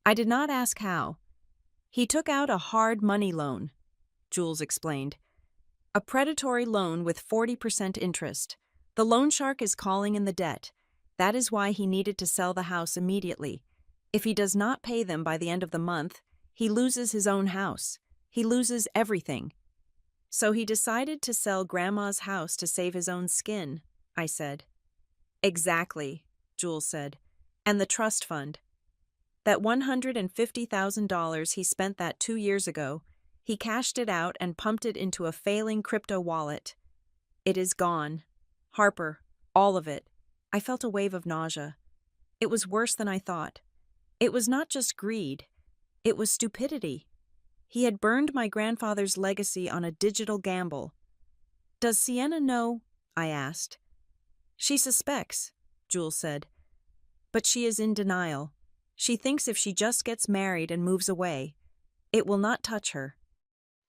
I did not ask how. "He took out a hard money loan," Jules explained. "A predatory loan with 40% interest. The loan shark is calling in the debt. That is why he needed to sell the house immediately. If he does not pay them by the end of the month, he loses his own house. He loses everything. So he decided to sell Grandma's house to save his own skin," I said. "Exactly," Jules said. "And the trust fund. That $150,000 he spent that 2 years ago, he cashed it out and pumped it into a failing crypto wallet. It is gone. Harper, all of it." I felt a wave of nausea. It was worse than I thought. It was not just greed. It was stupidity. He had burned my grandfather's legacy on a digital gamble. "Does Sienna know?" I asked. "She suspects," Jules said. "But she is in denial. She thinks if she just gets married and moves away, it will not touch her."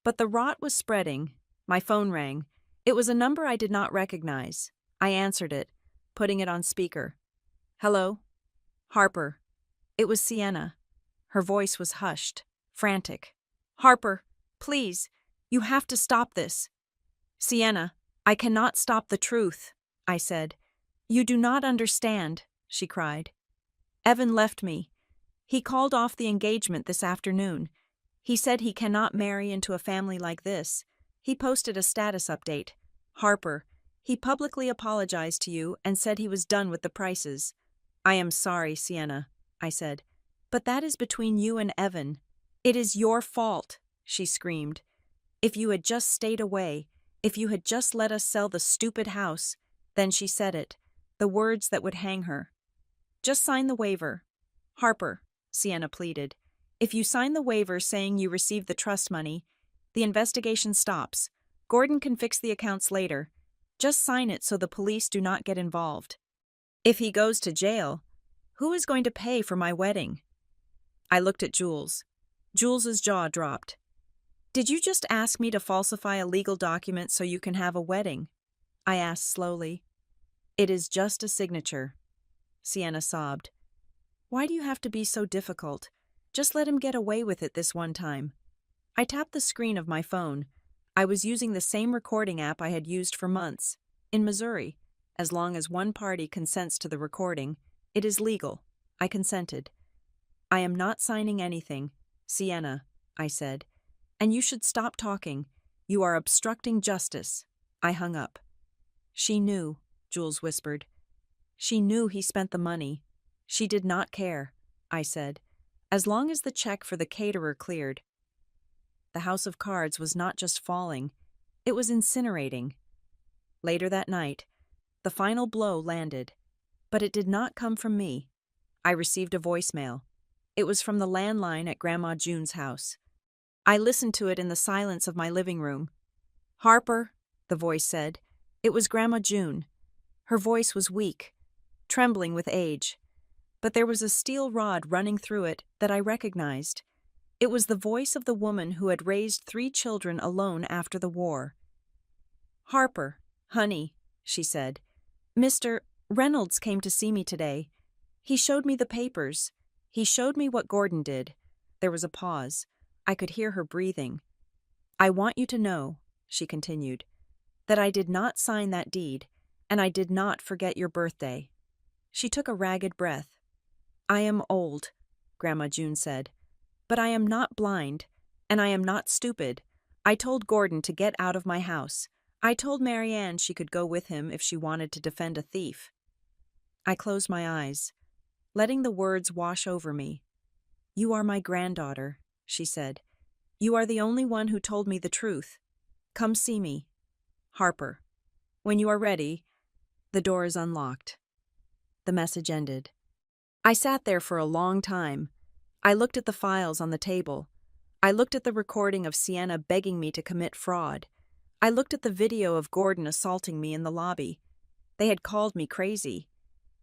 But the rot was spreading. My phone rang. It was a number I did not recognize. I answered it, putting it on speaker. "Hello?" "Harper." It was Sienna. Her voice was hushed, frantic. "Harper, please, you have to stop this." "Sienna, I cannot stop the truth," I said. "You do not understand," she cried. "Evan left me. He called off the engagement this afternoon. He said he cannot marry into a family like this. He posted a status update. Harper, he publicly apologized to you and said he was done with the prices." "I am sorry, Sienna," I said. "But that is between you and Evan. It is your fault," she screamed. "If you had just stayed away, if you had just let us sell the stupid house," then she said it, the words that would hang her. "Just sign the waiver." "Harper," Sienna pleaded, "if you sign the waiver saying you received the trust money, the investigation stops. Gordon can fix the accounts later. Just sign it so the police do not get involved. If he goes to jail, who is going to pay for my wedding?" I looked at Jules. Jules's jaw dropped. "Did you just ask me to falsify a legal document so you can have a wedding?" I asked slowly. "It is just a signature," Sienna sobbed. "Why do you have to be so difficult? Just let him get away with it this one time." I tapped the screen of my phone. I was using the same recording app I had used for months. In Missouri, as long as one party consents to the recording, it is legal. I consented. "I am not signing anything, Sienna," I said. "And you should stop talking. You are obstructing justice." I hung up. "She knew," Jules whispered. "She knew he spent the money. She did not care," I said, "as long as the check for the caterer cleared." The house of cards was not just falling, it was incinerating. Later that night, the final blow landed, but it did not come from me. I received a voicemail. It was from the landline at Grandma June's house. I listened to it in the silence of my living room. "Harper," the voice said. It was Grandma June. Her voice was weak, trembling with age, but there was a steel rod running through it that I recognized. It was the voice of the woman who had raised 3 children alone after the war. "Harper, honey," she said. Mr. Reynolds came to see me today. He showed me the papers. He showed me what Gordon did. There was a pause. I could hear her breathing. I want you to know, she continued, that I did not sign that deed, and I did not forget your birthday. She took a ragged breath. I am old, Grandma June said, but I am not blind, and I am not stupid. I told Gordon to get out of my house. I told Marianne she could go with him if she wanted to defend a thief. I closed my eyes, letting the words wash over me. You are my granddaughter, she said. You are the only one who told me the truth. Come see me. Harper. When you are ready, the door is unlocked. The message ended. I sat there for a long time. I looked at the files on the table. I looked at the recording of Sienna begging me to commit fraud. I looked at the video of Gordon assaulting me in the lobby. They had called me crazy.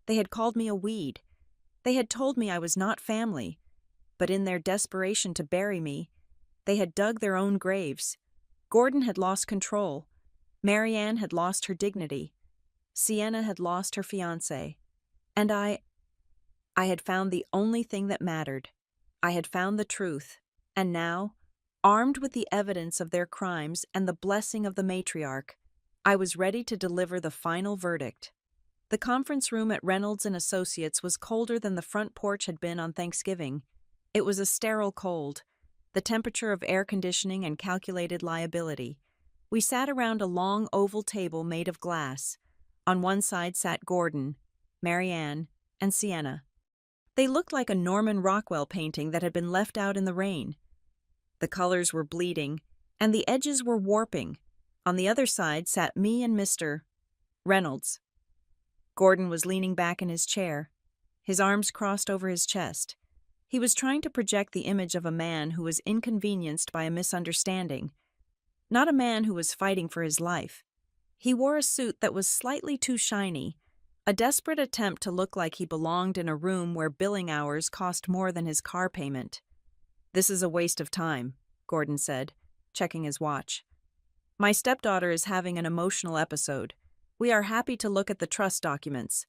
They had called me a weed. They had told me I was not family. But in their desperation to bury me, they had dug their own graves. Gordon had lost control. Marianne had lost her dignity. Sienna had lost her fiancé. And I had found the only thing that mattered. I had found the truth. And now, armed with the evidence of their crimes and the blessing of the matriarch, I was ready to deliver the final verdict. The conference room at Reynolds & Associates was colder than the front porch had been on Thanksgiving. It was a sterile cold, the temperature of air conditioning and calculated liability. We sat around a long oval table made of glass. On one side sat Gordon, Marianne, and Sienna. They looked like a Norman Rockwell painting that had been left out in the rain. The colors were bleeding, and the edges were warping. On the other side sat me and Mr. Reynolds. Gordon was leaning back in his chair, his arms crossed over his chest. He was trying to project the image of a man who was inconvenienced by a misunderstanding, not a man who was fighting for his life. He wore a suit that was slightly too shiny, a desperate attempt to look like he belonged in a room where billing hours cost more than his car payment. This is a waste of time, Gordon said, checking his watch. My stepdaughter is having an emotional episode. We are happy to look at the trust documents,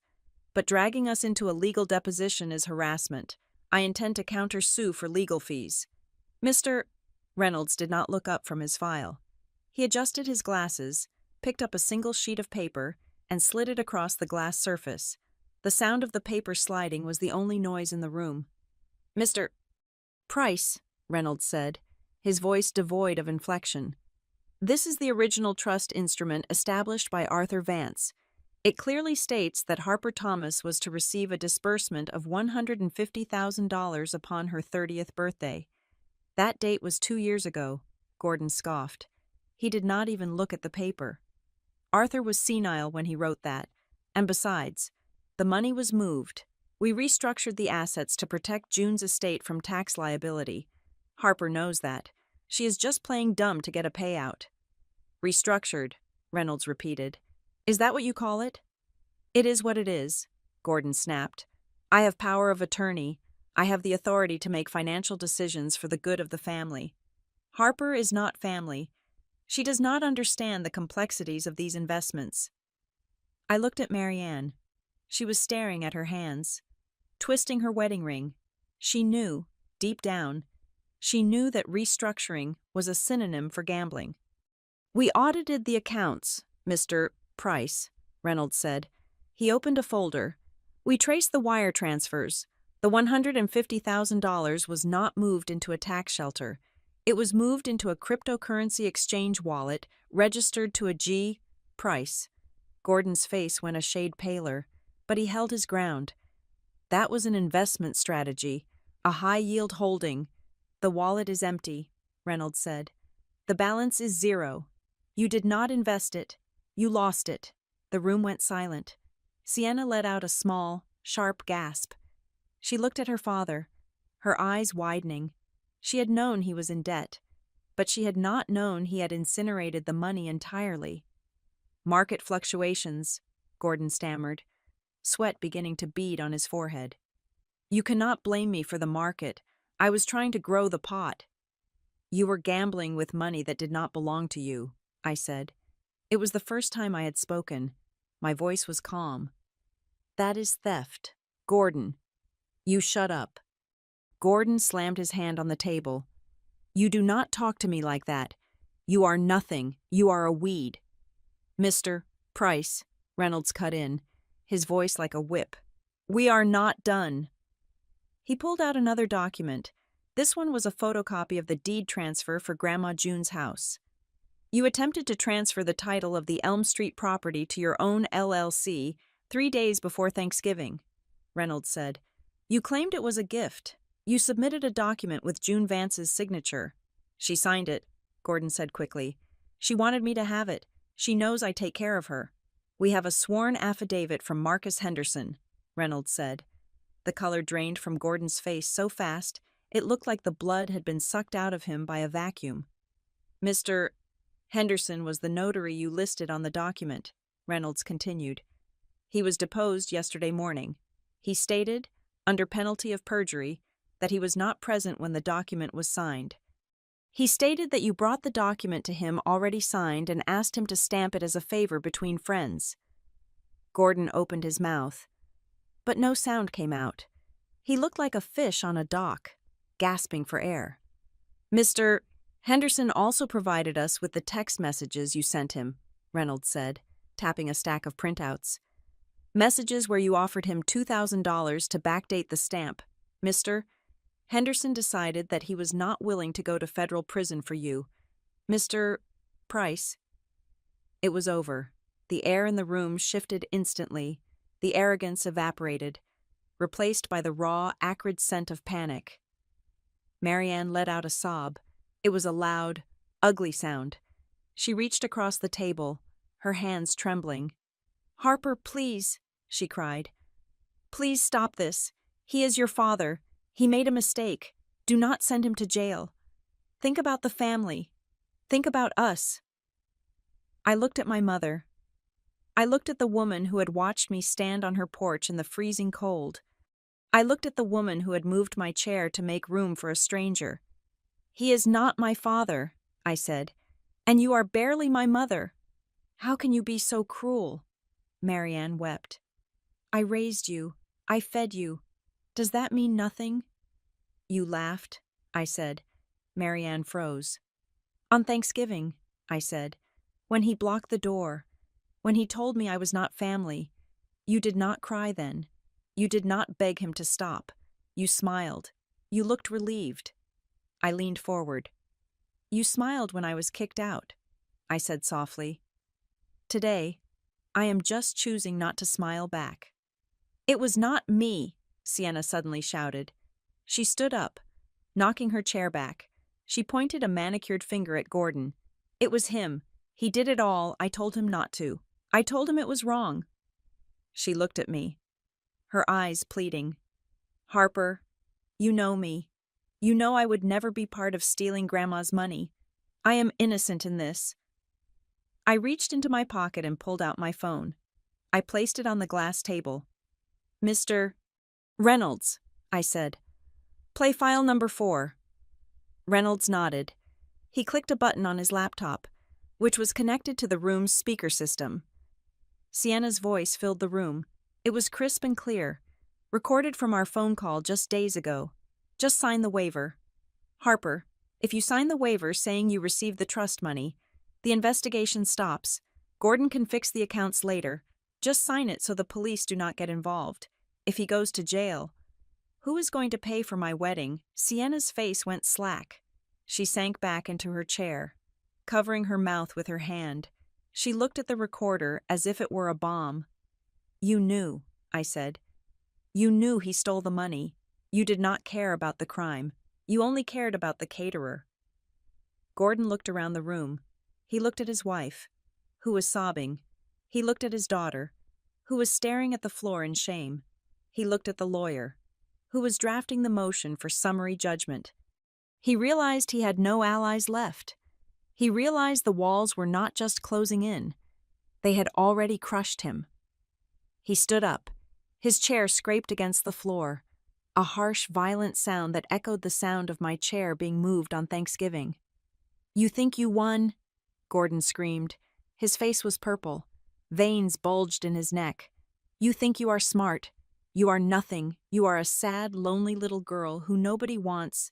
but dragging us into a legal deposition is harassment. I intend to counter-sue for legal fees. Mr. Reynolds did not look up from his file. He adjusted his glasses, picked up a single sheet of paper, and slid it across the glass surface. The sound of the paper sliding was the only noise in the room. Mr. Price, Reynolds said, his voice devoid of inflection. This is the original trust instrument established by Arthur Vance. It clearly states that Harper Thomas was to receive a disbursement of $150,000 upon her 30th birthday. That date was 2 years ago, Gordon scoffed. He did not even look at the paper. Arthur was senile when he wrote that, and besides, the money was moved. We restructured the assets to protect June's estate from tax liability. Harper knows that. She is just playing dumb to get a payout. Restructured, Reynolds repeated. Is that what you call it? It is what it is, Gordon snapped. I have power of attorney. I have the authority to make financial decisions for the good of the family. Harper is not family. She does not understand the complexities of these investments. I looked at Marianne. She was staring at her hands, twisting her wedding ring. She knew, deep down, she knew that restructuring was a synonym for gambling. We audited the accounts, Mr. Price, Reynolds said. He opened a folder. We traced the wire transfers. The $150,000 was not moved into a tax shelter. It was moved into a cryptocurrency exchange wallet registered to a G. Price. Gordon's face went a shade paler, but he held his ground. That was an investment strategy, a high-yield holding. The wallet is empty, Reynolds said. The balance is zero. You did not invest it. You lost it. The room went silent. Sienna let out a small, sharp gasp. She looked at her father, her eyes widening. She had known he was in debt, but she had not known he had incinerated the money entirely. Market fluctuations, Gordon stammered, sweat beginning to bead on his forehead. You cannot blame me for the market. I was trying to grow the pot. You were gambling with money that did not belong to you, I said. It was the first time I had spoken. My voice was calm. That is theft. Gordon, you shut up. Gordon slammed his hand on the table. You do not talk to me like that. You are nothing. You are a weed. Mr. Price, Reynolds cut in, his voice like a whip. We are not done. He pulled out another document. This one was a photocopy of the deed transfer for Grandma June's house. You attempted to transfer the title of the Elm Street property to your own LLC 3 days before Thanksgiving, Reynolds said. You claimed it was a gift. You submitted a document with June Vance's signature. She signed it, Gordon said quickly. She wanted me to have it. She knows I take care of her. We have a sworn affidavit from Marcus Henderson, Reynolds said. The color drained from Gordon's face so fast, it looked like the blood had been sucked out of him by a vacuum. Mr. Henderson was the notary you listed on the document, Reynolds continued. He was deposed yesterday morning. He stated, under penalty of perjury, that he was not present when the document was signed. He stated that you brought the document to him already signed and asked him to stamp it as a favor between friends. Gordon opened his mouth, but no sound came out. He looked like a fish on a dock, gasping for air. Mr. Henderson also provided us with the text messages you sent him, Reynolds said, tapping a stack of printouts. Messages where you offered him $2,000 to backdate the stamp. Mr. Henderson decided that he was not willing to go to federal prison for you. Mr. Price. It was over. The air in the room shifted instantly. The arrogance evaporated, replaced by the raw, acrid scent of panic. Marianne let out a sob. It was a loud, ugly sound. She reached across the table, her hands trembling. Harper, please, she cried. Please stop this. He is your father. He made a mistake. Do not send him to jail. Think about the family. Think about us. I looked at my mother. I looked at the woman who had watched me stand on her porch in the freezing cold. I looked at the woman who had moved my chair to make room for a stranger. He is not my father, I said, and you are barely my mother. How can you be so cruel? Marianne wept. I raised you. I fed you. Does that mean nothing? You laughed, I said. Marianne froze. On Thanksgiving, I said, when he blocked the door, when he told me I was not family, you did not cry then. You did not beg him to stop. You smiled. You looked relieved. I leaned forward. You smiled when I was kicked out, I said softly. Today, I am just choosing not to smile back. It was not me, Sienna suddenly shouted. She stood up, knocking her chair back. She pointed a manicured finger at Gordon. It was him. He did it all. I told him not to. I told him it was wrong. She looked at me, her eyes pleading. Harper, you know me. You know I would never be part of stealing Grandma's money. I am innocent in this. I reached into my pocket and pulled out my phone. I placed it on the glass table. Mr. Reynolds, I said. Play file number 4. Reynolds nodded. He clicked a button on his laptop, which was connected to the room's speaker system. Sienna's voice filled the room. It was crisp and clear, recorded from our phone call just days ago. Just sign the waiver. Harper, if you sign the waiver saying you received the trust money, the investigation stops. Gordon can fix the accounts later. Just sign it so the police do not get involved. If he goes to jail, who is going to pay for my wedding? Sienna's face went slack. She sank back into her chair, covering her mouth with her hand. She looked at the recorder as if it were a bomb. You knew, I said. You knew he stole the money. You did not care about the crime. You only cared about the caterer. Gordon looked around the room. He looked at his wife, who was sobbing. He looked at his daughter, who was staring at the floor in shame. He looked at the lawyer, who was drafting the motion for summary judgment. He realized he had no allies left. He realized the walls were not just closing in. They had already crushed him. He stood up. His chair scraped against the floor, a harsh, violent sound that echoed the sound of my chair being moved on Thanksgiving. You think you won? Gordon screamed. His face was purple. Veins bulged in his neck. "You think you are smart. You are nothing. You are a sad, lonely little girl who nobody wants."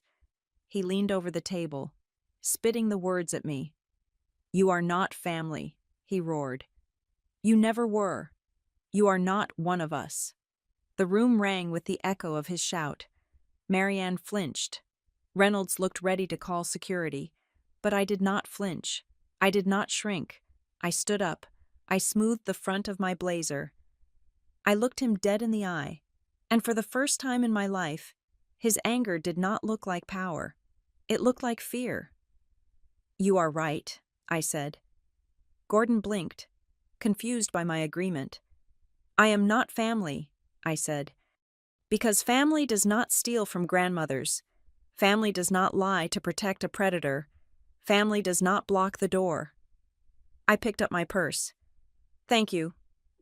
He leaned over the table, spitting the words at me. "You are not family," he roared. "You never were. You are not one of us." The room rang with the echo of his shout. Marianne flinched. Reynolds looked ready to call security, but I did not flinch. I did not shrink. I stood up. I smoothed the front of my blazer. I looked him dead in the eye, and for the first time in my life, his anger did not look like power. It looked like fear. "You are right," I said. Gordon blinked, confused by my agreement. "I am not family," I said, "because family does not steal from grandmothers. Family does not lie to protect a predator. Family does not block the door." I picked up my purse. "Thank you.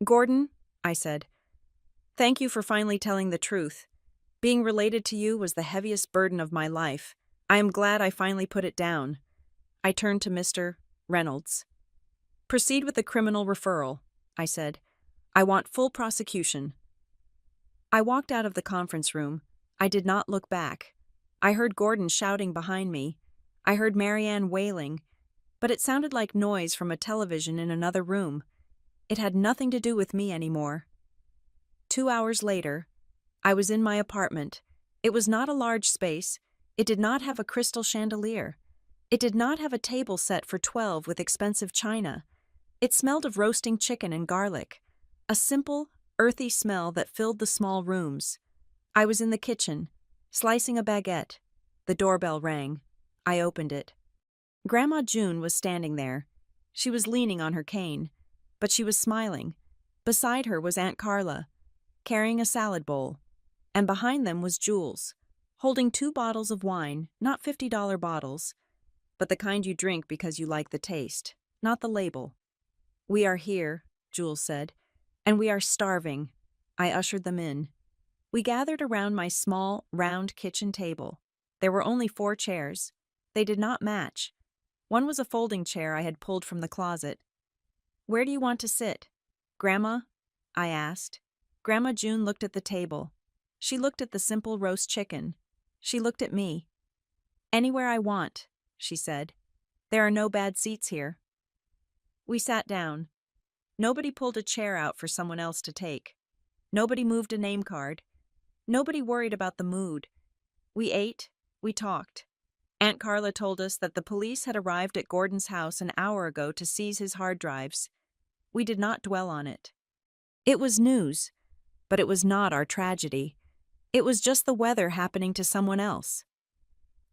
Gordon," I said, "thank you for finally telling the truth. Being related to you was the heaviest burden of my life. I am glad I finally put it down." I turned to Mr. Reynolds. "Proceed with the criminal referral," I said. "I want full prosecution." I walked out of the conference room. I did not look back. I heard Gordon shouting behind me. I heard Marianne wailing, but it sounded like noise from a television in another room. It had nothing to do with me anymore. 2 hours later, I was in my apartment. It was not a large space. It did not have a crystal chandelier. It did not have a table set for 12 with expensive china. It smelled of roasting chicken and garlic, a simple, earthy smell that filled the small rooms. I was in the kitchen, slicing a baguette. The doorbell rang. I opened it. Grandma June was standing there. She was leaning on her cane, but she was smiling. Beside her was Aunt Carla, carrying a salad bowl, and behind them was Jules, holding 2 bottles of wine, not $50 bottles, but the kind you drink because you like the taste, not the label. "We are here," Jules said, "and we are starving." I ushered them in. We gathered around my small, round kitchen table. There were only 4 chairs. They did not match. One was a folding chair I had pulled from the closet. "Where do you want to sit, Grandma?" I asked. Grandma June looked at the table. She looked at the simple roast chicken. She looked at me. "Anywhere I want," she said. "There are no bad seats here." We sat down. Nobody pulled a chair out for someone else to take. Nobody moved a name card. Nobody worried about the mood. We ate. We talked. Aunt Carla told us that the police had arrived at Gordon's house an hour ago to seize his hard drives. We did not dwell on it. It was news, but it was not our tragedy. It was just the weather happening to someone else.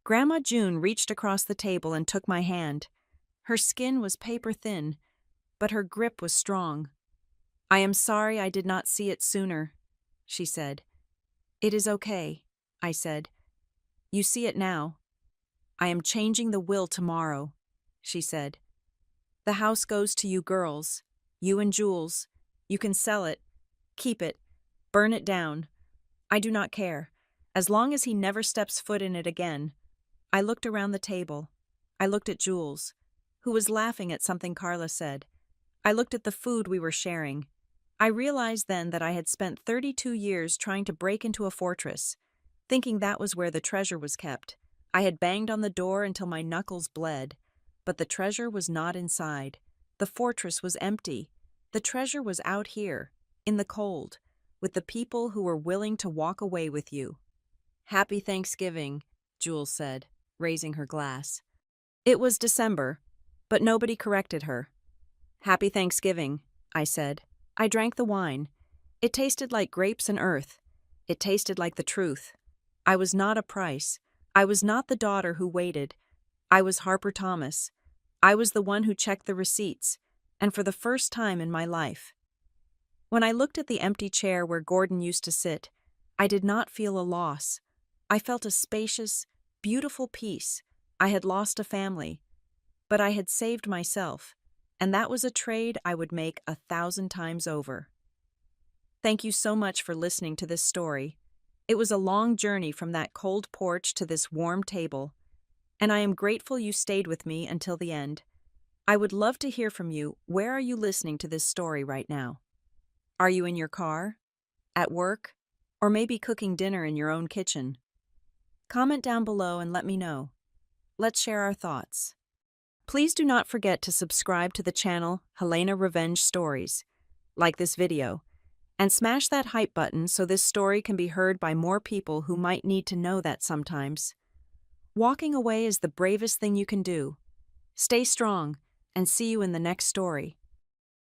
Grandma June reached across the table and took my hand. Her skin was paper thin, but her grip was strong. "I am sorry I did not see it sooner," she said. "It is okay," I said. "You see it now." "I am changing the will tomorrow," she said. "The house goes to you girls, you and Jules. You can sell it, keep it, burn it down. I do not care, as long as he never steps foot in it again." I looked around the table. I looked at Jules, who was laughing at something Carla said. I looked at the food we were sharing. I realized then that I had spent 32 years trying to break into a fortress, thinking that was where the treasure was kept. I had banged on the door until my knuckles bled, but the treasure was not inside. The fortress was empty. The treasure was out here, in the cold, with the people who were willing to walk away with you. "Happy Thanksgiving," Jules said, raising her glass. It was December, but nobody corrected her. "Happy Thanksgiving," I said. I drank the wine. It tasted like grapes and earth. It tasted like the truth. I was not a Price. I was not the daughter who waited. I was Harper Thomas. I was the one who checked the receipts, and for the first time in my life. When I looked at the empty chair where Gordon used to sit, I did not feel a loss. I felt a spacious, beautiful peace. I had lost a family, but I had saved myself, and that was a trade I would make 1,000 times over. Thank you so much for listening to this story. It was a long journey from that cold porch to this warm table, and I am grateful you stayed with me until the end. I would love to hear from you. Where are you listening to this story right now? Are you in your car, at work, or maybe cooking dinner in your own kitchen? Comment down below and let me know. Let's share our thoughts. Please do not forget to subscribe to the channel Helena Revenge Stories, like this video, and smash that hype button so this story can be heard by more people who might need to know that sometimes. Walking away is the bravest thing you can do. Stay strong, and see you in the next story.